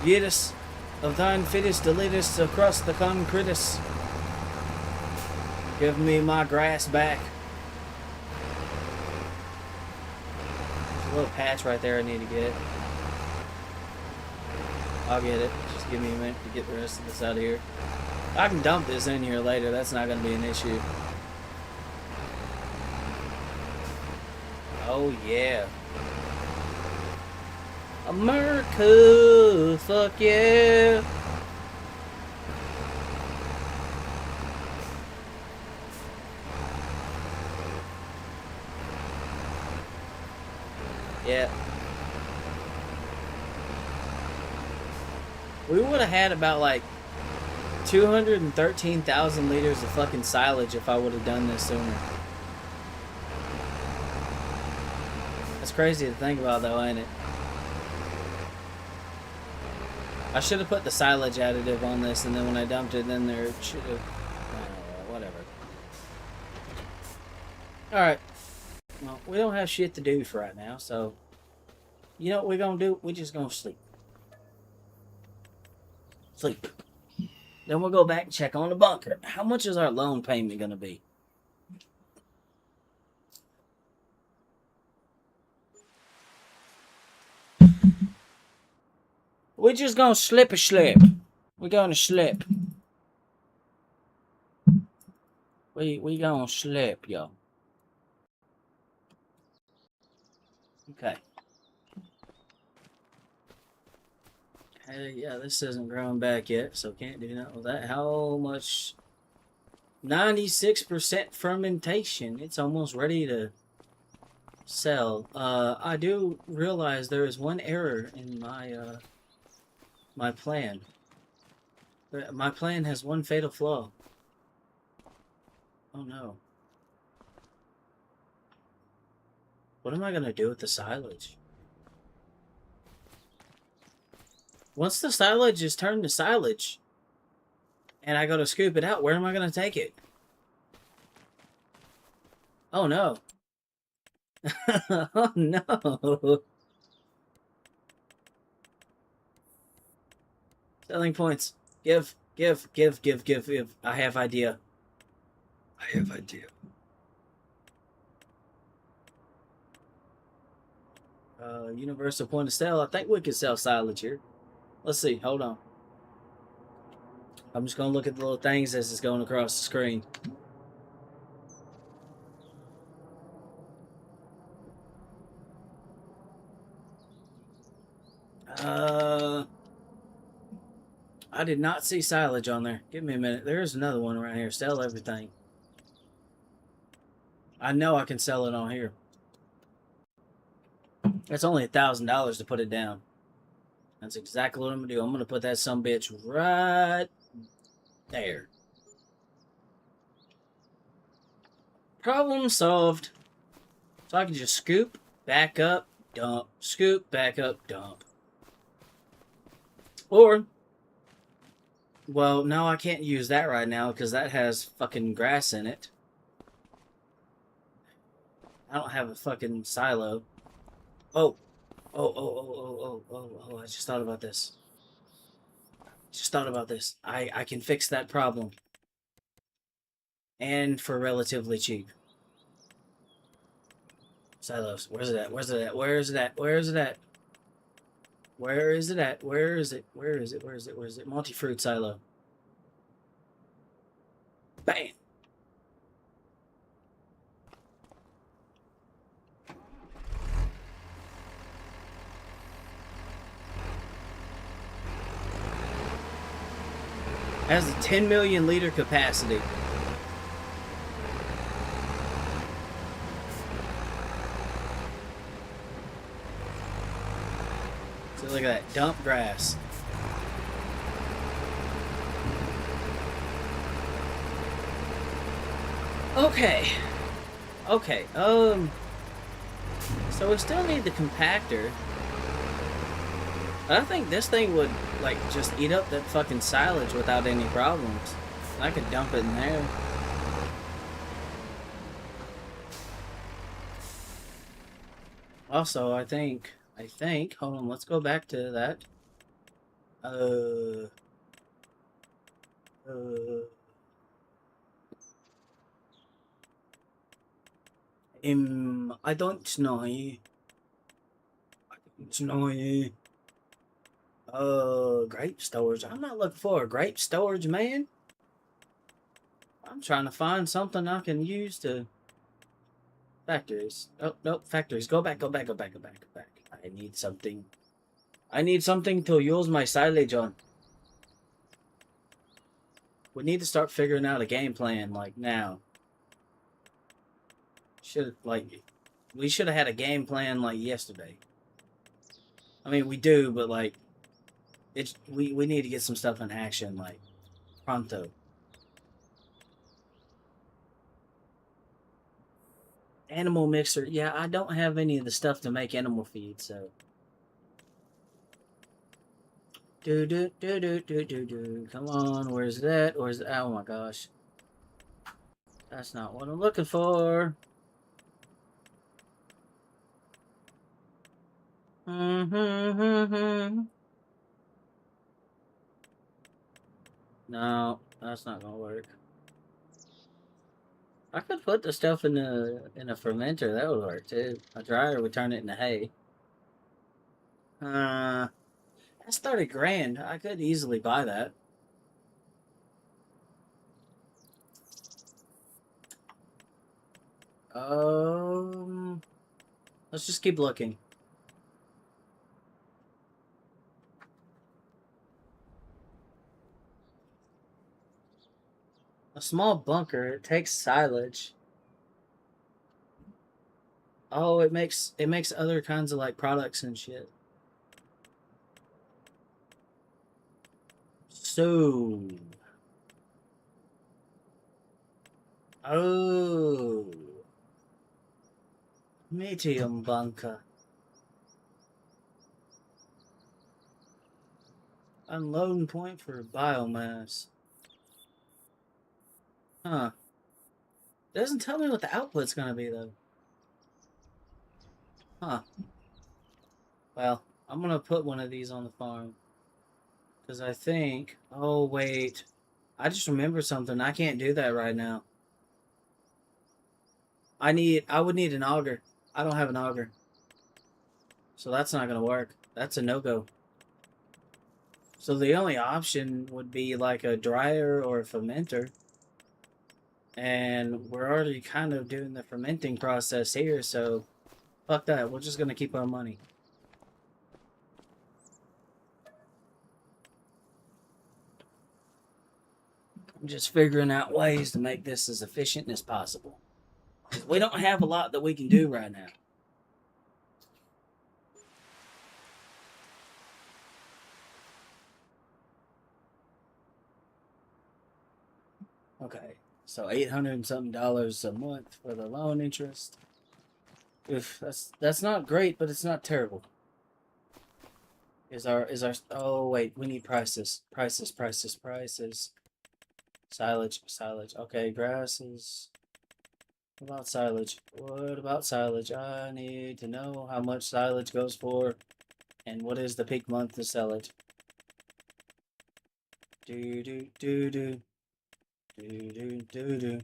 Yetus, of thine fittest deletest across the concretus. Give me my grass back. There's a little patch right there I need to get. I'll get it. Just give me a minute to get the rest of this out of here. I can dump this in here later. That's not going to be an issue. Oh, yeah. America, fuck yeah. Yeah. We would have had about like 213,000 liters of fucking silage if I would have done this sooner. That's crazy to think about though, ain't it? I should have put the silage additive on this, and then when I dumped it in there, it should have... whatever. Alright. Well, we don't have shit to do for right now, so... You know what we're gonna do? We're just gonna sleep. Sleep. Then we'll go back and check on the bunker. How much is our loan payment gonna be? We're just gonna slip a slip. We're gonna slip. We gonna slip, yo. Okay. Hey, yeah, this isn't grown back yet, so can't do nothing with that. How much? 96% fermentation. It's almost ready to sell. I do realize there is one error in my plan. My plan has one fatal flaw. Oh no. What am I gonna do with the silage? Once the silage is turned to silage, and I go to scoop it out, where am I gonna take it? Oh no. Oh no. Selling points. Give. I have idea. I have idea. Universal point of sale. I think we could sell silage here. Let's see. Hold on. I'm just going to look at the little things as it's going across the screen. I did not see silage on there. Give me a minute. There's another one right here. Sell everything. I know I can sell it on here. That's only $1,000 to put it down. That's exactly what I'm going to do. I'm going to put that sumbitch right there. Problem solved. So I can just scoop, back up, dump, scoop, back up, dump. Or, well, no, I can't use that right now because that has fucking grass in it. I don't have a fucking silo. Oh, oh, I just thought about this. Just thought about this. I can fix that problem. And for relatively cheap. Silos. Where's it at? Where's it at? Where is it at? Where is it at? Where is it at? Where is it? Where is it? Where is it? Where is it? Multi-fruit silo. Bam! Has a 10 million liter capacity. So look at that. Dump grass. Okay. Okay. So we still need the compactor. I think this thing would, like, just eat up that fucking silage without any problems. I could dump it in there. Also, I think, hold on, let's go back to that. Uh, I don't know. I don't know. Grape storage. I'm not looking for a grape storage, man. I'm trying to find something I can use to factories. Oh, no, factories. Go back, go back, go back, go back, go back. I need something. I need something to use my silage on. We need to start figuring out a game plan, like, now. We should have had a game plan, like, yesterday. I mean, we do, but, like, we need to get some stuff in action, like, pronto. Animal mixer. Yeah, I don't have any of the stuff to make animal feed, so. Do do do do do do do. Come on, where's that? Where's that? Oh my gosh. That's not what I'm looking for. No, that's not gonna work. I could put the stuff in a fermenter. That would work too. A dryer would turn it into hay. Uh, that's 30 grand. I could easily buy that. Um, let's just keep looking. A small bunker. It takes silage. Oh, it makes other kinds of like products and shit. So, oh, medium bunker. Unloading point for biomass. Huh. It doesn't tell me what the output's gonna be though. Huh. Well, I'm gonna put one of these on the farm. Because I think... Oh, wait. I just remembered something. I can't do that right now. I would need an auger. I don't have an auger. So that's not gonna work. That's a no-go. So the only option would be like a dryer or a fermenter. And we're already kind of doing the fermenting process here, so fuck that. We're just gonna keep our money. I'm just figuring out ways to make this as efficient as possible. We don't have a lot that we can do right now. Okay. So $800 and something dollars a month for the loan interest. Oof, that's not great, but it's not terrible. Is our oh wait, we need prices. Prices. Silage. Okay, grasses. What about silage? What about silage? I need to know how much silage goes for and what is the peak month to sell it. Do do do do do do do do.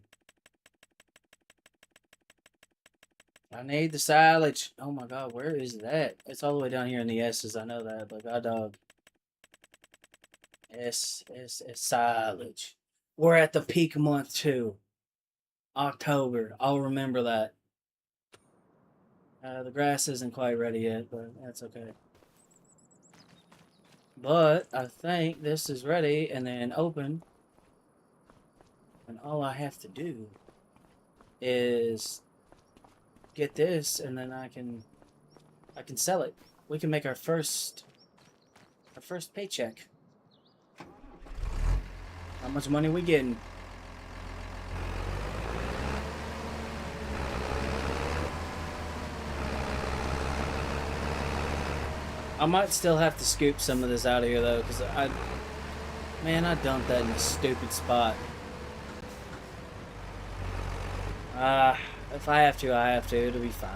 I need the silage. Oh my god, where is that? It's all the way down here in the S's. I know that, but god dog. S silage. We're at the peak month too. October. I'll remember that. The grass isn't quite ready yet, but that's okay. But I think this is ready and then open. And all I have to do is get this and then I can sell it. We can make our first paycheck. How much money we getting? I might still have to scoop some of this out of here though, because man, I dumped that in a stupid spot. If I have to, I have to. It'll be fine.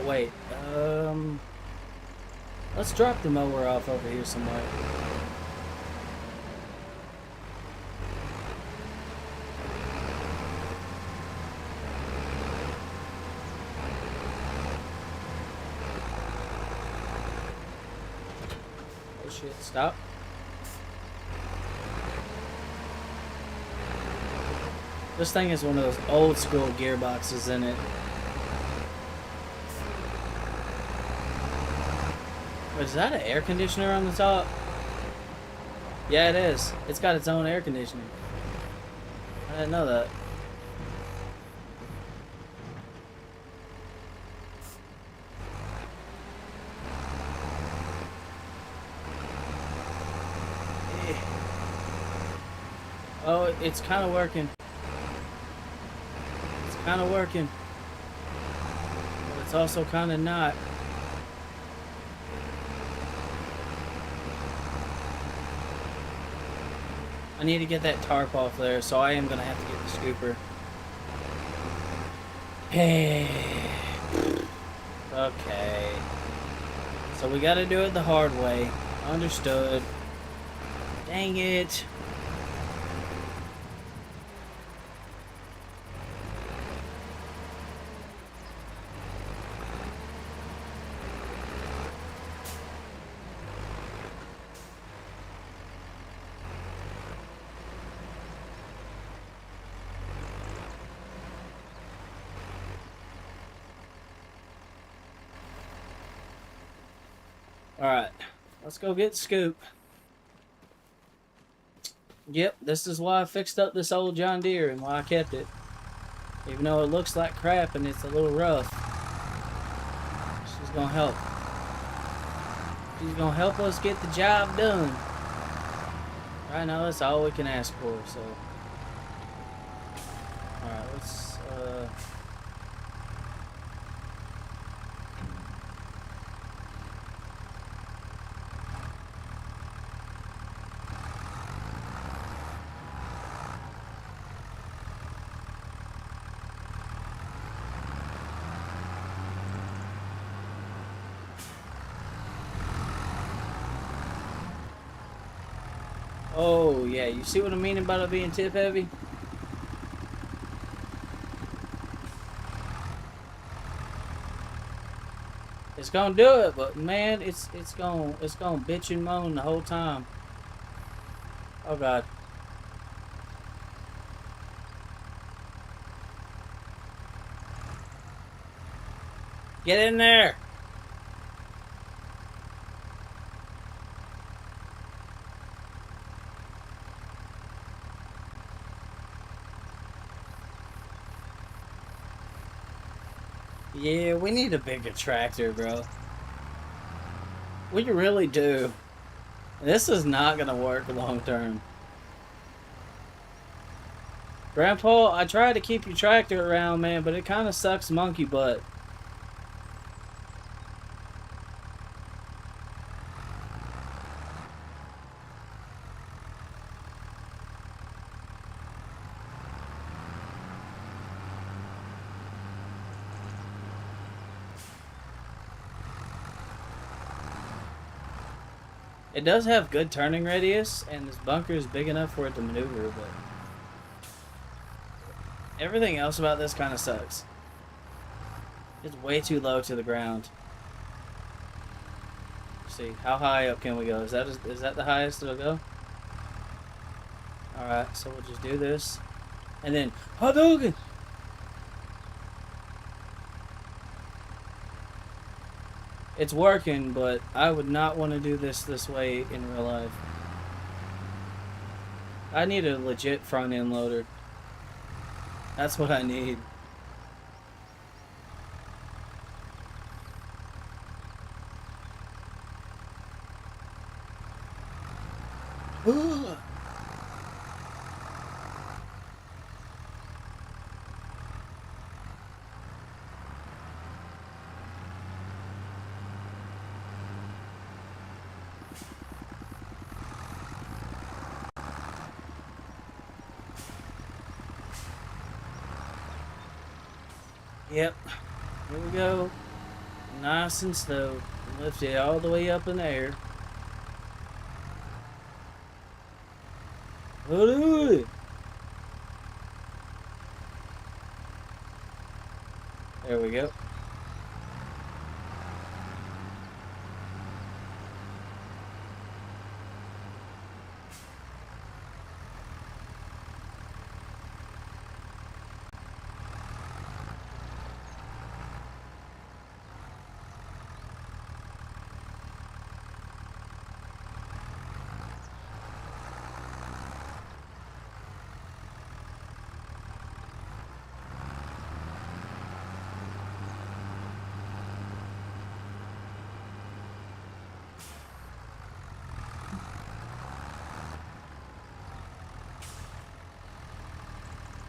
Wait. Let's drop the mower off over here somewhere. Oh shit, stop. This thing is one of those old school gearboxes in it. Wait, is that an air conditioner on the top? Yeah, it is. It's got its own air conditioning. I didn't know that. Oh, it's kind of working. It's kind of working. But it's also kind of not. I need to get that tarp off there, so I am going to have to get the scooper. Hey. Okay. So we got to do it the hard way. Understood. Dang it. Alright, let's go get Scoop. Yep, this is why I fixed up this old John Deere and why I kept it. Even though it looks like crap and it's a little rough. She's gonna help. She's gonna help us get the job done. Right now, that's all we can ask for, so. Alright, let's, oh, yeah, you see what I mean about it being tip heavy? It's gonna do it, but man, it's gonna bitch and moan the whole time. Oh god. Get in there. Yeah, we need a bigger tractor, bro. We really do. This is not gonna work long term. Grandpa, I tried to keep your tractor around, man, but it kind of sucks monkey butt. It does have good turning radius, and this bunker is big enough for it to maneuver, but everything else about this kind of sucks. It's way too low to the ground. Let's see, how high up can we go? Is that the highest it'll go? Alright, so we'll just do this. And then, Hadouken! It's working, but I would not want to do this way in real life. I need a legit front end loader. That's what I need. Yep. Here we go. Nice and slow. Lift it all the way up in the air. There we go.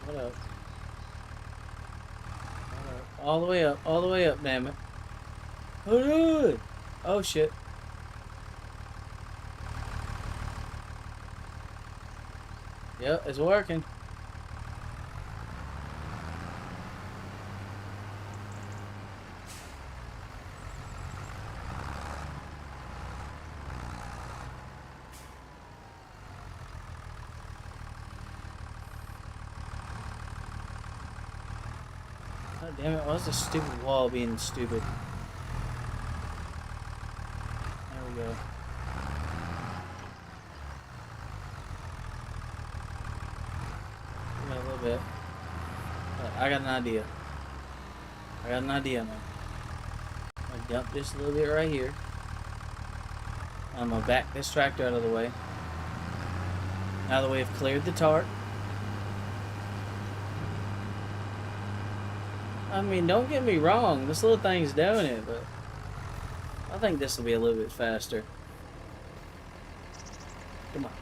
What up? All the way up, damn it. Oh shit. Yep, it's working. God damn it, why's the stupid wall being stupid? There we go. Yeah, a little bit. I got an idea. Man. I'm gonna dump this a little bit right here. I'm gonna back this tractor out of the way. Now that we've cleared the tarp. I mean, don't get me wrong, this little thing's doing it, but I think this will be a little bit faster. Come on.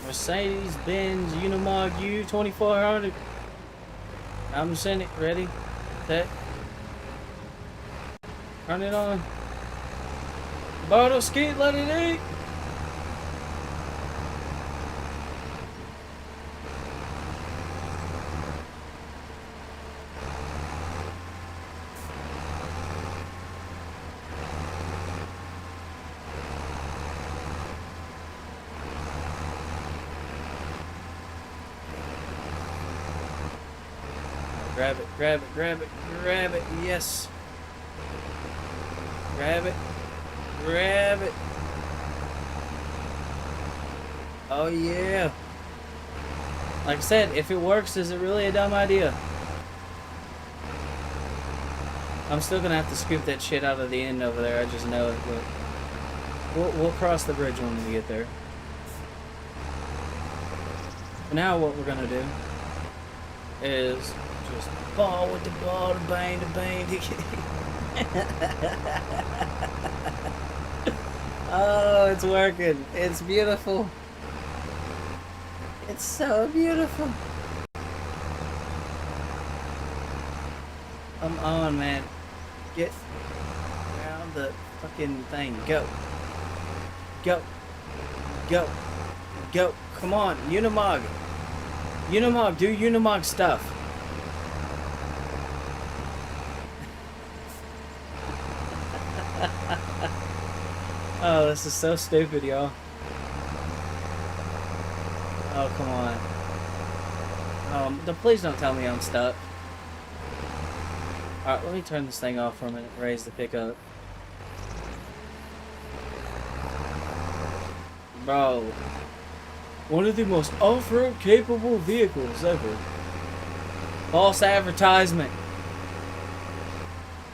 Mercedes-Benz Unimog U2400. I'm sending it. Ready? Set. Turn it on. Bottle skid, let it eat. Grab it, grab it, grab it, grab it, yes. Grab it, grab it. Oh yeah. Like I said, if it works, is it really a dumb idea? I'm still gonna have to scoop that shit out of the end over there, I just know it, but we'll cross the bridge when we get there. For now, what we're gonna do is just ball with the ball, to bang, Oh, it's working. It's beautiful. It's so beautiful. Come on, man. Get around the fucking thing. Go. Go. Go. Go. Come on. Unimog. Unimog. Do Unimog stuff. Oh, this is so stupid, y'all. Oh, come on. Please don't tell me I'm stuck. Alright, let me turn this thing off for a minute. Raise the pickup. Bro. One of the most off-road capable vehicles ever. False advertisement.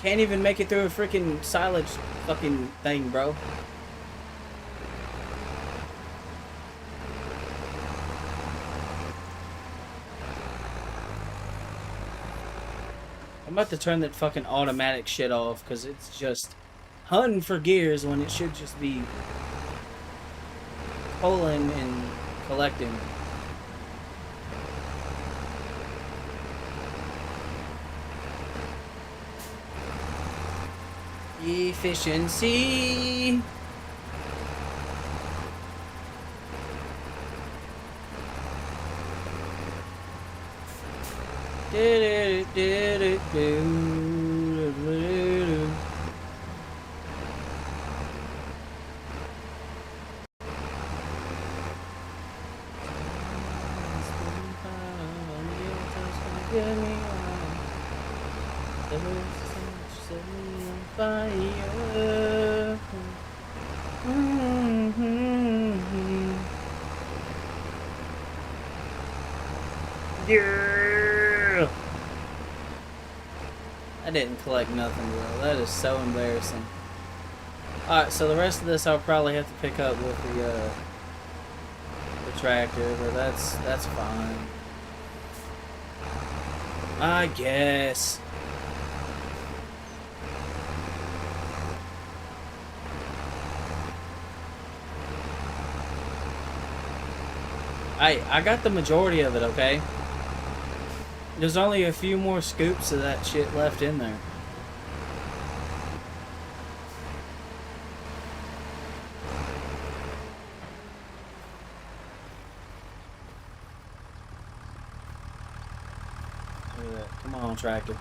Can't even make it through a freaking silage fucking thing, bro. I'm about to turn that fucking automatic shit off because it's just hunting for gears when it should just be pulling and collecting. Efficiency. Yeah. I didn't collect nothing, bro. That is so embarrassing. Alright, so the rest of this I'll probably have to pick up with the tractor, but that's fine. I guess. I got the majority of it, okay? There's only a few more scoops of that shit left in there. Look at that. Come on, tractor.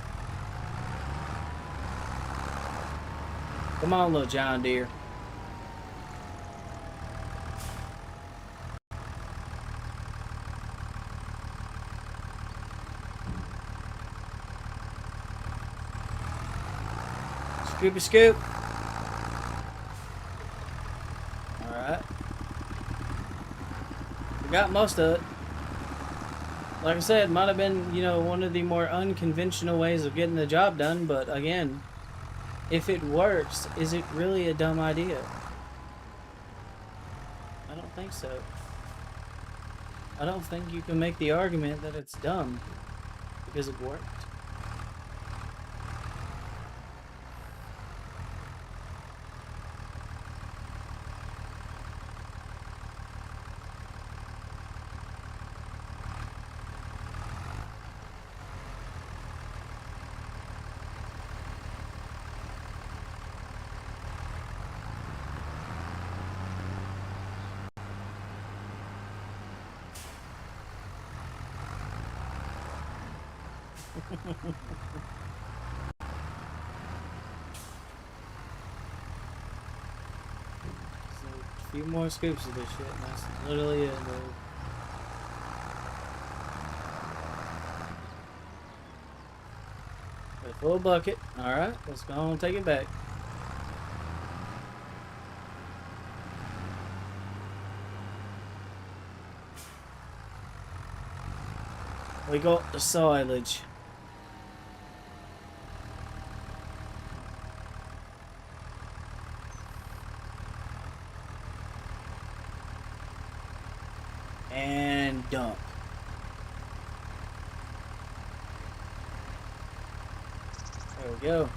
Come on, little John Deere. Scoopy scoop. Alright. We got most of it. Like I said, might have been, you know, one of the more unconventional ways of getting the job done, but again, if it works, is it really a dumb idea? I don't think so. I don't think you can make the argument that it's dumb because it worked. So, a few more scoops of this shit, and that's literally it, dude. A full bucket. Alright, let's go on and take it back. We got the silage. And dump. There we go.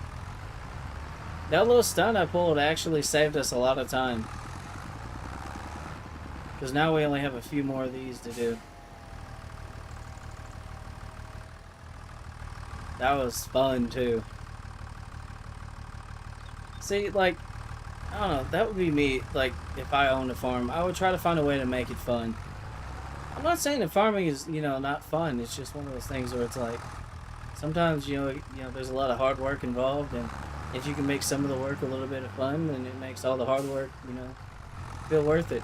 That little stunt I pulled actually saved us a lot of time. Because now we only have a few more of these to do. That was fun, too. See, like, I don't know, that would be me, like, if I owned a farm. I would try to find a way to make it fun. I'm not saying that farming is, you know, not fun. It's just one of those things where it's like, sometimes, there's a lot of hard work involved, and if you can make some of the work a little bit of fun, then it makes all the hard work, feel worth it.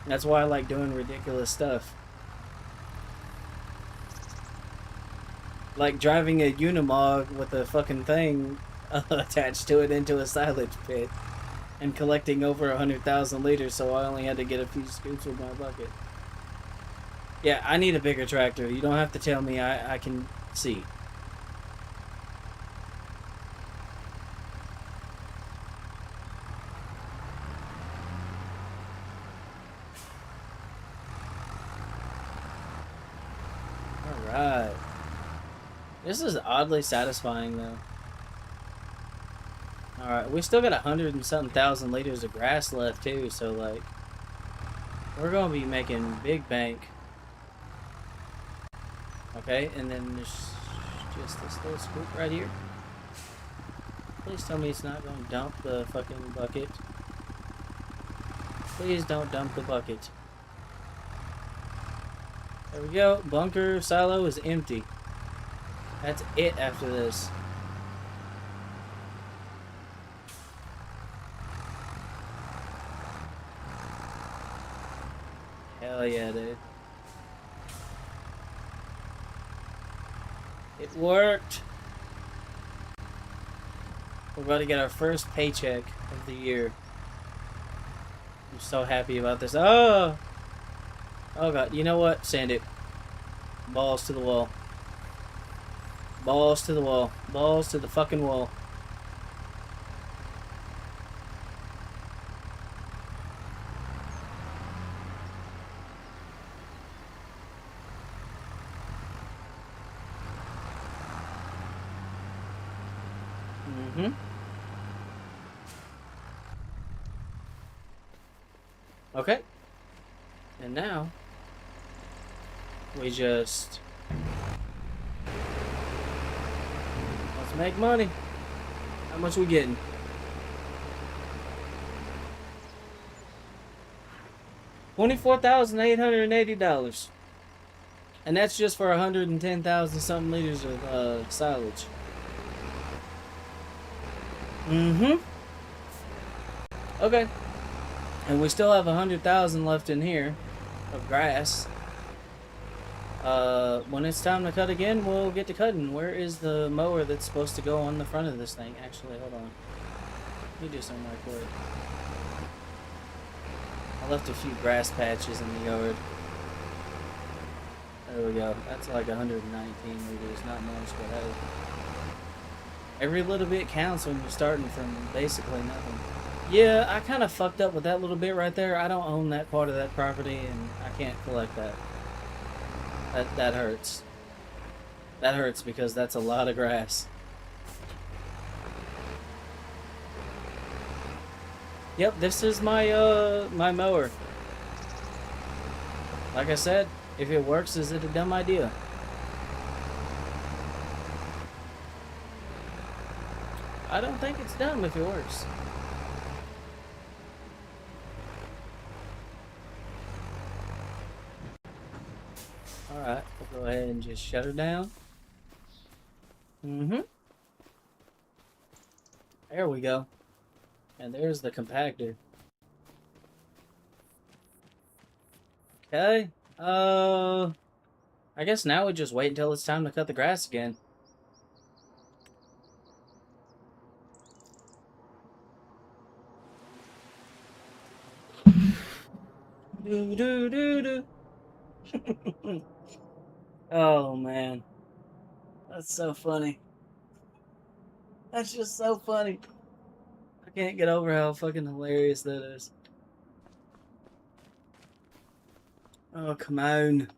That's why I like doing ridiculous stuff. Like driving a Unimog with a fucking thing attached to it into a silage pit and collecting over 100,000 liters, so I only had to get a few scoops with my bucket. Yeah, I need a bigger tractor. You don't have to tell me, I can see. Alright. This is oddly satisfying, though. Alright, we still got 100 and something thousand liters of grass left, too, so, like, we're gonna be making big bank. Okay, and then there's just this little scoop right here. Please tell me it's not gonna dump the fucking bucket. Please don't dump the bucket. There we go. Bunker silo is empty. That's it after this. Hell yeah, dude. It worked. We're about to get our first paycheck of the year. I'm so happy about this. Oh! Oh god, you know what? Sand it. Balls to the wall. Balls to the wall. Balls to the fucking wall. Mm-hmm. Okay. And now we just let's make money. How much we getting? $24,880, and that's just for 110,000 something liters of silage. Mm-hmm. Okay. And we still have 100,000 left in here of grass. When it's time to cut again, we'll get to cutting. Where is the mower that's supposed to go on the front of this thing? Actually, hold on. Let me do something right quick. I left a few grass patches in the yard. There we go. That's like 119 liters, not much, but hey. Every little bit counts when you're starting from basically nothing. Yeah, I kind of fucked up with that little bit right there. I don't own that part of that property, and I can't collect that. That hurts. That hurts because that's a lot of grass. Yep, this is my my mower. Like I said, if it works, is it a dumb idea? I don't think it's dumb if it works. Alright, we'll go ahead and just shut her down. Mm-hmm. There we go. And there's the compactor. Okay. I guess now we just wait until it's time to cut the grass again. Do do do do. Oh man, that's so funny. That's just so funny. I can't get over how fucking hilarious that is. Oh come on.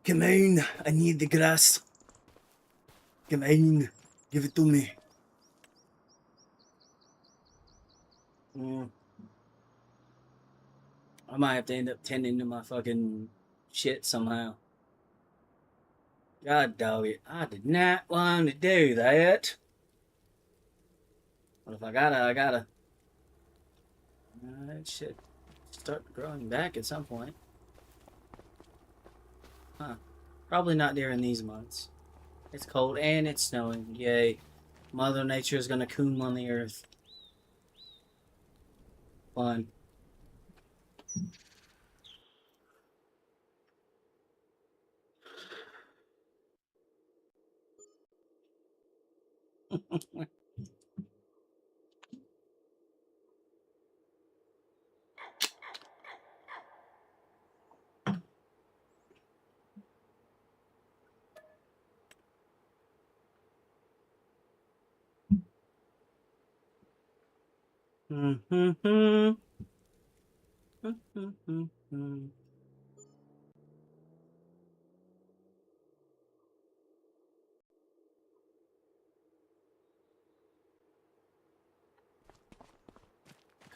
Come on, I need the grass. Come on, give it to me. Mm. I might have to end up tending to my fucking shit somehow. God dog it. I did not want to do that. But if I gotta, I gotta. It should start growing back at some point. Huh. Probably not during these months. It's cold and it's snowing. Yay. Mother Nature is gonna coom on the earth. Fun.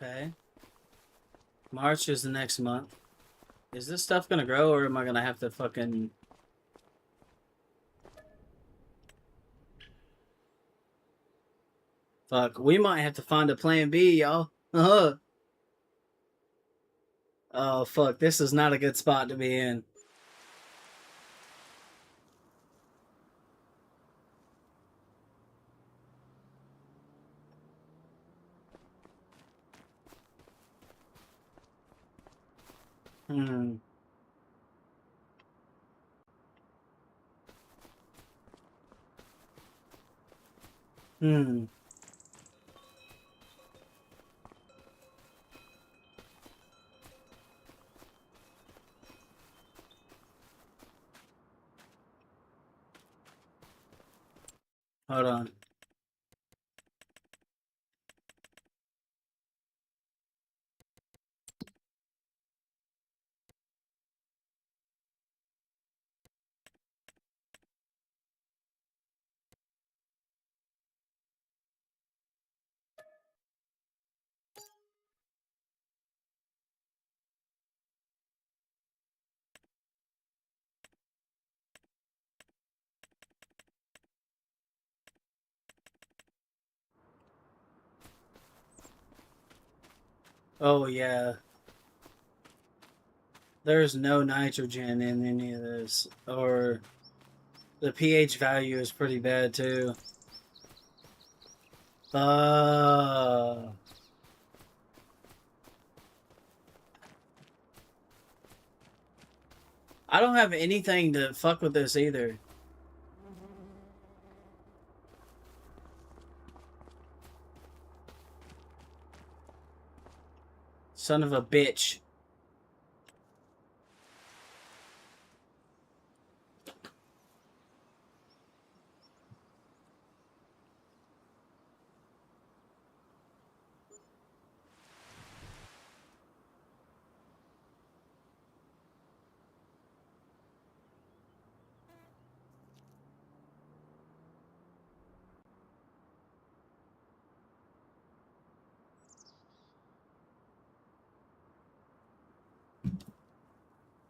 Okay. March is the next month. Is this stuff gonna grow or am I gonna have to fucking... Fuck, we might have to find a plan B, y'all. Oh, fuck, this is not a good spot to be in. Hmm. Hmm. Hold on. Oh, yeah. There's no nitrogen in any of this. Or the pH value is pretty bad, too. Uh... I don't have anything to fuck with this either. Son of a bitch.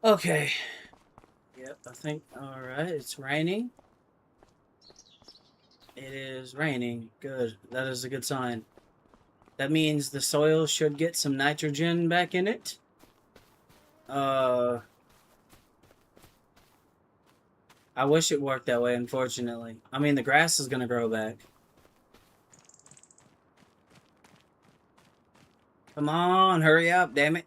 Okay. Yep, I think... Alright, it's raining. It is raining. Good. That is a good sign. That means the soil should get some nitrogen back in it. I wish it worked that way, unfortunately. I mean, the grass is gonna grow back. Come on, hurry up, damn it.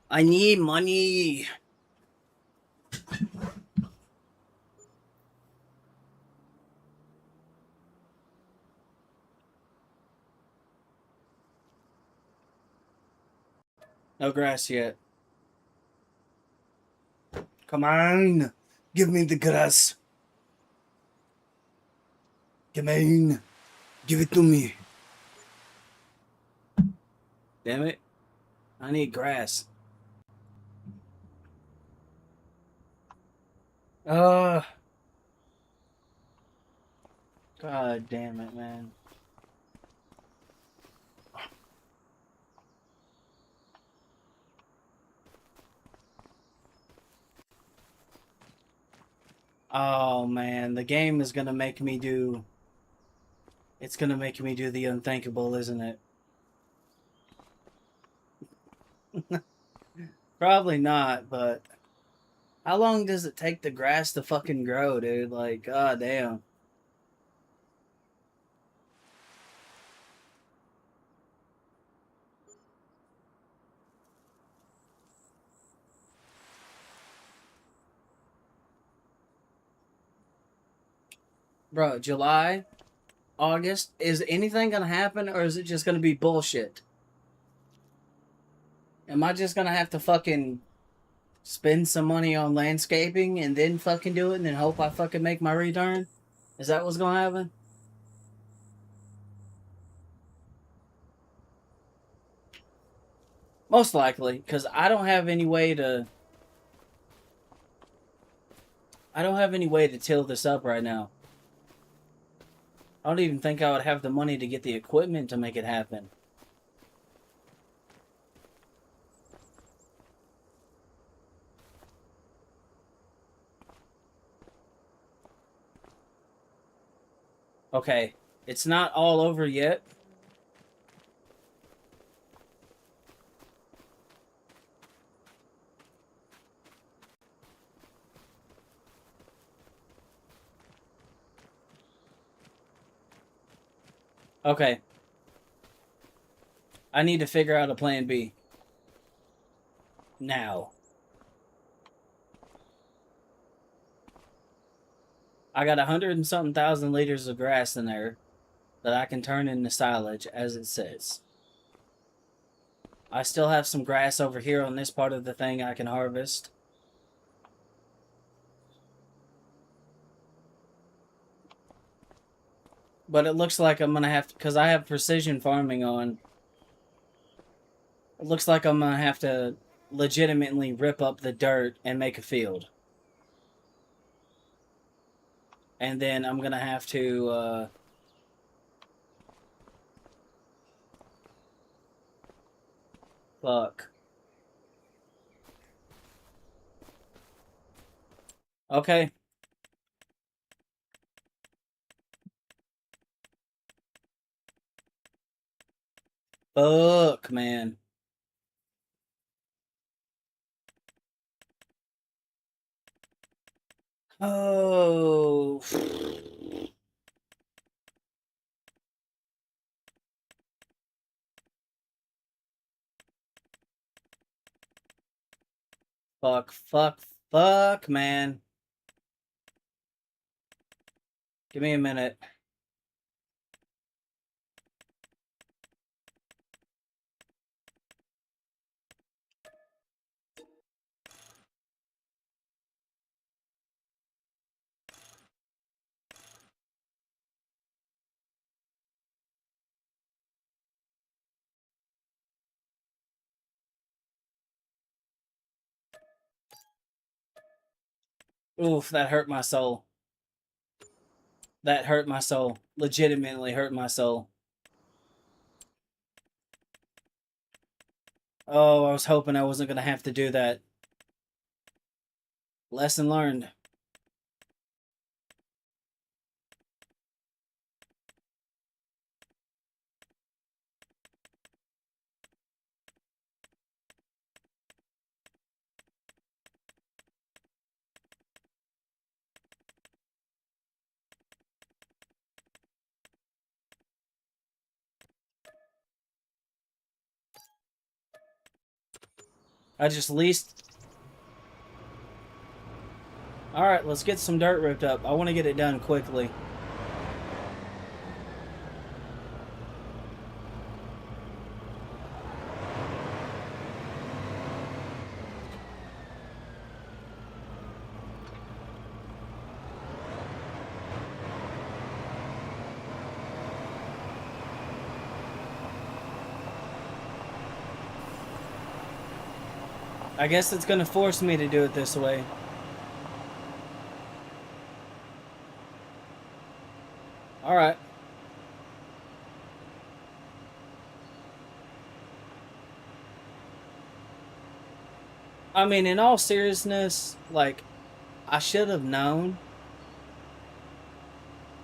I need money. No grass yet. Come on. Give me the grass. Come on. Give it to me. Damn it. I need grass. Uh, God damn it, man. Oh man, the game is gonna make me do. It's gonna make me do the unthinkable, isn't it? Probably not, but how long does it take the grass to fucking grow, dude? Like, god damn. Bro, July, August, is anything gonna happen or is it just gonna be bullshit? Am I just gonna have to fucking spend some money on landscaping and then fucking do it and then hope I fucking make my return? Is that what's gonna happen? Most likely, because I don't have any way to till this up right now. I don't even think I would have the money to get the equipment to make it happen. Okay, it's not all over yet. Okay, I need to figure out a plan B. Now. I got 100 and something thousand liters of grass in there that I can turn into silage, as it says. I still have some grass over here on this part of the thing I can harvest. But it looks like I'm gonna have to, because I have precision farming on. It looks like I'm gonna have to legitimately rip up the dirt and make a field. And then I'm gonna have to, fuck. Okay. Fuck, man. Oh. Fuck, fuck, fuck, man. Give me a minute. Oof, that hurt my soul. That hurt my soul. Legitimately hurt my soul. Oh, I was hoping I wasn't gonna have to do that. Lesson learned. I just least. Alright, let's get some dirt ripped up. I want to get it done quickly. I guess it's gonna force me to do it this way. Alright. I mean, in all seriousness, like, I should have known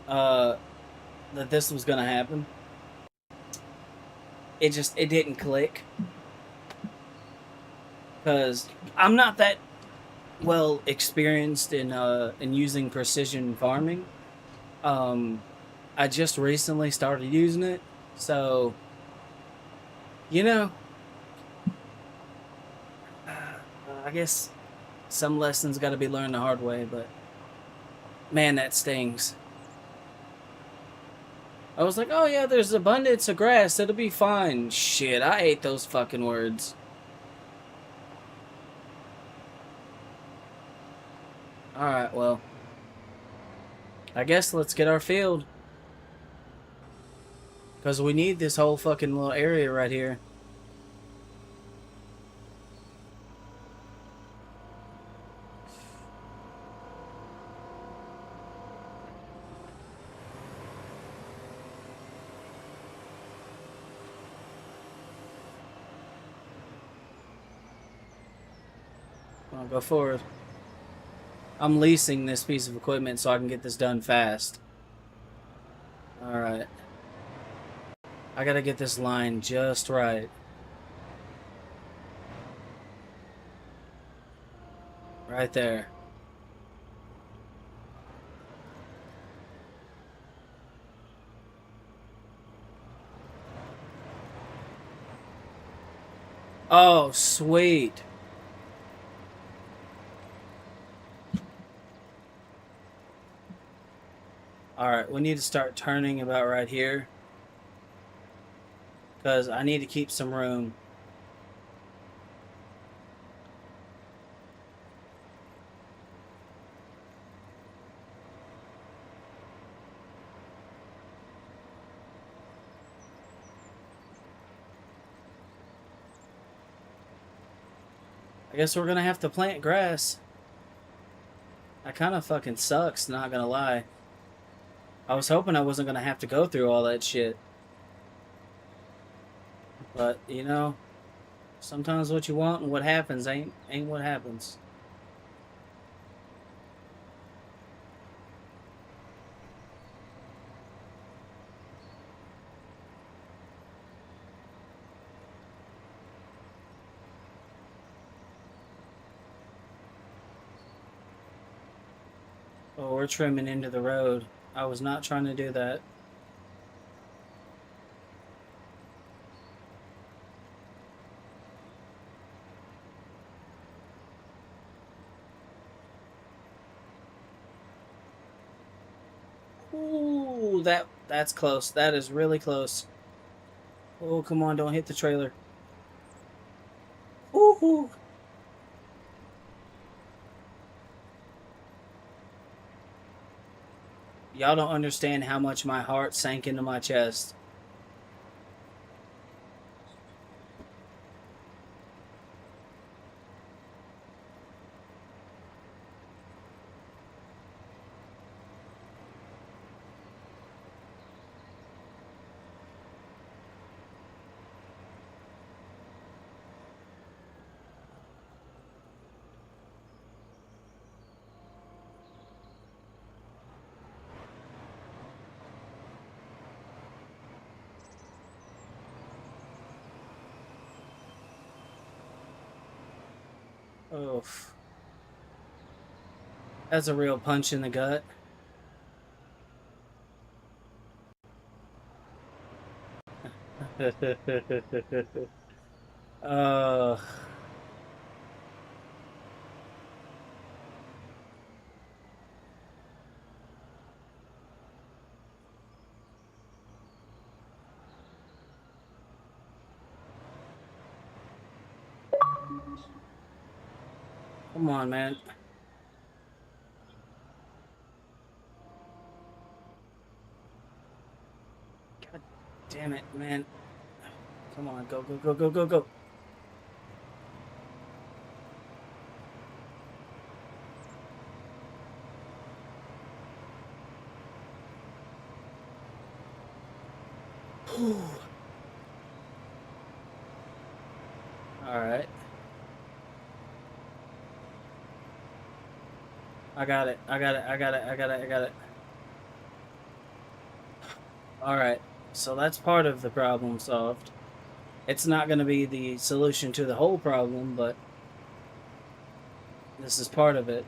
uh that this was gonna happen. It didn't click. Because I'm not that well experienced in using precision farming. Um I just recently started using it. So, you know, I guess some lessons got to be learned the hard way, but man, that stings. I was like, oh yeah, there's abundance of grass. It'll be fine. Shit, I ate those fucking words. Alright, well, I guess let's get our field. Because we need this whole fucking little area right here. I'll go forward. I'm leasing this piece of equipment so I can get this done fast. Alright. I gotta get this line just right. Right there. Oh, sweet. Alright, we need to start turning about right here. Because I need to keep some room. I guess we're gonna have to plant grass. That kind of fucking sucks, not gonna lie. I was hoping I wasn't gonna have to go through all that shit. But, you know, sometimes what you want and what happens ain't what happens. Oh, we're trimming into the road. I was not trying to do that. Ooh, that's close. That is really close. Oh, come on, don't hit the trailer. Ooh. Y'all don't understand how much my heart sank into my chest. Oof. That's a real punch in the gut. uh, come on, man. God damn it, man. Come on, go, go, go, go, go, go. Alright. I got it. I got it. I got it. I got it. I got it. Alright. So that's part of the problem solved. It's not going to be the solution to the whole problem, but this is part of it.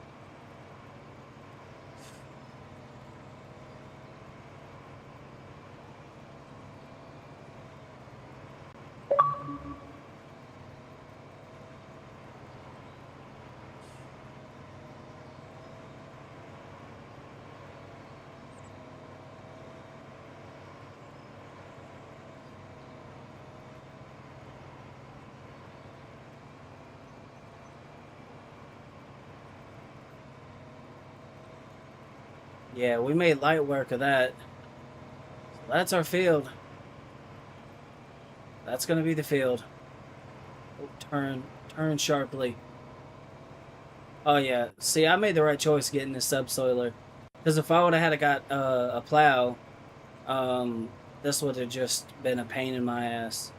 Yeah, we made light work of that. So that's our field. That's going to be the field. Oh, turn sharply. Oh yeah, see, I made the right choice getting this subsoiler. Because if I would have had got a plow, this would have just been a pain in my ass.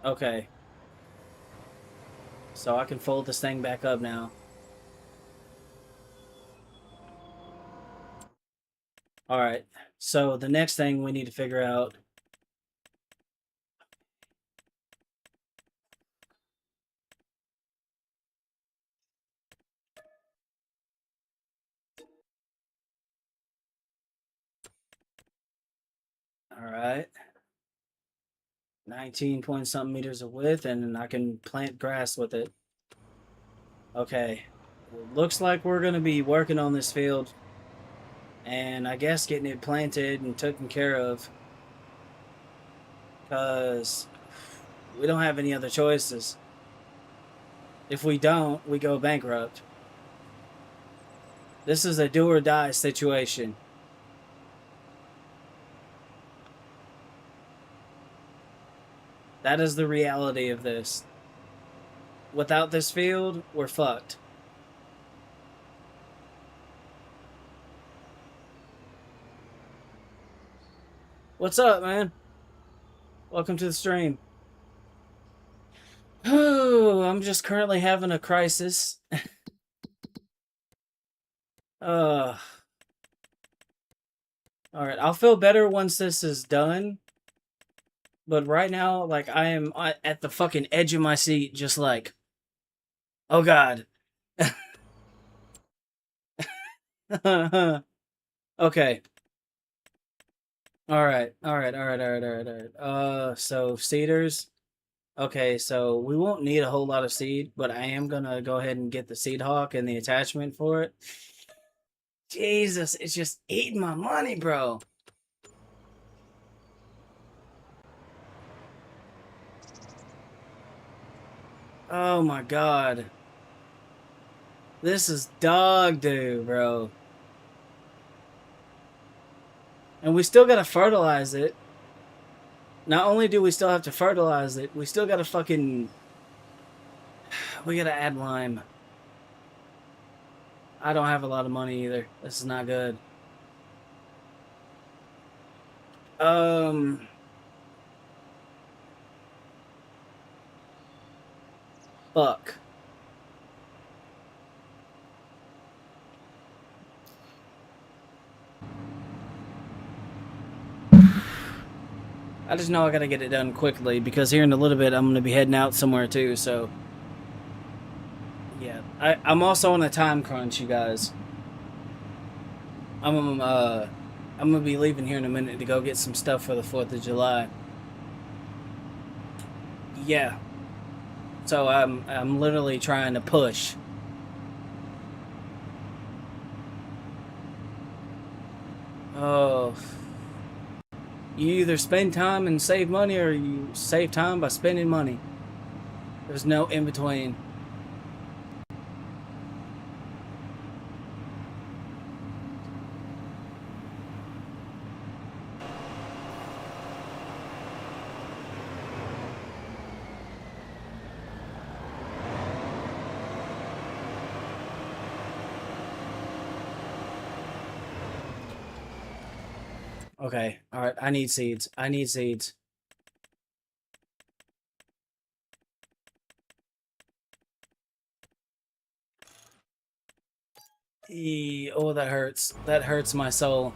Okay. So I can fold this thing back up now. Alright. So the next thing we need to figure out... Alright. 19 point something meters of width, and I can plant grass with it. Okay. Looks like we're going to be working on this field. And I guess getting it planted and taken care of. Because we don't have any other choices. If we don't, we go bankrupt. This is a do or die situation. That is the reality of this. Without this field, we're fucked. What's up, man? Welcome to the stream. Oh, I'm just currently having a crisis. Alright, I'll feel better once this is done. But right now, like, I am at the fucking edge of my seat, just like, oh god. Okay. Alright. So cedars. Okay, so we won't need a whole lot of seed, but I am gonna go ahead and get the seed hawk and the attachment for it. Jesus, it's just eating my money, bro. Oh my god. This is dog doo, bro. And we still gotta fertilize it. Not only do we still have to fertilize it, we still gotta fucking... We gotta add lime. I don't have a lot of money either. This is not good. Fuck. I just know I gotta get it done quickly because here in a little bit I'm gonna be heading out somewhere too, so... Yeah. I'm also on a time crunch, you guys. I'm gonna be leaving here in a minute to go get some stuff for the 4th of July. Yeah. So I'm literally trying to push. Oh. You either spend time and save money, or you save time by spending money. There's no in between. Okay, alright, I need seeds. I need seeds. Oh, that hurts. That hurts my soul.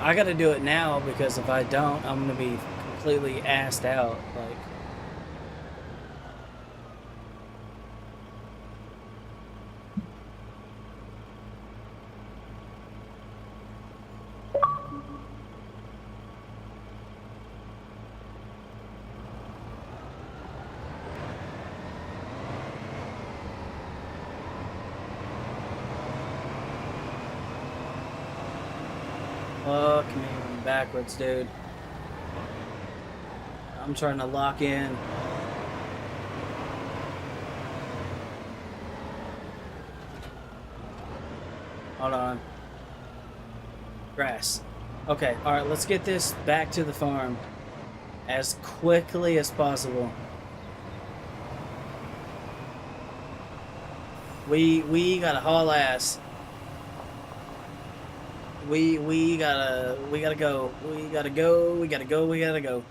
I gotta do it now because if I don't, I'm gonna be completely assed out. Like, fuck me, I'm backwards, dude. I'm trying to lock in. Hold on. Grass. Okay, alright, let's get this back to the farm as quickly as possible. We gotta haul ass. We gotta go. We gotta go. We gotta go. We gotta go.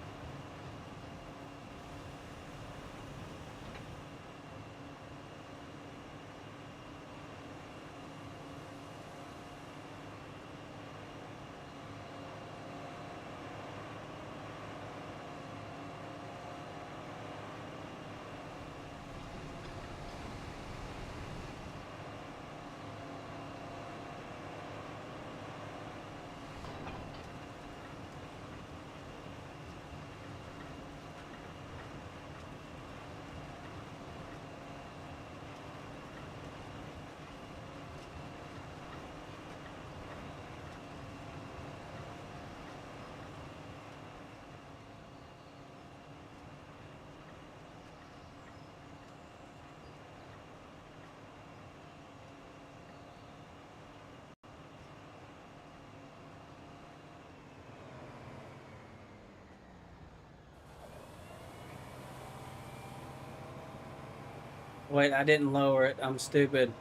Wait, I didn't lower it. I'm stupid.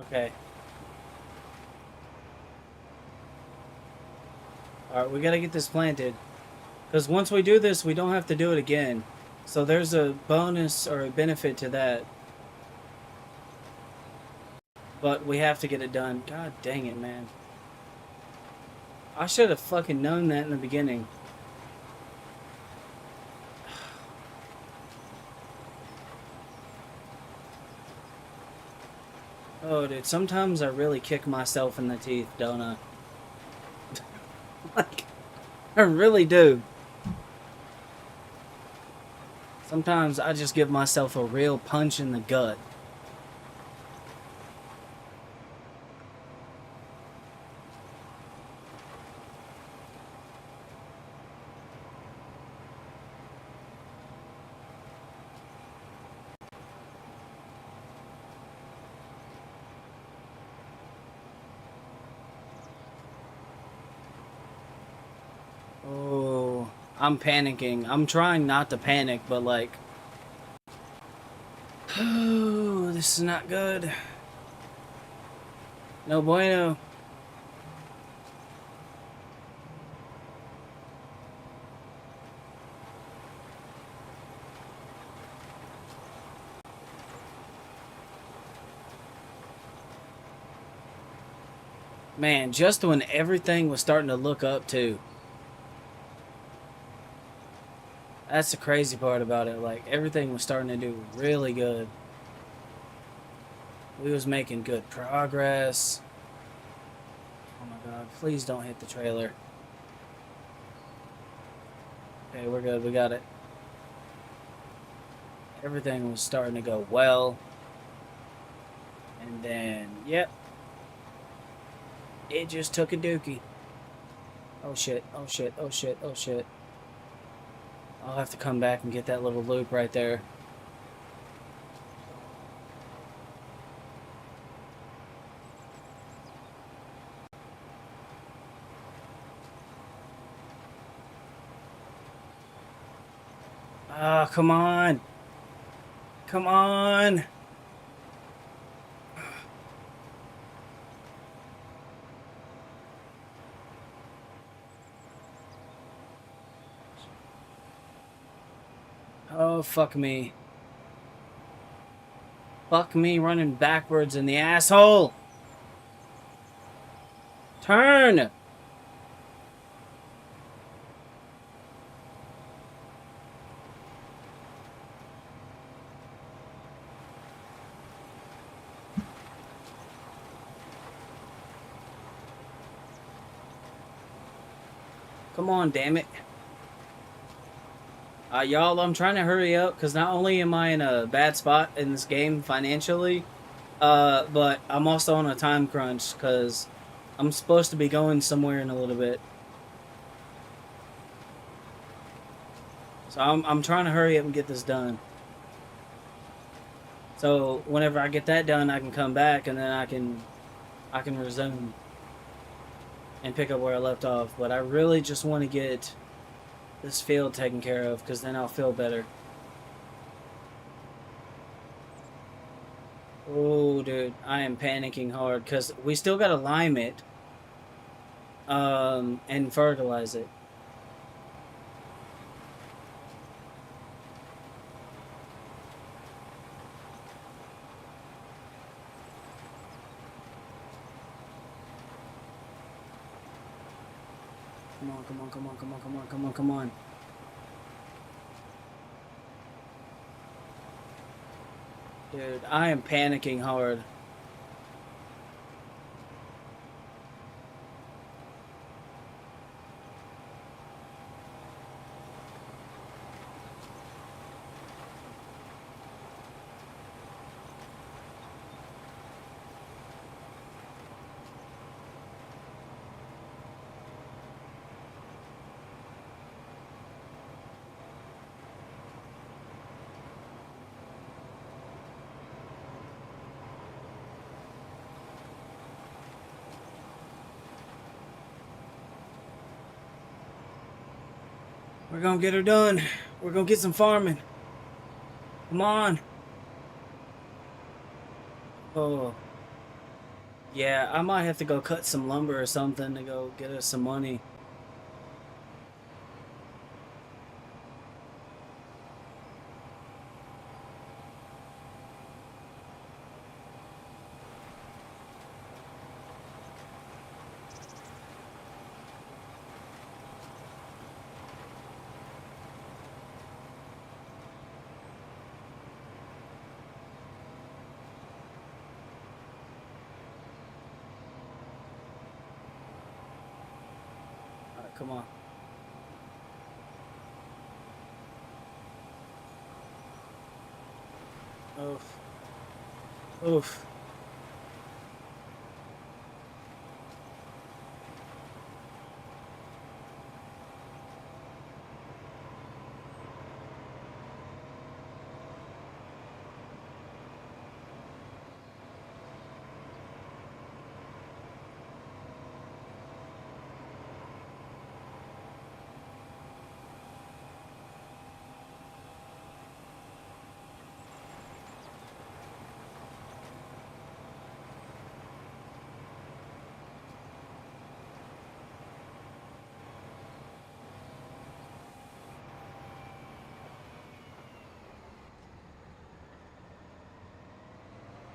Okay. Alright, we gotta get this planted. Because once we do this, we don't have to do it again. So there's a bonus or a benefit to that. But we have to get it done. God dang it, man. I should have fucking known that in the beginning. Oh, dude, sometimes I really kick myself in the teeth, don't I? Like, I really do. Sometimes I just give myself a real punch in the gut. Oh, I'm panicking. I'm trying not to panic, but like, oh, this is not good. No bueno. Man, just when everything was starting to look up too. That's the crazy part about it. Like, everything was starting to do really good. We was making good progress. Oh my god, please don't hit the trailer. Okay, we're good. We got it. Everything was starting to go well. And then, yep. It just took a dookie. Oh shit, oh shit, oh shit, oh shit. I'll have to come back and get that little loop right there. Ah, come on. Come on. Oh, fuck me. Fuck me running backwards in the asshole. Turn. Come on, damn it. Y'all, I'm trying to hurry up because not only am I in a bad spot in this game financially, but I'm also on a time crunch because I'm supposed to be going somewhere in a little bit. So I'm trying to hurry up and get this done. So whenever I get that done, I can come back and then I can resume and pick up where I left off. But I really just want to get this field taken care of because then I'll feel better. Oh, dude, I am panicking hard because we still gotta lime it, and fertilize it. Come on, come on, come on, come on, come on, come on, come on. Dude, I am panicking hard. We're gonna get her done. We're gonna get some farming. Come on. Oh, yeah, I might have to go cut some lumber or something to go get us some money. All right, come on. Oof. Oof.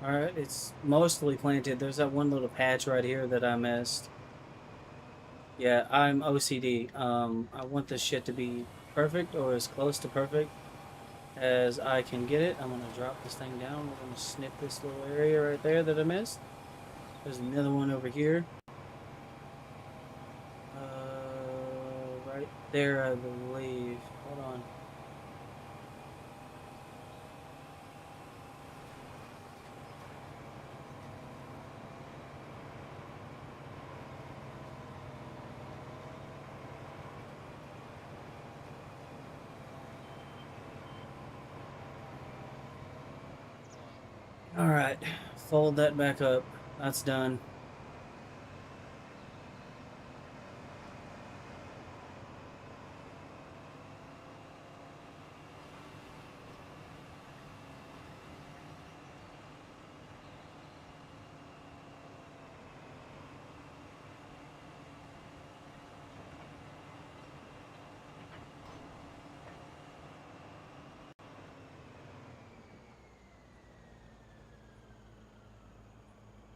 All right, it's mostly planted. There's that one little patch right here that I missed. Yeah, I'm OCD. I want this shit to be perfect or as close to perfect as I can get it. I'm gonna drop this thing down. We're gonna snip this little area right there that I missed. There's another one over here. Right there, I believe. Hold on. All right, fold that back up. That's done.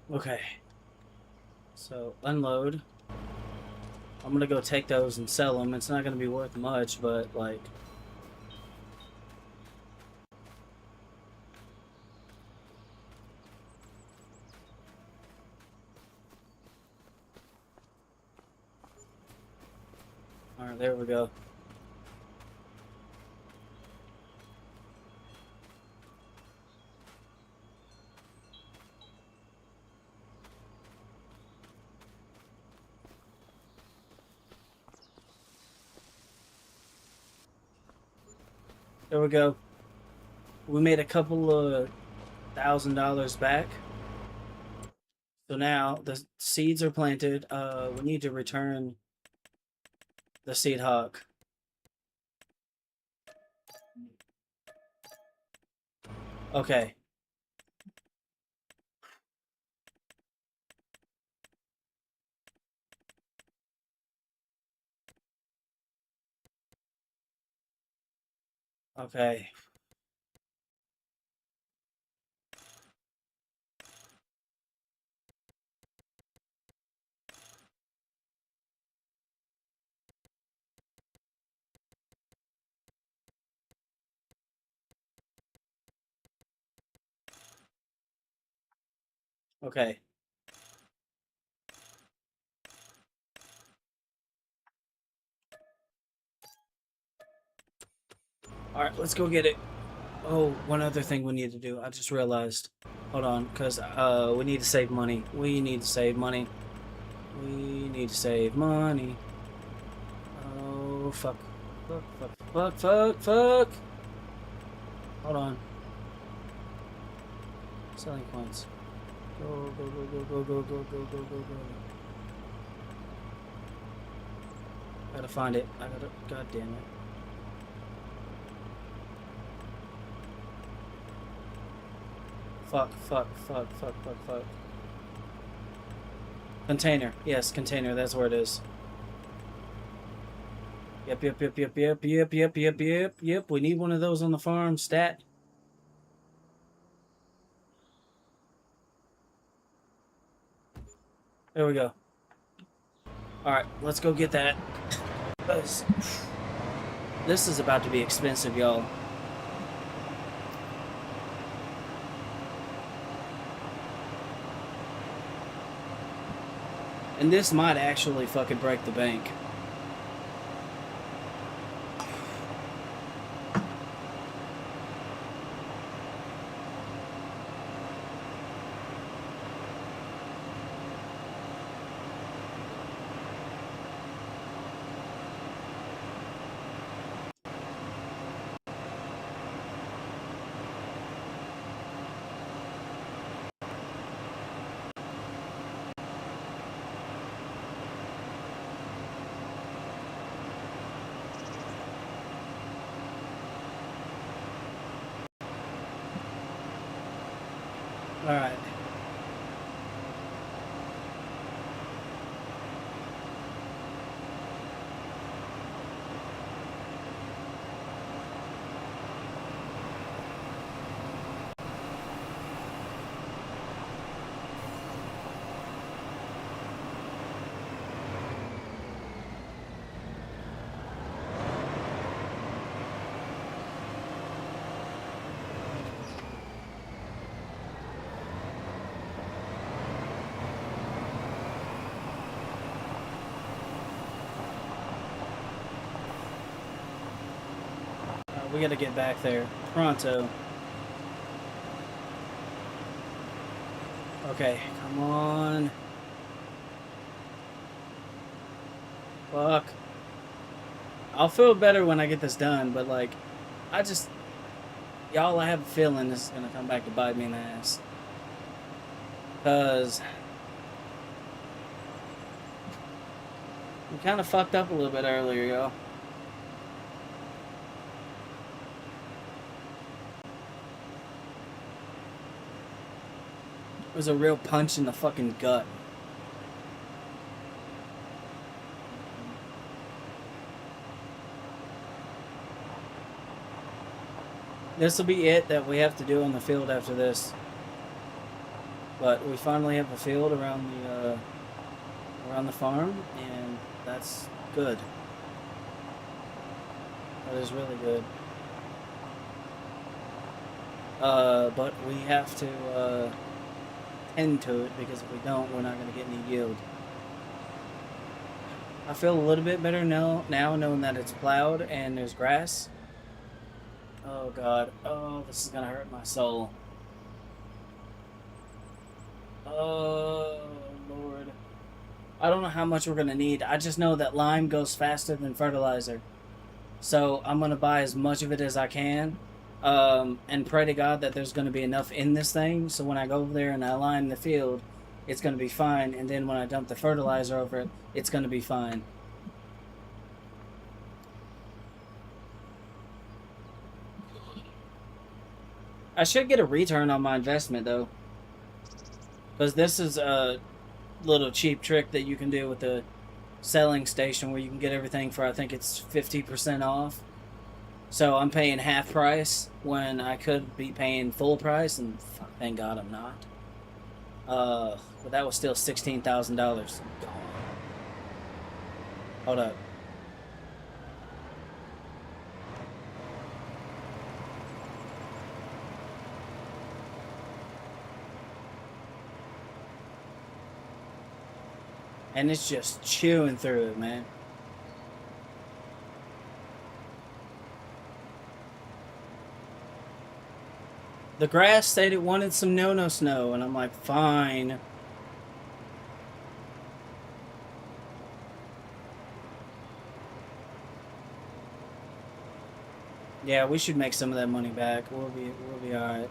Okay. So, unload. I'm gonna go take those and sell them. It's not gonna be worth much, but, like... Alright, there we go. There we go. We made a couple of $1,000 back. So now the seeds are planted. We need to return the seed hawk. Okay. Okay. Okay. Alright, let's go get it. Oh, one other thing we need to do. I just realized. Hold on, because we need to save money. We need to save money. We need to save money. Oh, fuck. Fuck, fuck, fuck, fuck, fuck. Hold on. Selling points. Go, go, go, go, go, go, go, go, go, go, go. Gotta find it. I gotta. God damn it. Fuck, fuck, fuck, fuck, fuck, fuck. Container. Yes, container. That's where it is. Yep, yep, yep, yep, yep, yep, yep, yep, yep, yep. We need one of those on the farm. Stat. There we go. Alright, let's go get that. This is about to be expensive, y'all. And this might actually fucking break the bank. Alright. We gotta get back there. Pronto. Okay, come on. Fuck. I'll feel better when I get this done, but like, I just... Y'all, I have a feeling this is gonna come back to bite me in the ass. Because... we kind of fucked up a little bit earlier, y'all. It was a real punch in the fucking gut. This will be it that we have to do on the field after this. But we finally have a field around the farm, and that's good. That is really good. But we have to tend to it because if we don't, we're not going to get any yield. I feel a little bit better now knowing that it's plowed and there's grass. Oh God. Oh, this is gonna hurt my soul. Oh Lord. I don't know how much we're gonna need. I just know that lime goes faster than fertilizer. So I'm gonna buy as much of it as I can. And pray to God that there's gonna be enough in this thing. So when I go over there and I lime the field, it's gonna be fine. And then when I dump the fertilizer over it, it's gonna be fine. I should get a return on my investment though. Because this is a little cheap trick that you can do with the selling station where you can get everything for I think it's 50% off. So I'm paying half price when I could be paying full price, and thank God I'm not. But that was still $16,000 gone. Hold up. And it's just chewing through it, man. The grass said it wanted some no snow, and I'm like, fine. Yeah, we should make some of that money back. We'll be all right.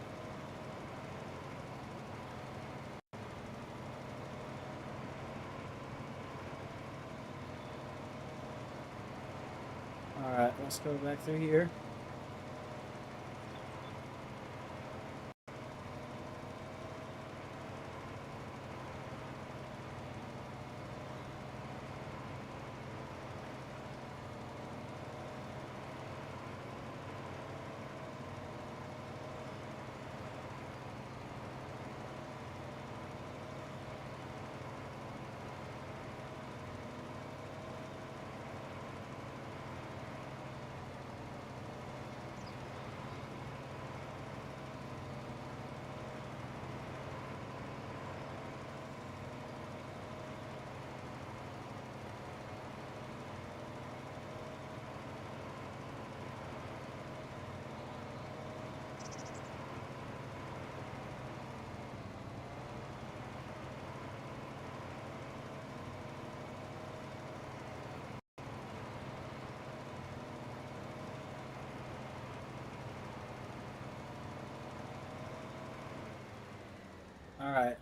All right, let's go back through here. All right.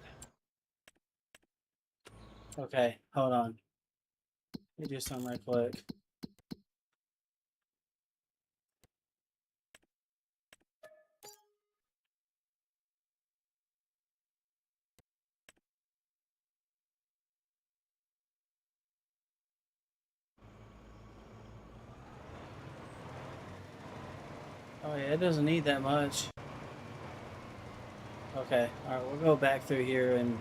Okay, hold on. Let me do something right quick. Oh yeah, it doesn't need that much. Okay, all right, we'll go back through here and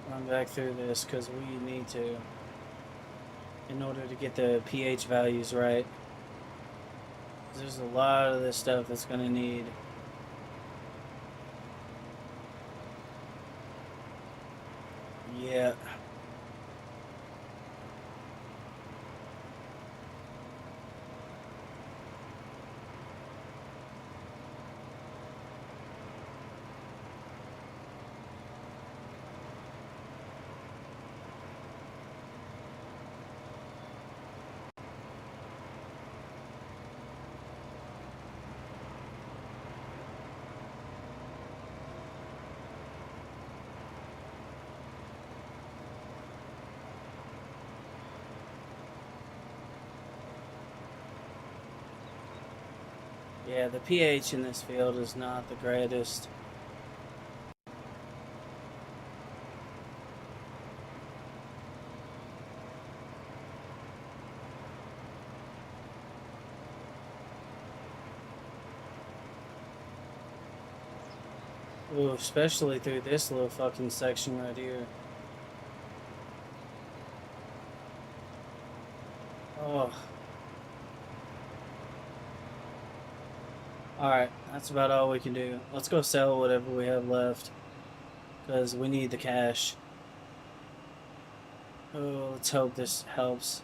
run back through this because we need to in order to get the pH values right. There's a lot of this stuff that's gonna need. Yeah. Yeah, the pH in this field is not the greatest. Ooh, especially through this little fucking section right here. Oh. Alright, that's about all we can do. Let's go sell whatever we have left. Because we need the cash. Oh, let's hope this helps.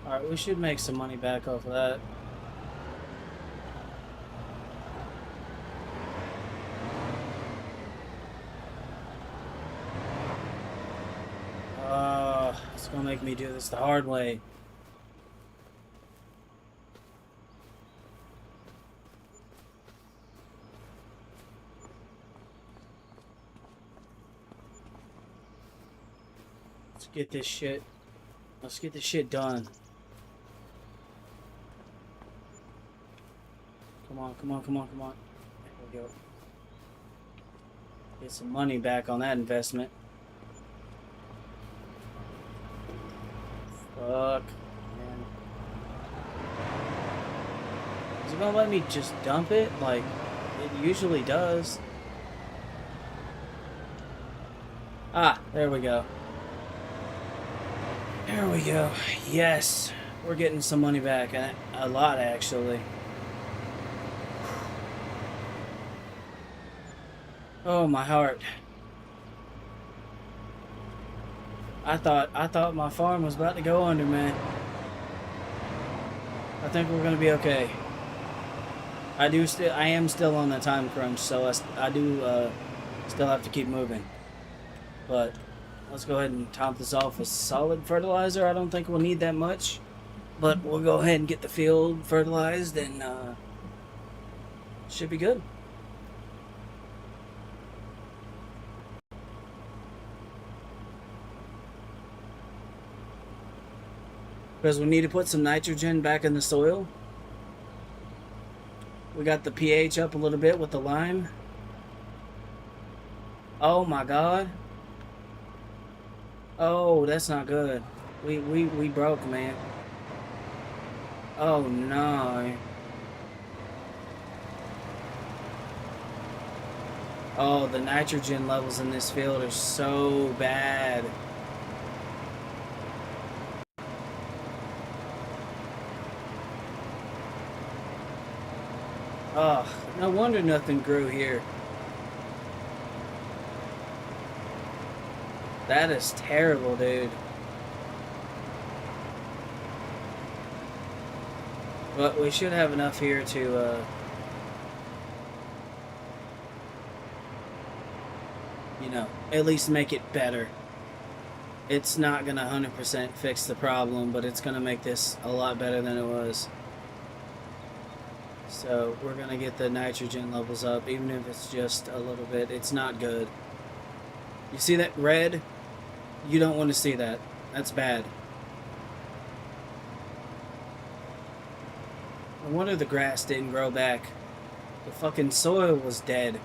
Alright, we should make some money back off of that. It's gonna make me do this the hard way. Let's get this shit. Let's get this shit done. Come on, come on, come on, come on. There we go. Get some money back on that investment. Fuck, man. Is it gonna let me just dump it? Like, it usually does. Ah, there we go. There we go. Yes. We're getting some money back. And a lot, actually. Oh, my heart. I thought my farm was about to go under, man. I think we're gonna be okay. I am still on the time crunch, so I do still have to keep moving. But let's go ahead and top this off with solid fertilizer. I don't think we'll need that much, but we'll go ahead and get the field fertilized, and should be good. Because we need to put some nitrogen back in the soil. We got the pH up a little bit with the lime. Oh my god. Oh, that's not good. We broke, man. Oh no. Oh, the nitrogen levels in this field are so bad. Oh, no wonder nothing grew here. That is terrible, dude. But we should have enough here to, you know, at least make it better. It's not gonna 100% fix the problem, but it's gonna make this a lot better than it was. So we're gonna get the nitrogen levels up, even if it's just a little bit. It's not good. You see that red? You don't want to see that. That's bad. No wonder the grass didn't grow back. The fucking soil was dead.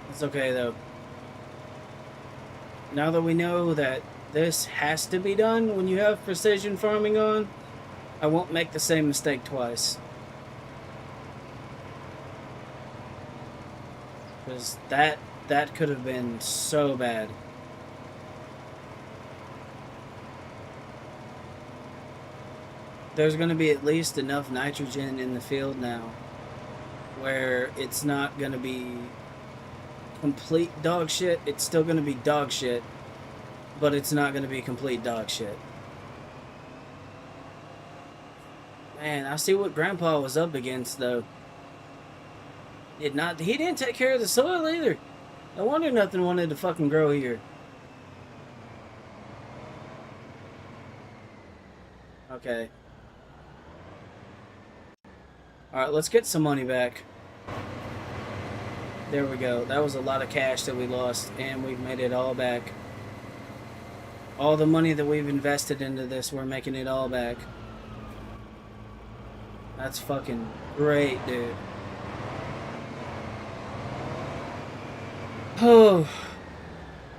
It's okay though. Now that we know that this has to be done when you have precision farming on, I won't make the same mistake twice. Because that could have been so bad. There's going to be at least enough nitrogen in the field now where it's not going to be complete dog shit. It's still going to be dog shit, but it's not going to be complete dog shit. Man, I see what Grandpa was up against, though. He didn't take care of the soil either. No wonder nothing wanted to fucking grow here. Okay. Alright, let's get some money back. There we go. That was a lot of cash that we lost, and we've made it all back. All the money that we've invested into this, we're making it all back. That's fucking great, dude. Oh,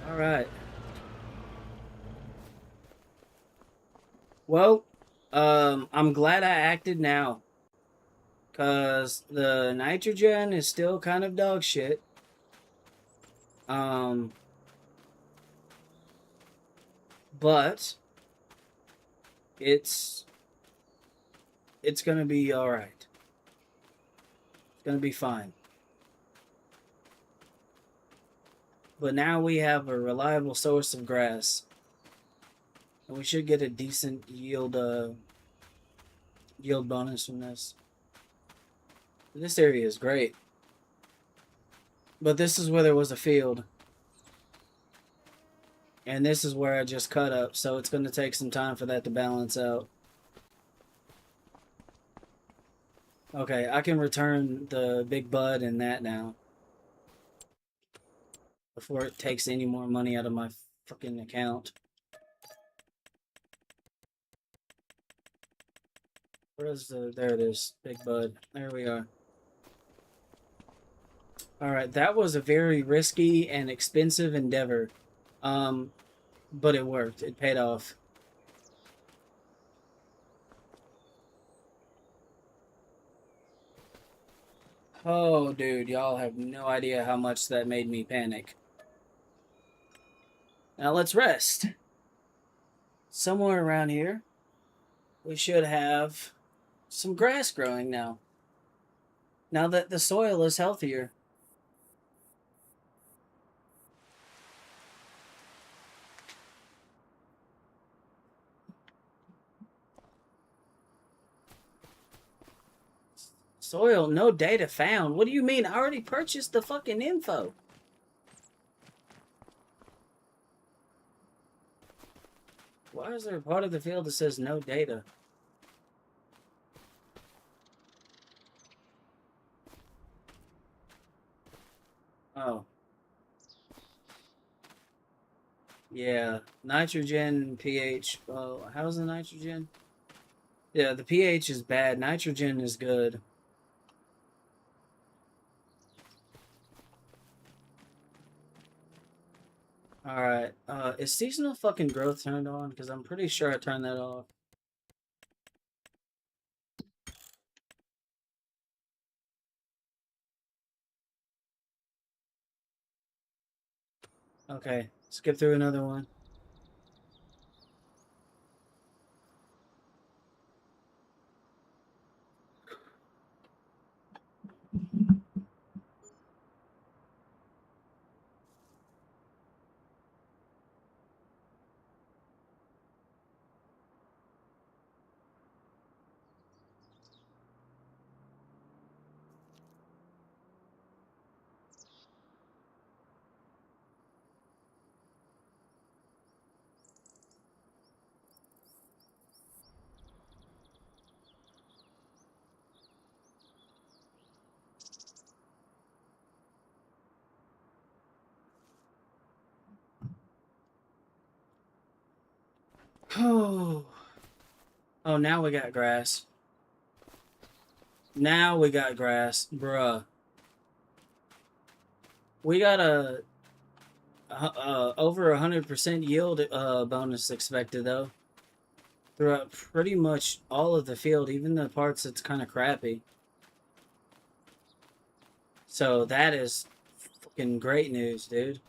all right. Well, I'm glad I acted now, cause the nitrogen is still kind of dog shit. Um, but it's it's gonna be all right. It's gonna be fine. But now we have a reliable source of grass, and we should get a decent yield bonus from this. This area is great, but this is where there was a field, and this is where I just cut up, so it's going to take some time for that to balance out. Okay, I can return the big bud and that now before it takes any more money out of my fucking account. Where's the... There it is. Big bud. There we are. Alright, that was a very risky and expensive endeavor. Um, but it worked. It paid off. Oh, dude, y'all have no idea how much that made me panic. Now let's rest. Somewhere around here, we should have some grass growing now. Now that the soil is healthier. Soil, no data found. What do you mean? I already purchased the fucking info. Why is there a part of the field that says no data? Oh. Yeah. Nitrogen, pH. Oh, how's the nitrogen? Yeah, the pH is bad. Nitrogen is good. Alright. Is seasonal fucking growth turned on? Because I'm pretty sure I turned that off. Okay. Skip through another one. Oh. Oh, now we got grass. Now we got grass. Bruh. We got a over 100% yield bonus expected though throughout pretty much all of the field, even the parts that's kind of crappy. So that is fucking great news, dude.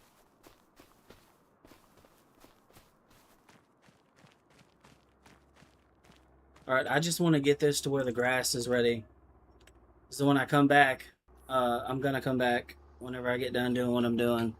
All right, I just want to get this to where the grass is ready. So when I come back, I'm gonna come back whenever I get done doing what I'm doing.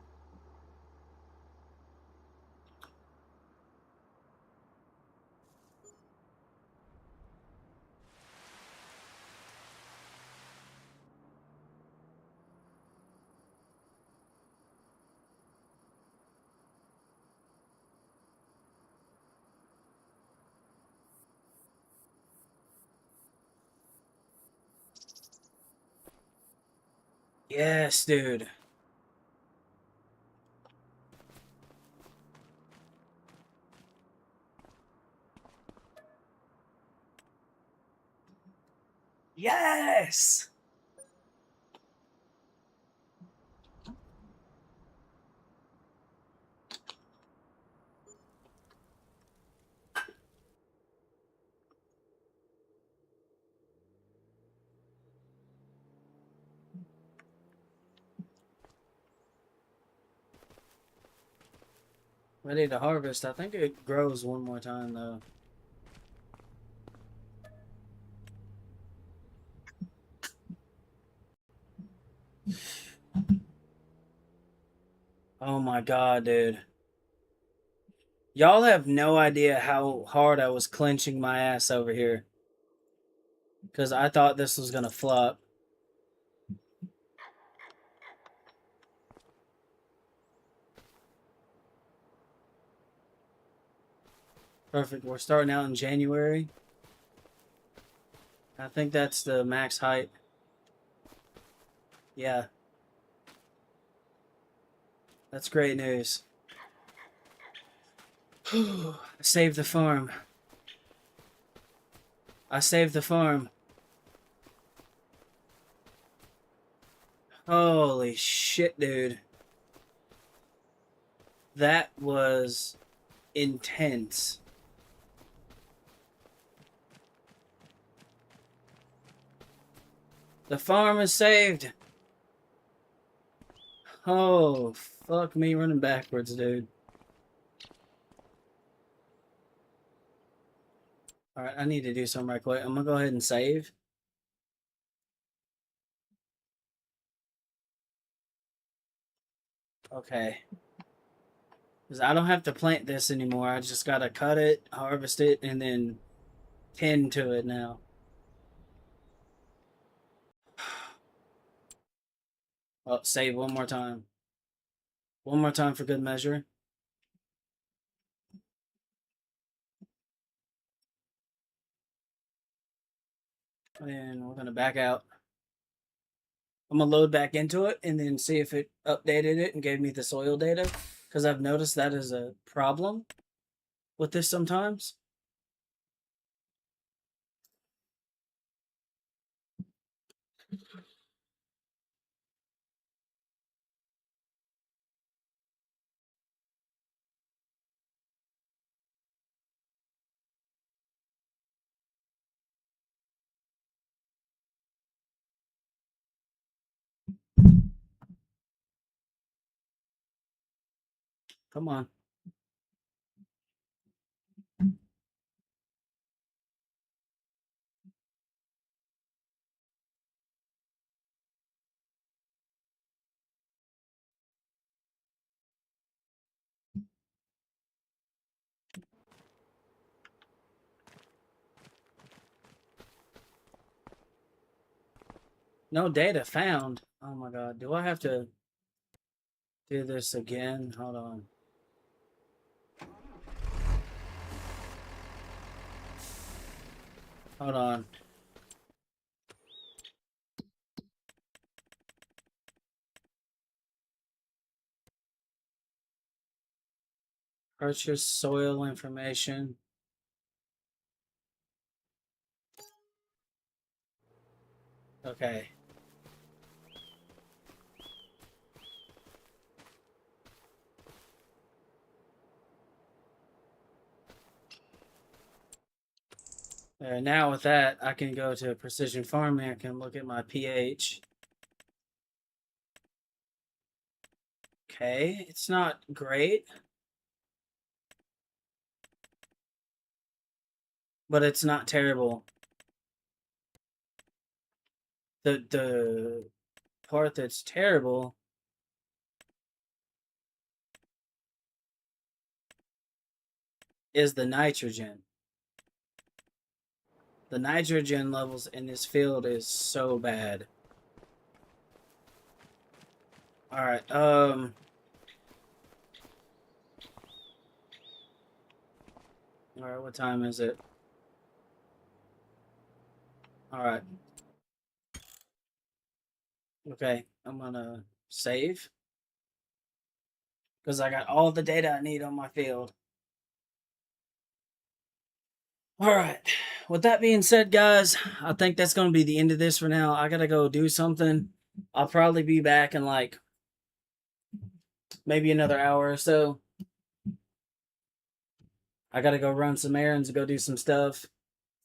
Yes, dude. Yes! Ready to harvest. I think it grows one more time, though. Oh my god, dude. Y'all have no idea how hard I was clenching my ass over here. Because I thought this was going to flop. Perfect. We're starting out in January. I think that's the max height. Yeah. That's great news. I saved the farm. I saved the farm. Holy shit, dude. That was intense. The farm is saved. Oh, fuck me running backwards, dude. Alright, I need to do something right quick. I'm gonna go ahead and save. Okay. Because I don't have to plant this anymore. I just gotta cut it, harvest it, and then tend to it now. Oh, save one more time. One more time for good measure. And we're gonna back out. I'm gonna load back into it and then see if it updated it and gave me the soil data. Because I've noticed that is a problem with this sometimes. Come on. No data found. Oh my god. Do I have to do this again? Hold on. Hold on. Purchase soil information. Okay. Now with that, I can go to precision farming. I can look at my pH. Okay, it's not great, but it's not terrible. The part that's terrible is the nitrogen. The nitrogen levels in this field is so bad. All right. All right. What time is it? All right. Okay, I'm gonna save because I got all the data I need on my field. All right. With that being said, guys, I think that's going to be the end of this for now. I got to go do something. I'll probably be back in like maybe another hour or so. I got to go run some errands and go do some stuff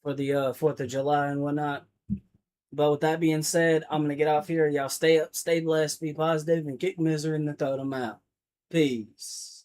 for the 4th of July and whatnot. But with that being said, I'm going to get off here. Y'all stay up, stay blessed, be positive, and kick misery in the throat. I'm out. Peace.